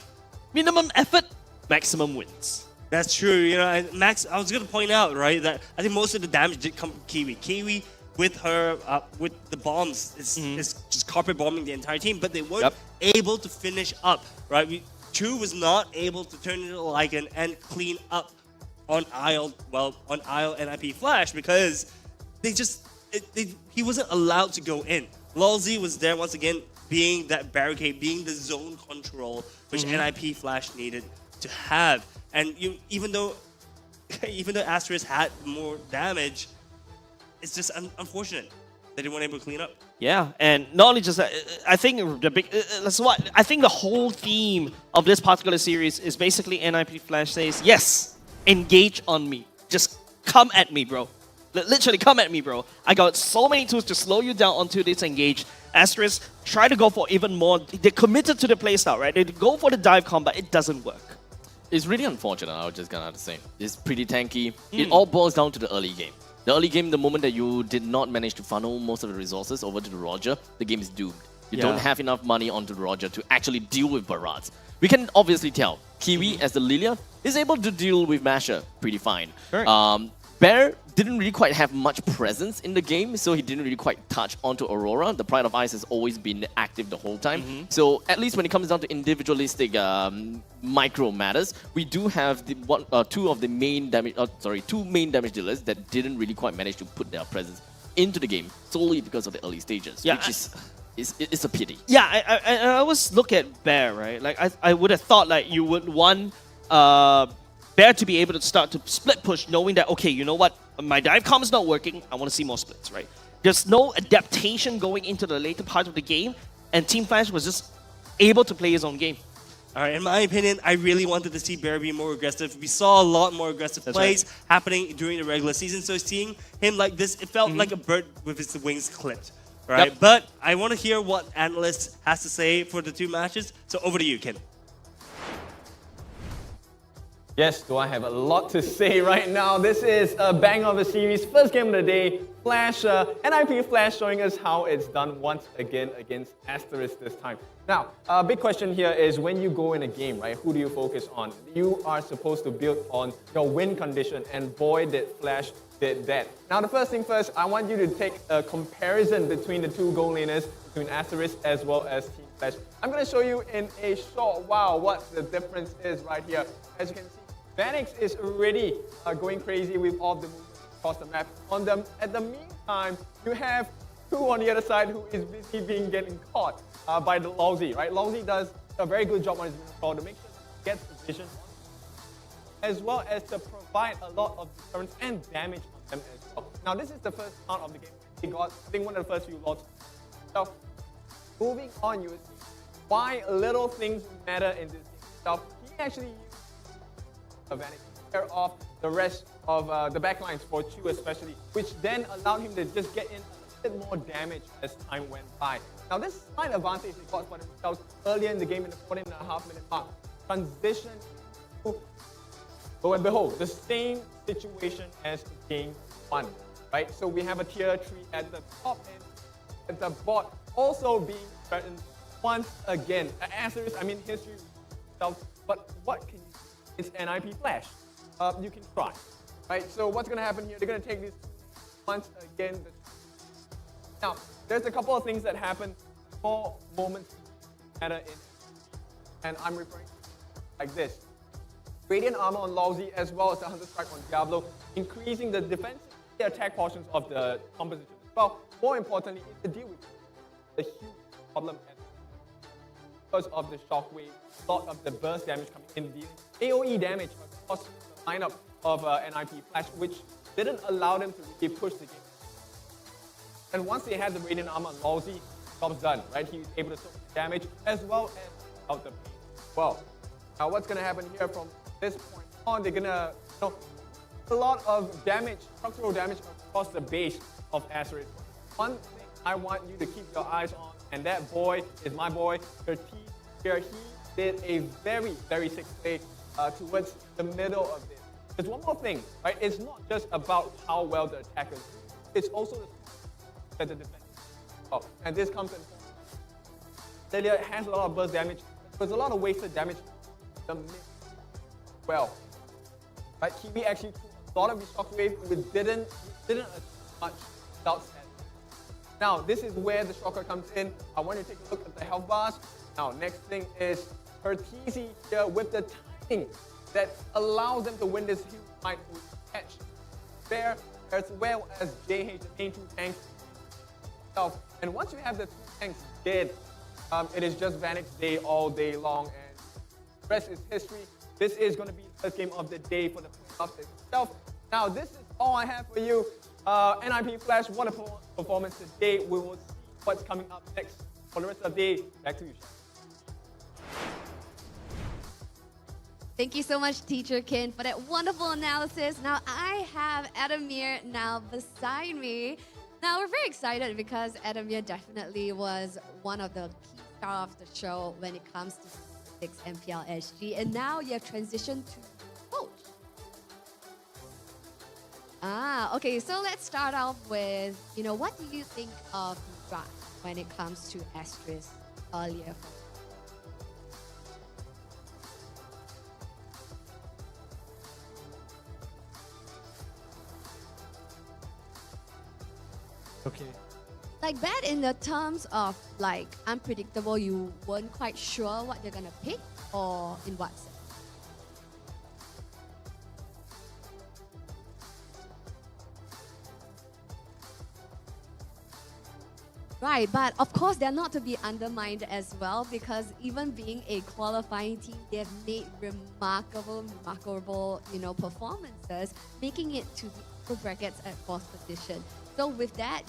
minimum effort, maximum wins. That's true. You know, Max, I was going to point out, right, that I think most of the damage did come from Kiwi. Kiwi with her, with the bombs, is just carpet bombing the entire team, but they weren't able to finish up, right? Chu was not able to turn into a Lycan and clean up on Isle and IP Flash because he wasn't allowed to go in. Lolzy was there once again, being that barricade, being the zone control, which NIP Flash needed to have. And even though Asteris had more damage, it's just unfortunate that they weren't able to clean up. Yeah, and not only just that, I think I think the whole theme of this particular series is basically NIP Flash says, yes, engage on me. Just come at me, bro. Literally come at me, bro. I got so many tools to slow you down onto this engage. Asteris try to go for even more. They're committed to the playstyle, right? They go for the dive combat. It doesn't work. It's really unfortunate, I was just gonna have to say. It's pretty tanky. It all boils down to the early game. The early game, the moment that you did not manage to funnel most of the resources over to the Roger, the game is doomed. You don't have enough money onto the Roger to actually deal with barrages. We can obviously tell Kiwi, as the Lilia, is able to deal with Masher pretty fine. Bear didn't really quite have much presence in the game, so he didn't really quite touch onto Aurora. The Pride of Ice has always been active the whole time. So at least when it comes down to individualistic micro matters, we do have the two main damage dealers that didn't really quite manage to put their presence into the game solely because of the early stages, which is a pity. Yeah, I always look at Bear, right? Like I would have thought like you would want Bear to be able to start to split push, knowing that, okay, you know what, my dive comm is not working, I want to see more splits, right? There's no adaptation going into the later part of the game, and Team Flash was just able to play his own game. All right, in my opinion, I really wanted to see Bear be more aggressive. We saw a lot more aggressive plays happening during the regular season, so seeing him like this, it felt like a bird with its wings clipped, right? But I want to hear what Analyst has to say for the two matches, so over to you, Ken. Yes, do I have a lot to say right now? This is a bang of a series, first game of the day. Flash, NIP Flash showing us how it's done once again against Asteris this time. Now, a big question here is when you go in a game, right, who do you focus on? You are supposed to build on your win condition, and boy did Flash did that. Now, the first thing first, I want you to take a comparison between the two goal laners, between Asteris as well as Team Flash. I'm going to show you in a short while what the difference is right here. As you can see, Vanix is already going crazy with all the movements across the map on them. At the meantime, you have Two on the other side who is busy getting caught by the Lolzy, right? Lolzy does a very good job on his control to make sure he gets the vision, as well as to provide a lot of deterrence and damage on them as well. Now, this is the first round of the game. He got, I think, one of the first few lots. So, moving on, you will see why little things matter in this game. So, he actually used advantage to care of the rest of the backlines for Chu especially, which then allowed him to just get in a bit more damage as time went by. Now, this slight advantage they got for themselves earlier in the game in the 14.5-minute mark. Transition to, lo and behold, the same situation as game 1, right? So we have a tier 3 at the top end, at the bot also being threatened once again. Asteris, I mean, history itself, but what can you do? It's NIP Flash. You can try, right? So what's going to happen here? They're going to take this once again. Now, there's a couple of things that happen for moments matter in, and I'm referring to like this. Radiant armor on Lolzy as well as the Hunter Strike on Diablo, increasing the defensive attack portions of the composition. Well, more importantly, is to deal with the huge problem because of the shockwave, a lot of the burst damage coming in, dealing AoE damage across the lineup of NIP Flash, which didn't allow them to really push the game. And once they had the Radiant armor on Lolzy, job's done, right? He was able to soak the damage as well as out the pain. Well, now what's going to happen here from this point on? They're going to, a lot of damage, structural damage across the base of Asteris. One thing I want you to keep your eyes on, and that boy is my boy, Curtis here. He did a very, very sick play towards the middle of this. There's one more thing, right? It's not just about how well the attackers do. It's also the defense. Oh, and this comes in. Lilia has a lot of burst damage. There's a lot of wasted damage. The mid, well, right? Kiwi actually took a lot of his shockwave, but didn't much without Now, this is where the shortcut comes in. I want you to take a look at the health bars. Now, next thing is Curtizy here with the timing that allows them to win this huge fight to catch Bear as well as JH, the main two tanks. And once you have the two tanks dead, it is just Vanix day all day long, and the rest is history. This is going to be the first game of the day for the playoffs itself. Now, this is all I have for you. NIP Flash, what a performance today. We will see what's coming up next for the rest of the day. Back to you, Shan. Thank you so much, Teacher Kin, for that wonderful analysis. Now, I have Adamir now beside me. Now, we're very excited because Adamir definitely was one of the key stars of the show when it comes to MPL SG. And now you have transitioned to coach. Okay, so let's start off with, what do you think of Raj when it comes to Asteris earlier? Okay. Like bad in the terms of like unpredictable, you weren't quite sure what they're gonna pick, or in what sense? Right, but of course they're not to be undermined as well, because even being a qualifying team, they've made remarkable, performances, making it to the upper brackets at 4th position. So with that,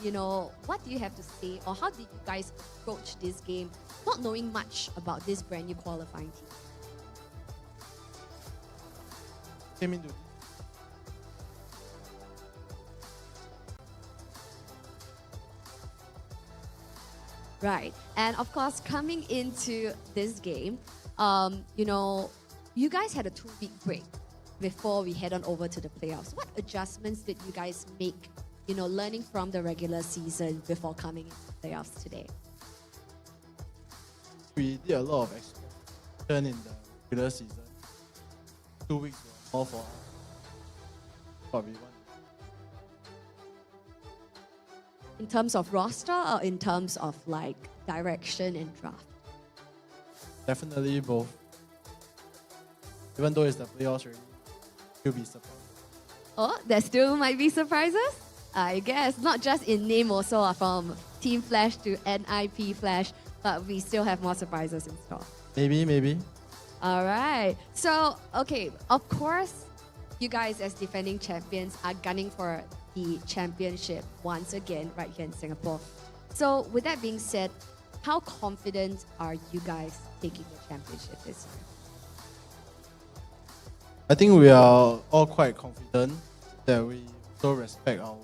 what do you have to say, or how did you guys approach this game, not knowing much about this brand new qualifying team? Came into Right, and of course, coming into this game, you guys had a 2-week break before we head on over to the playoffs. What adjustments did you guys make, learning from the regular season before coming into the playoffs today? We did a lot of expansion in the regular season. 2 weeks were more for us. What we want. In terms of roster, or in terms of like direction and draft? Definitely both. Even though it's the playoffs already, you'll be surprised. Oh, there still might be surprises? I guess, not just in name also, from Team Flash to NIP Flash, but we still have more surprises in store. Maybe. All right. So, okay, of course, you guys as defending champions are gunning for the championship once again right here in Singapore. So, with that being said, how confident are you guys taking the championship this year? I think we are all quite confident that we also respect our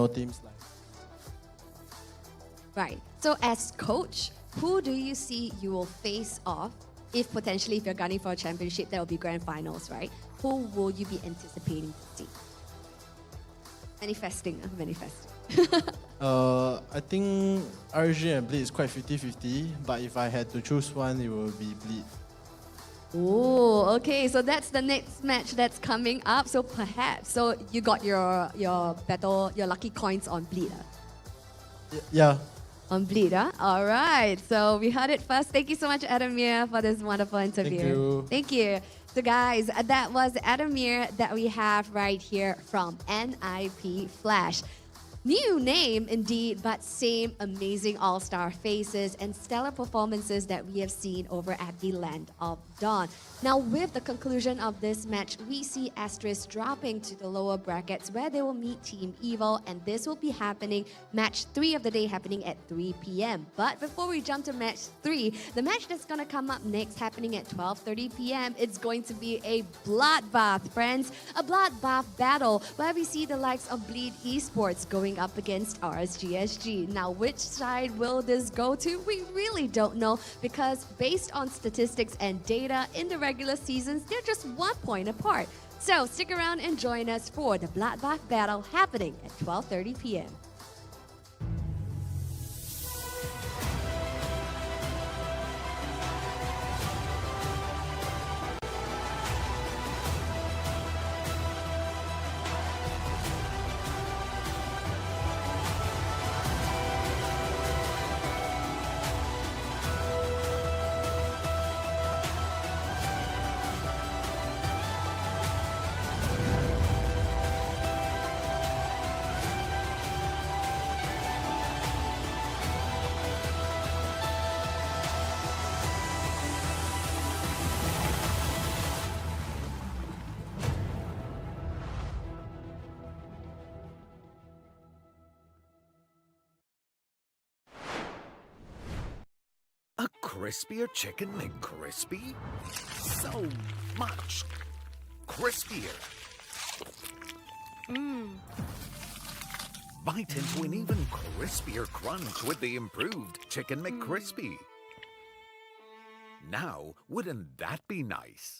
teams like. Right. So as coach, who do you see you will face off if you're gunning for a championship, that will be grand finals, right? Who will you be anticipating to see? Manifesting. I think RSG and Bleed is quite 50-50, but if I had to choose one, it will be Bleed. Oh, okay. So that's the next match that's coming up. So perhaps, you got your lucky coins on Bleed. Yeah. On Bleed, huh? All right. So we heard it first. Thank you so much, Adamir, for this wonderful interview. Thank you. So guys, that was Adamir that we have right here from NIP Flash. New name indeed, but same amazing all-star faces and stellar performances that we have seen over at the Land of Dawn. Now, with the conclusion of this match, we see Asteris dropping to the lower brackets where they will meet Team Evil, and this will be happening, match 3 of the day happening at 3 p.m. But before we jump to match 3, the match that's going to come up next happening at 12:30 p.m., it's going to be a bloodbath, friends. A bloodbath battle where we see the likes of Bleed Esports going up against RSG SG. Now, which side will this go to? We really don't know, because based on statistics and data in the regular seasons, they're just 1 point apart. So stick around and join us for the bloodbath battle happening at 12:30 p.m. crispier chicken McCrispy? So much crispier. Bite into an even crispier crunch with the improved Chicken McCrispy. Now, wouldn't that be nice?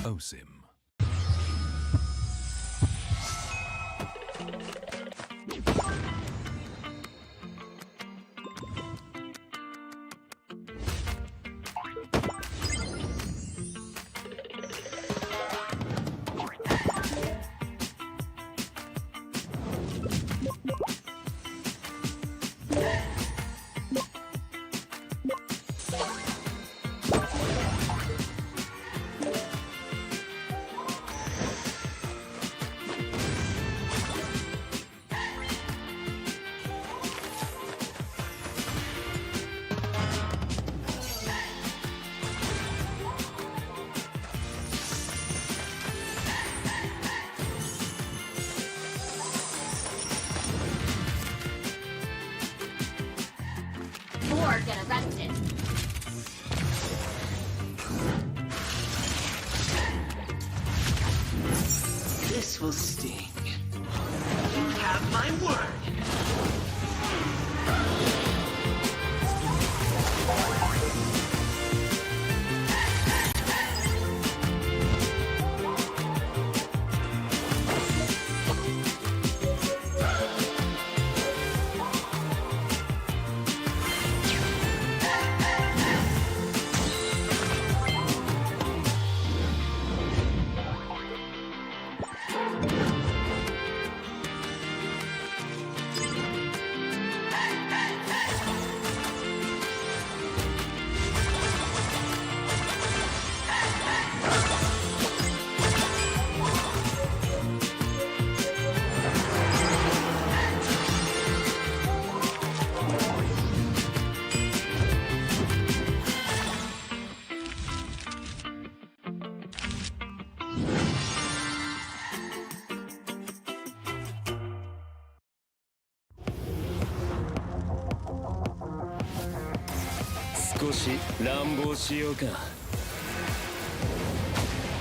OSIM. Or get arrested. This will sting. You have my word.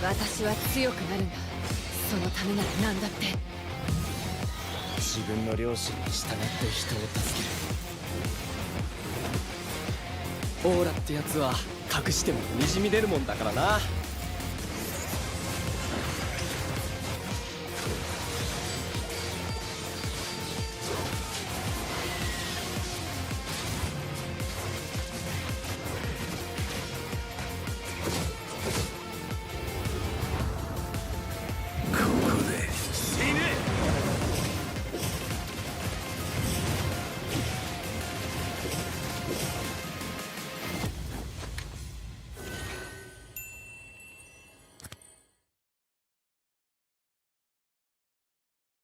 私は強くなるんだ。そのためなら何だって。自分の良心に従って人を助ける。オーラってやつは隠してもにじみ出るもんだからな。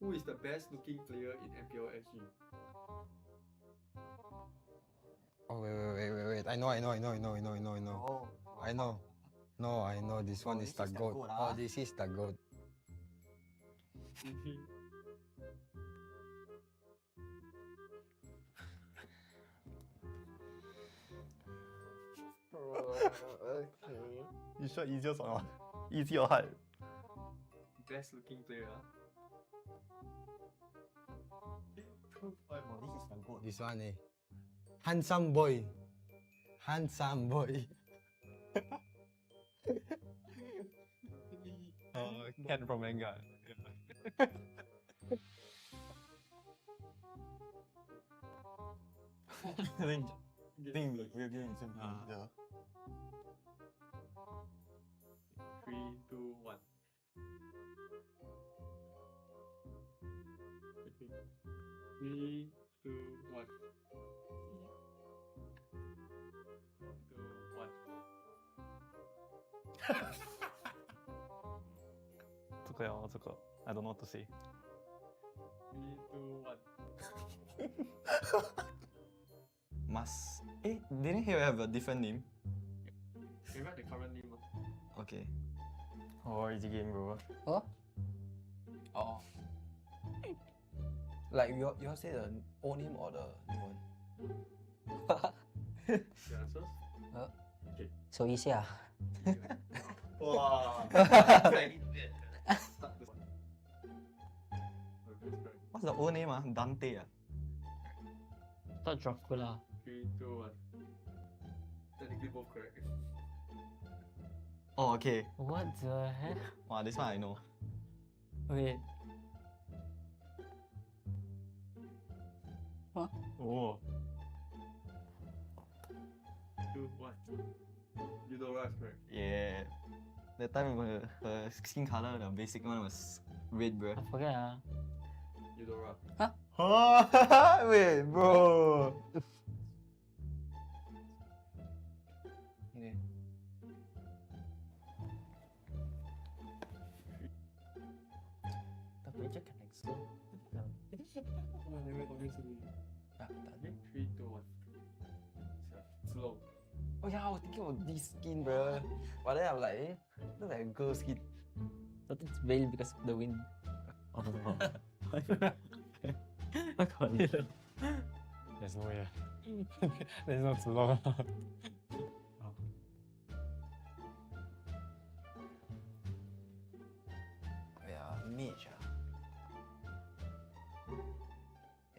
Who is the best looking player in MPL SG? Oh wait. I know. I know. No, I know this one is the goat. Oh, this is the goat. You sure easiest or not? Easy or hard? Best looking player. This one eh. Handsome boy. Handsome boy. Ken from manga. I think we're getting simple. Yeah. 3, 2, 1. Okay. 3, 2, 1. 2, 1. 这个 I don't know what to say. 3, 2, 1. Must. Didn't he have a different name? You write the current name. Okay. Oh, easy game, bro. Huh? Oh. Like you all say the old name or the new one? The answers? Okay. So easy ah. Wow. What's the old name? Dante. Thought Dracula. 3, 2, 1. Technically both correct. Oh, okay. What the heck? Wow, this one I know. Wait. Huh? Oh. 2, 1. Eudora is correct. Yeah. That time her skin color, the basic one was red, bro. I forget ah. Eudora. Huh? Wait, bro. Tapi aja kan slow. 3, 2, 1. Slow. Oh yeah, I was thinking of this skin, bro. But then I'm like, look like a girl skin. But it's veiled because of the wind. Oh. There's no way. There's not too long. Yeah, mage.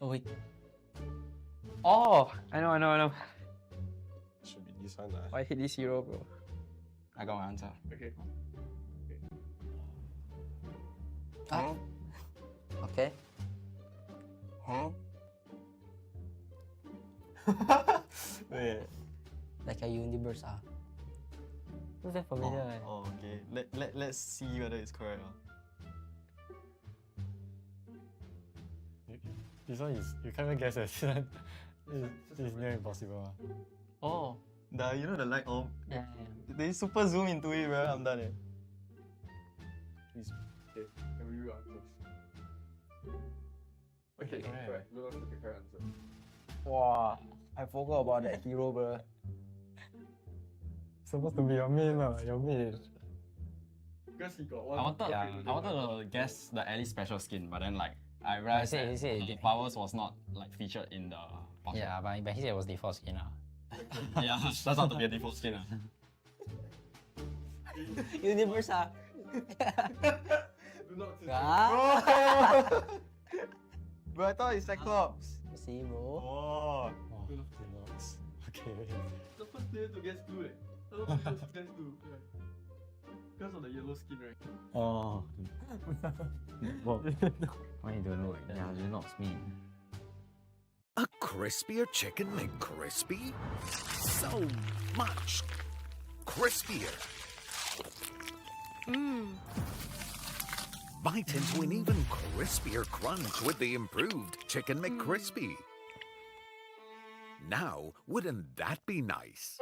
Oh wait. Oh, I know. Should be this one. I hate this hero, bro. I got my answer. Okay. Ah. Okay. Huh? Wait. Like a universe ah. Looks very familiar. eh. Oh, okay. Let's see whether it's correct. This one is, you can't even guess it. It's near impossible. Oh. You know the light bulb? Yeah. They super zoom into it, bro. I'm done. Please. Okay. Can we read answers? Okay, correct. We'll look at the correct answer. Wow, I forgot about that hero, bro. Supposed to be your main, your main. Because he got one. I wanted to guess the Ellie special skin, but then like I realized He said the powers was not like featured in the pocket. Yeah, but he said it was default skin ah. Yeah, that's not to be a default skin. Universe ah. Do not Ah. Bro, I thought it's Cyclops. See, bro. Oh. Okay. The first player to guess blue. A lot of people guess blue. Because of the yellow skin, right? Oh. Why you don't know? Yeah, you not me. A crispier chicken McCrispy? So much crispier. Bite into an even crispier crunch with the improved Chicken McCrispy. Now, wouldn't that be nice?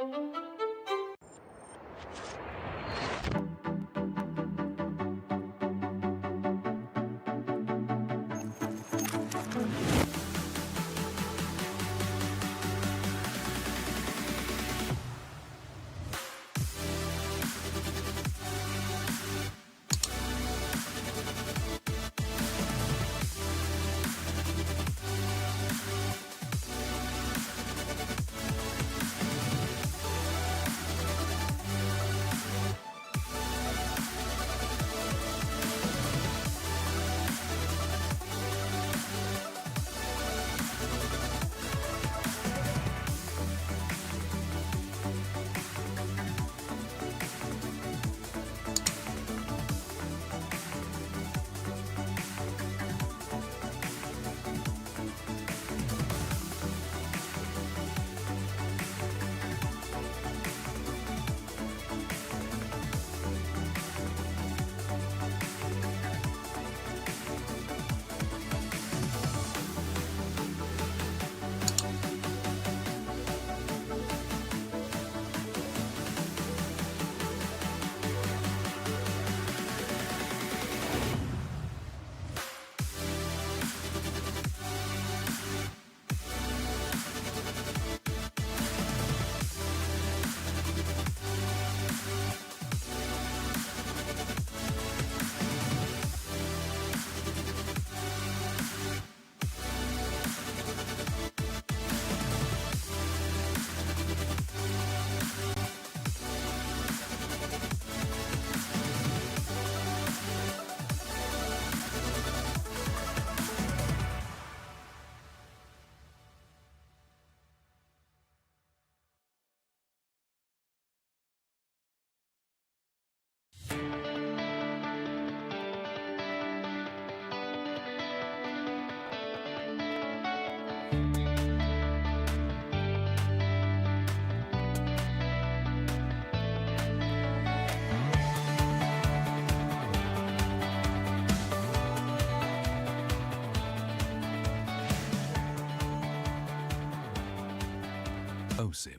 OSIM.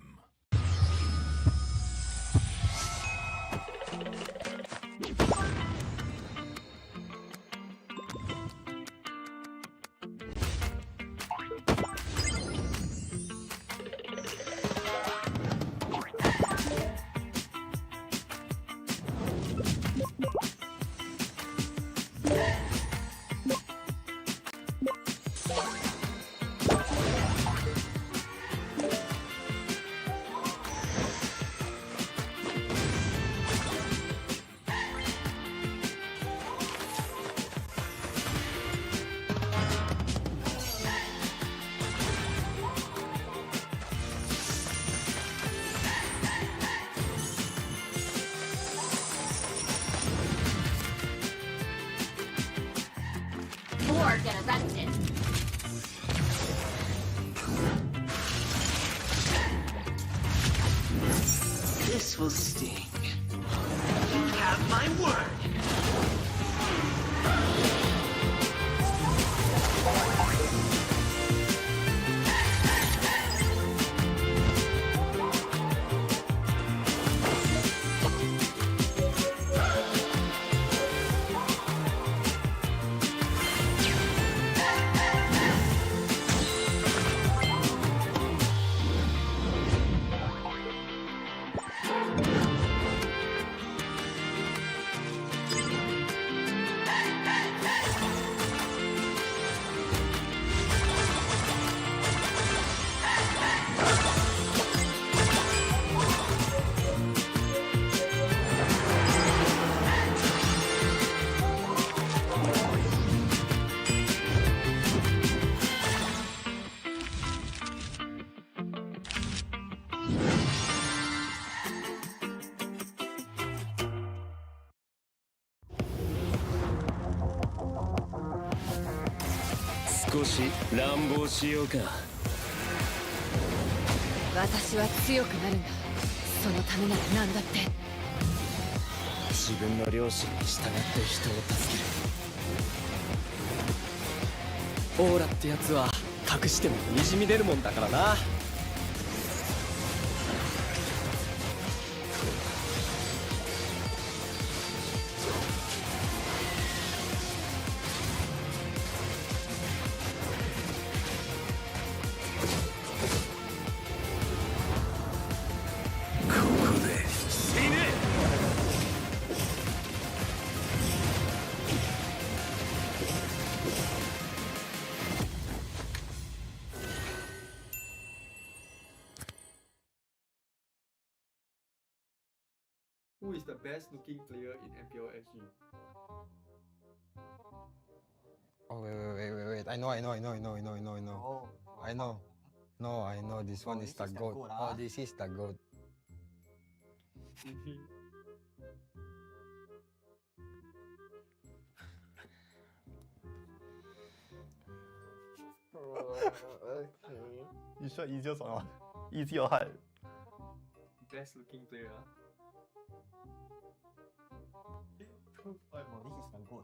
Or get arrested. This will sting. You have my word. 少し乱暴しようか。私は強くなるんだ。そのためなら何だって。自分の良心に従って人を助ける。オーラってやつは隠してもにじみ出るもんだからな。Who is the best looking player in MPL SG? Oh wait. I know. I know. No, I know this one is the goat. Oh, this is the goat. You sure easiest or not? Easy or hard? Best looking player.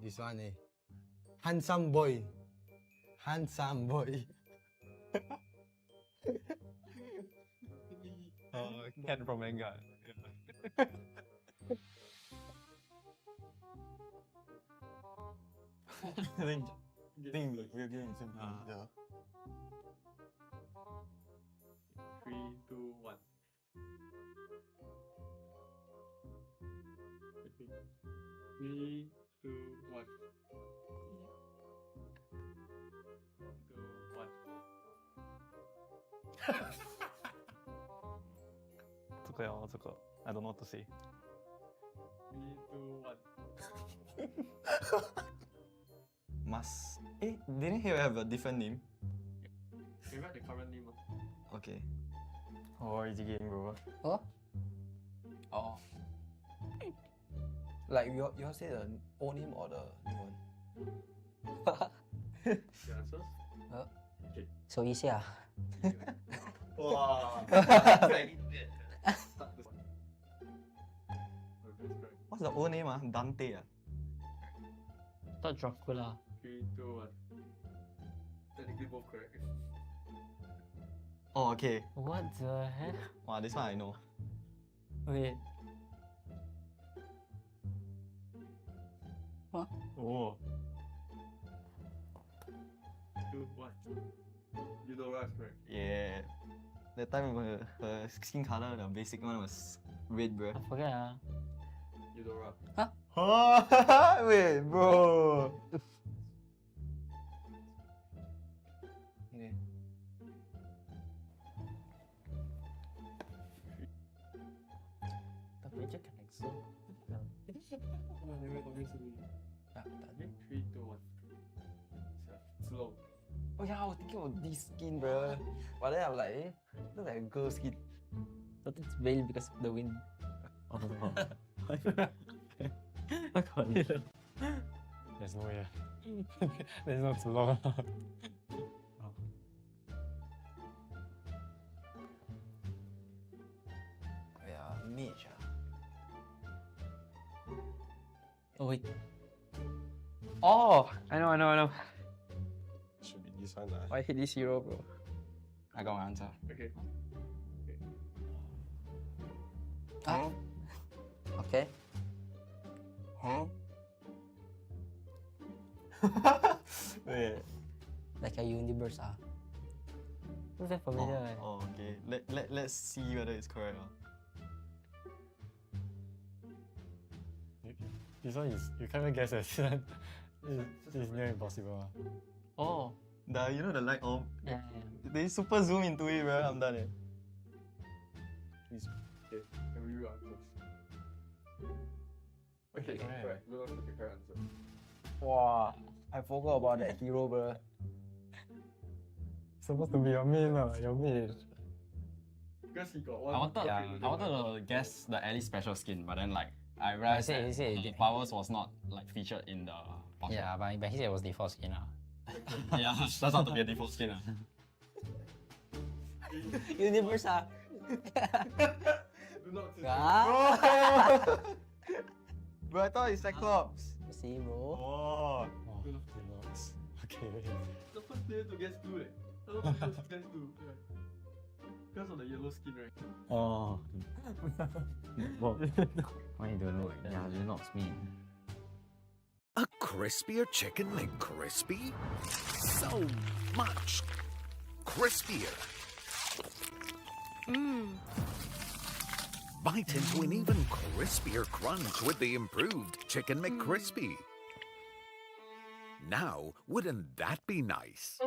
This one eh. Handsome boy. Handsome boy. Ken from manga. I think we're getting simple. Yeah. 3, 2, 1. Okay. 3, 2, 1. 2, 1. 这个哟，这个 I don't know what to say. 3, 2, 1. Must. Didn't he have a different name? You write the current name. Okay. Oh, easy game, bro. Huh? Oh. Like you all say the old name or the new one? The answers? Huh? Okay. So easy ah. Wow. What's the old name? Dante. Thought Dracula. 3, 2, 1. Technically both correct. Oh, okay. What the heck? Wow, this one I know. Okay. What? Oh. 2, 1. You know right, correct? Yeah. That time her skin color, the basic one was red, bro. I forget ah. You know right. Huh? Wait, bro. Okay. Tapi je kan exo. Okay, 3, 2, 1. Slow. Oh yeah, I was thinking of this skin, bro. But then I'm like, look like a girl skin. Thought it's veil because of the wind. Oh. There's no way. There's not too long. Yeah, mage. Oh wait. Oh, I know. Should be this one. I hate this hero, bro. I got my answer. Okay. Ah. Okay. Huh? Wait. Like a universe ah. Looks very familiar. eh. Oh, okay. Let's see whether it's correct. This one is, you can't even guess it. This one is near impossible. Oh. You know the light orb? Yeah. They super zoom into it, bro. I'm done. Please. Okay, can we read answers? Okay, correct. We'll look at the correct answer. Wow, I forgot about that hero, bro. Supposed to be your main, your main. Because he got one. I wanted to guess the Ellie special skin, but then like I realized he said the powers was not like featured in the pocket. Yeah, but he said it was default skin ah. Yeah, that's not to be a default skin. Universe ah. Do not Ah. Bro, I thought it's Cyclops. See, bro. Oh. Okay. The first player to guess blue. A lot of people guess blue. Because of the yellow skin, right? Oh. Why you don't know? Yeah, you're not me. A crispier chicken McCrispy? So much crispier. Bite into an even crispier crunch with the improved Chicken McCrispy. Now, wouldn't that be nice?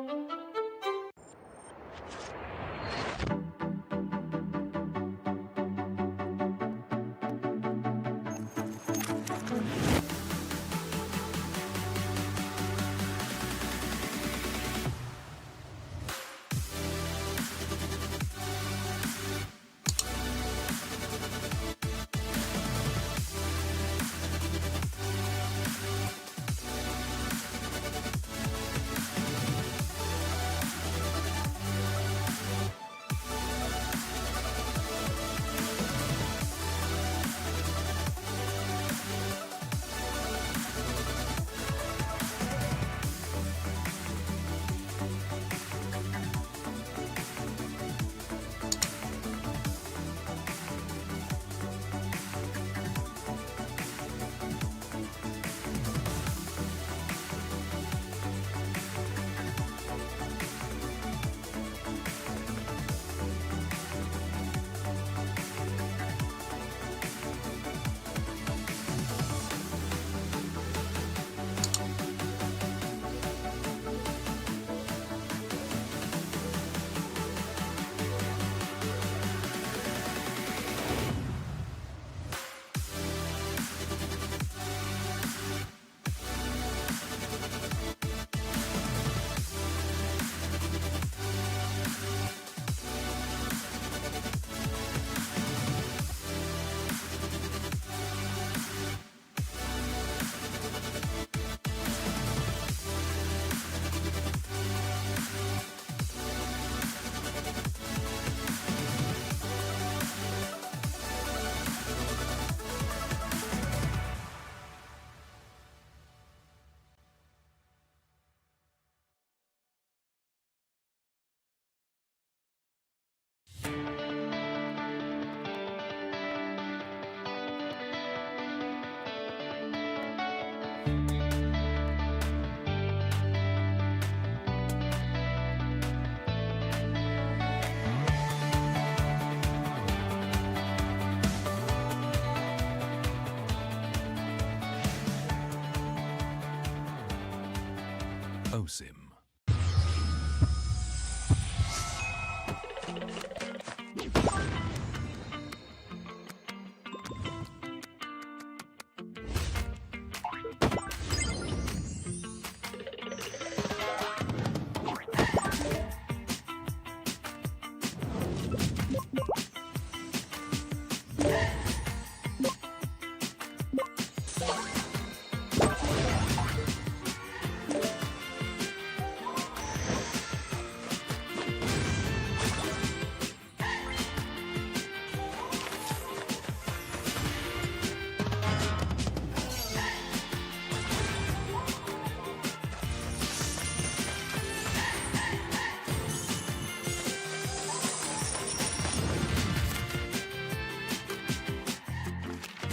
OSIM.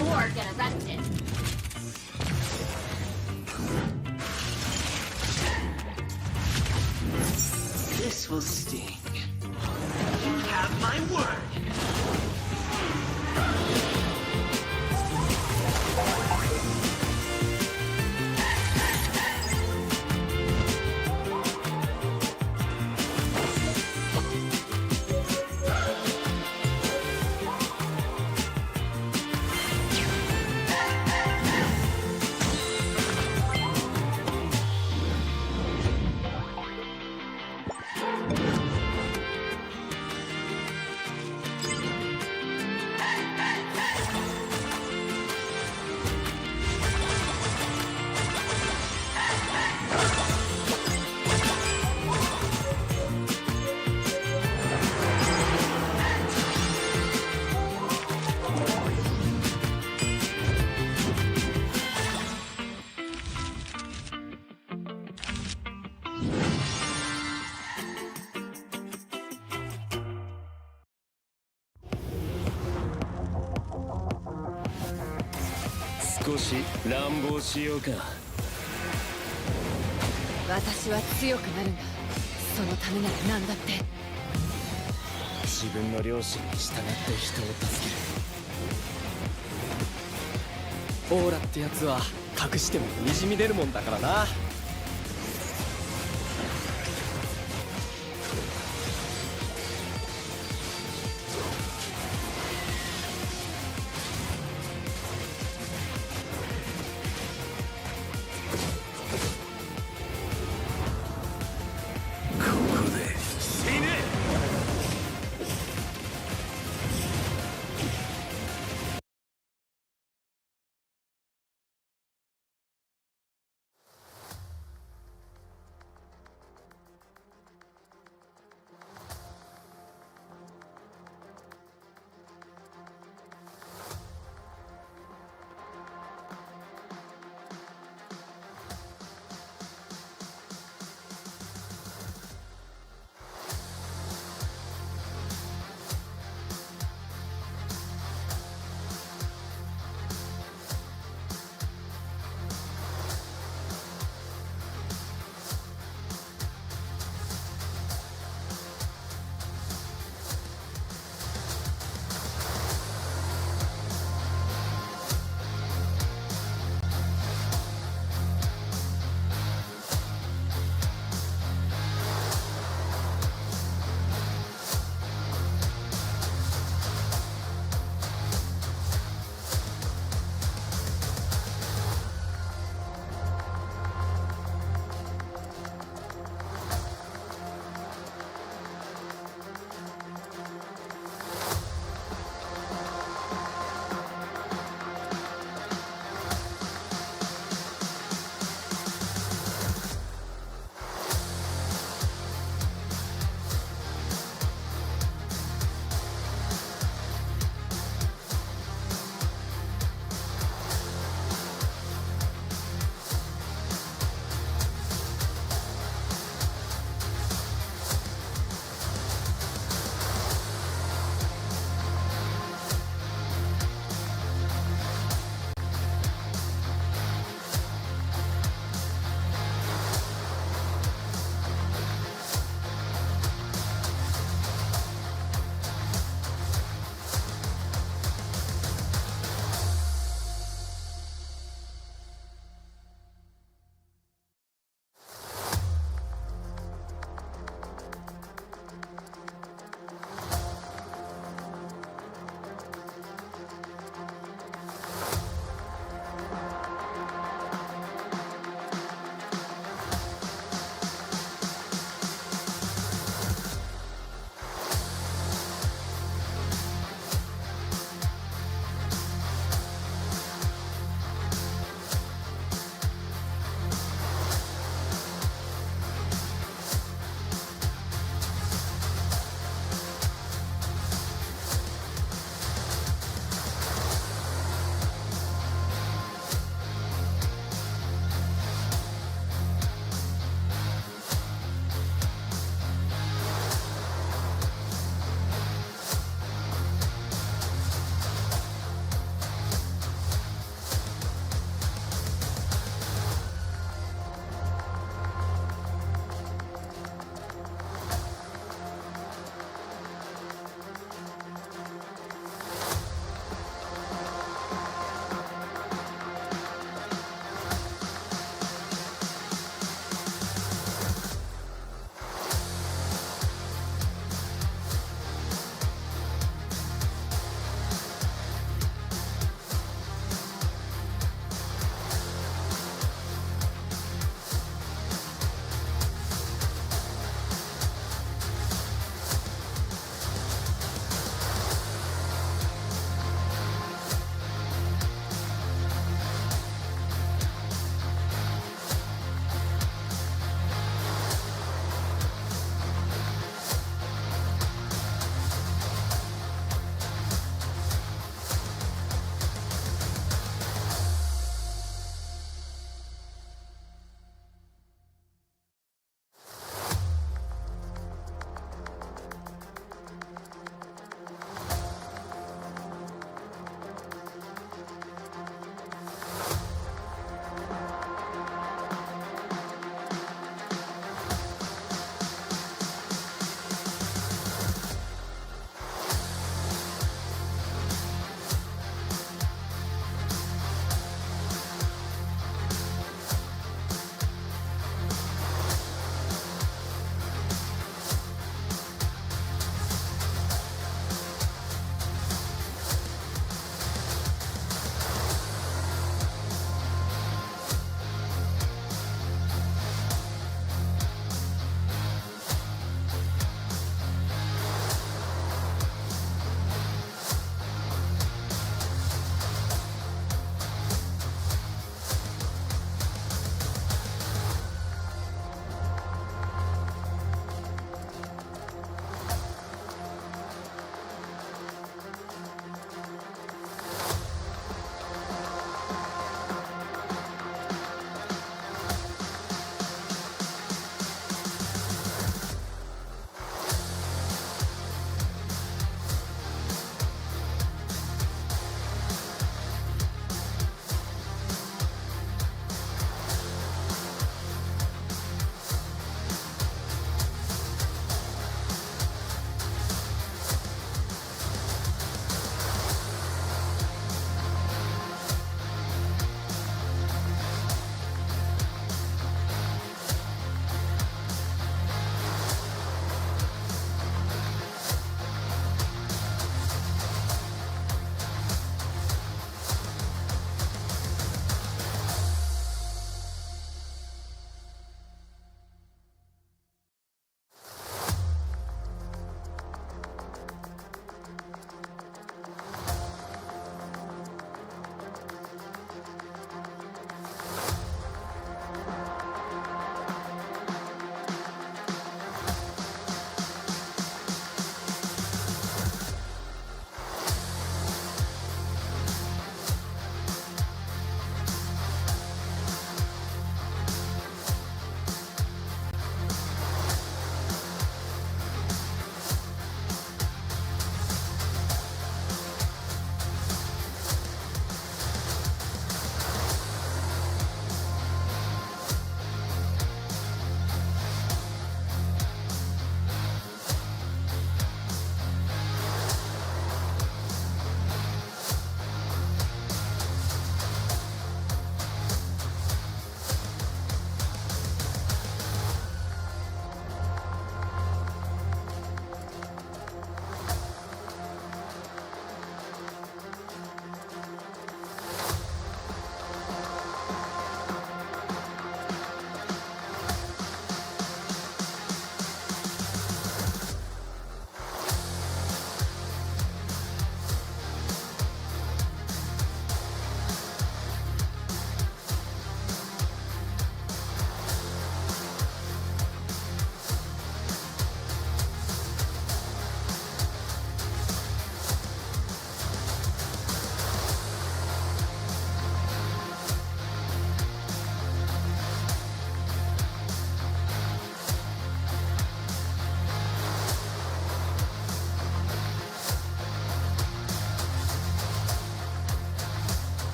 Or get arrested. This will sting. You have my word. 少し乱暴しようか。私は強くなるんだ。そのためなら何だって。自分の良心に従って人を助ける。オーラってやつは隠してもにじみ出るもんだからな。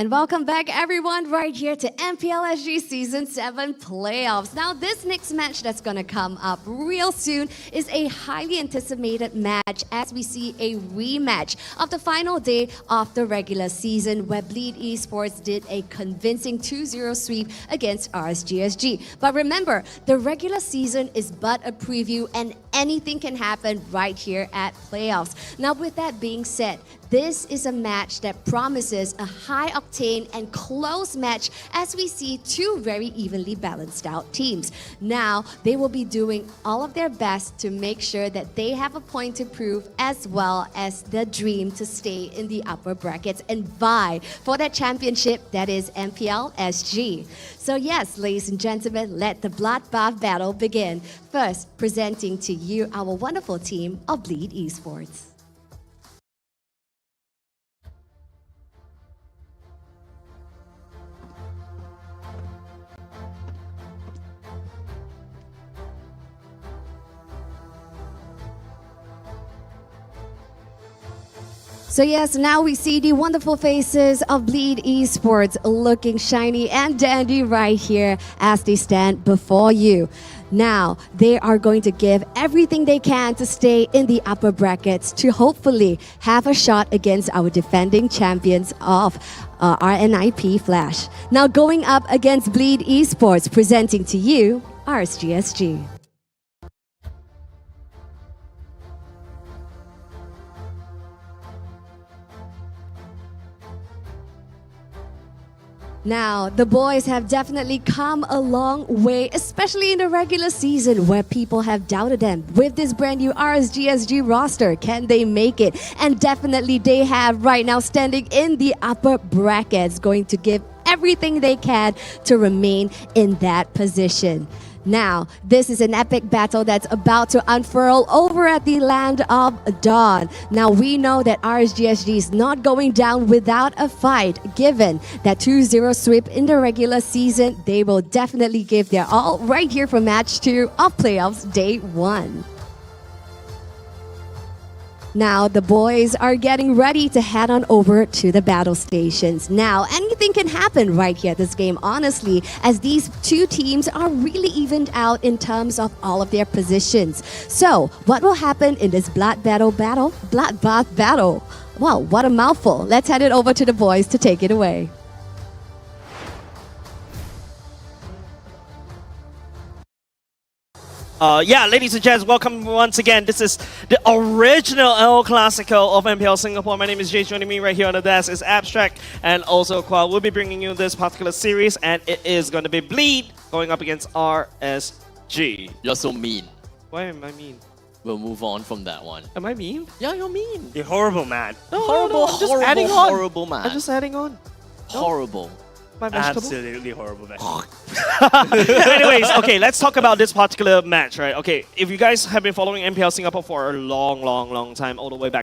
And welcome back, everyone, right here to MPL SG Season 7 Playoffs. Now, this next match that's going to come up real soon is a highly anticipated match as we see a rematch of the final day of the regular season where Bleed Esports did a convincing 2-0 sweep against RSG SG. But remember, the regular season is but a preview and anything can happen right here at Playoffs. Now, with that being said, this is a match that promises a high-octane and close match as we see two very evenly balanced out teams. Now, they will be doing all of their best to make sure that they have a point to prove as well as the dream to stay in the upper brackets and vie for that championship that is MPL SG. So yes, ladies and gentlemen, let the bloodbath battle begin. First, presenting to you our wonderful team of Bleed Esports. So yes, now we see the wonderful faces of Bleed Esports looking shiny and dandy right here as they stand before you. Now, they are going to give everything they can to stay in the upper brackets to hopefully have a shot against our defending champions of RNIP Flash. Now going up against Bleed Esports, presenting to you RSG SG. Now, the boys have definitely come a long way, especially in the regular season where people have doubted them. With this brand new RSG SG roster, can they make it? And definitely they have right now standing in the upper brackets, going to give everything they can to remain in that position. Now, this is an epic battle that's about to unfurl over at the Land of Dawn. Now, we know that RSG SG is not going down without a fight. Given that 2-0 sweep in the regular season, they will definitely give their all right here for match 2 of playoffs day 1. Now, the boys are getting ready to head on over to the battle stations. Now, anything can happen right here at this game, honestly, as these two teams are really evened out in terms of all of their positions. So, what will happen in this bloodbath battle? Wow, what a mouthful. Let's head it over to the boys to take it away. Yeah, ladies and gents, welcome once again. This is the original El Clasico of MPL Singapore. My name is Jay. Joining me right here on the desk is Abstract and also Qual. We'll be bringing you this particular series, and it is going to be Bleed going up against RSG. You're so mean. Why am I mean? We'll move on from that one. Am I mean? Yeah, you're mean. You're horrible, man. No, horrible, I'm just adding on. horrible man. I'm just adding on. Horrible. My vegetable? Absolutely horrible, man. Anyways, okay, let's talk about this particular match, right? Okay, if you guys have been following MPL Singapore for a long time, all the way back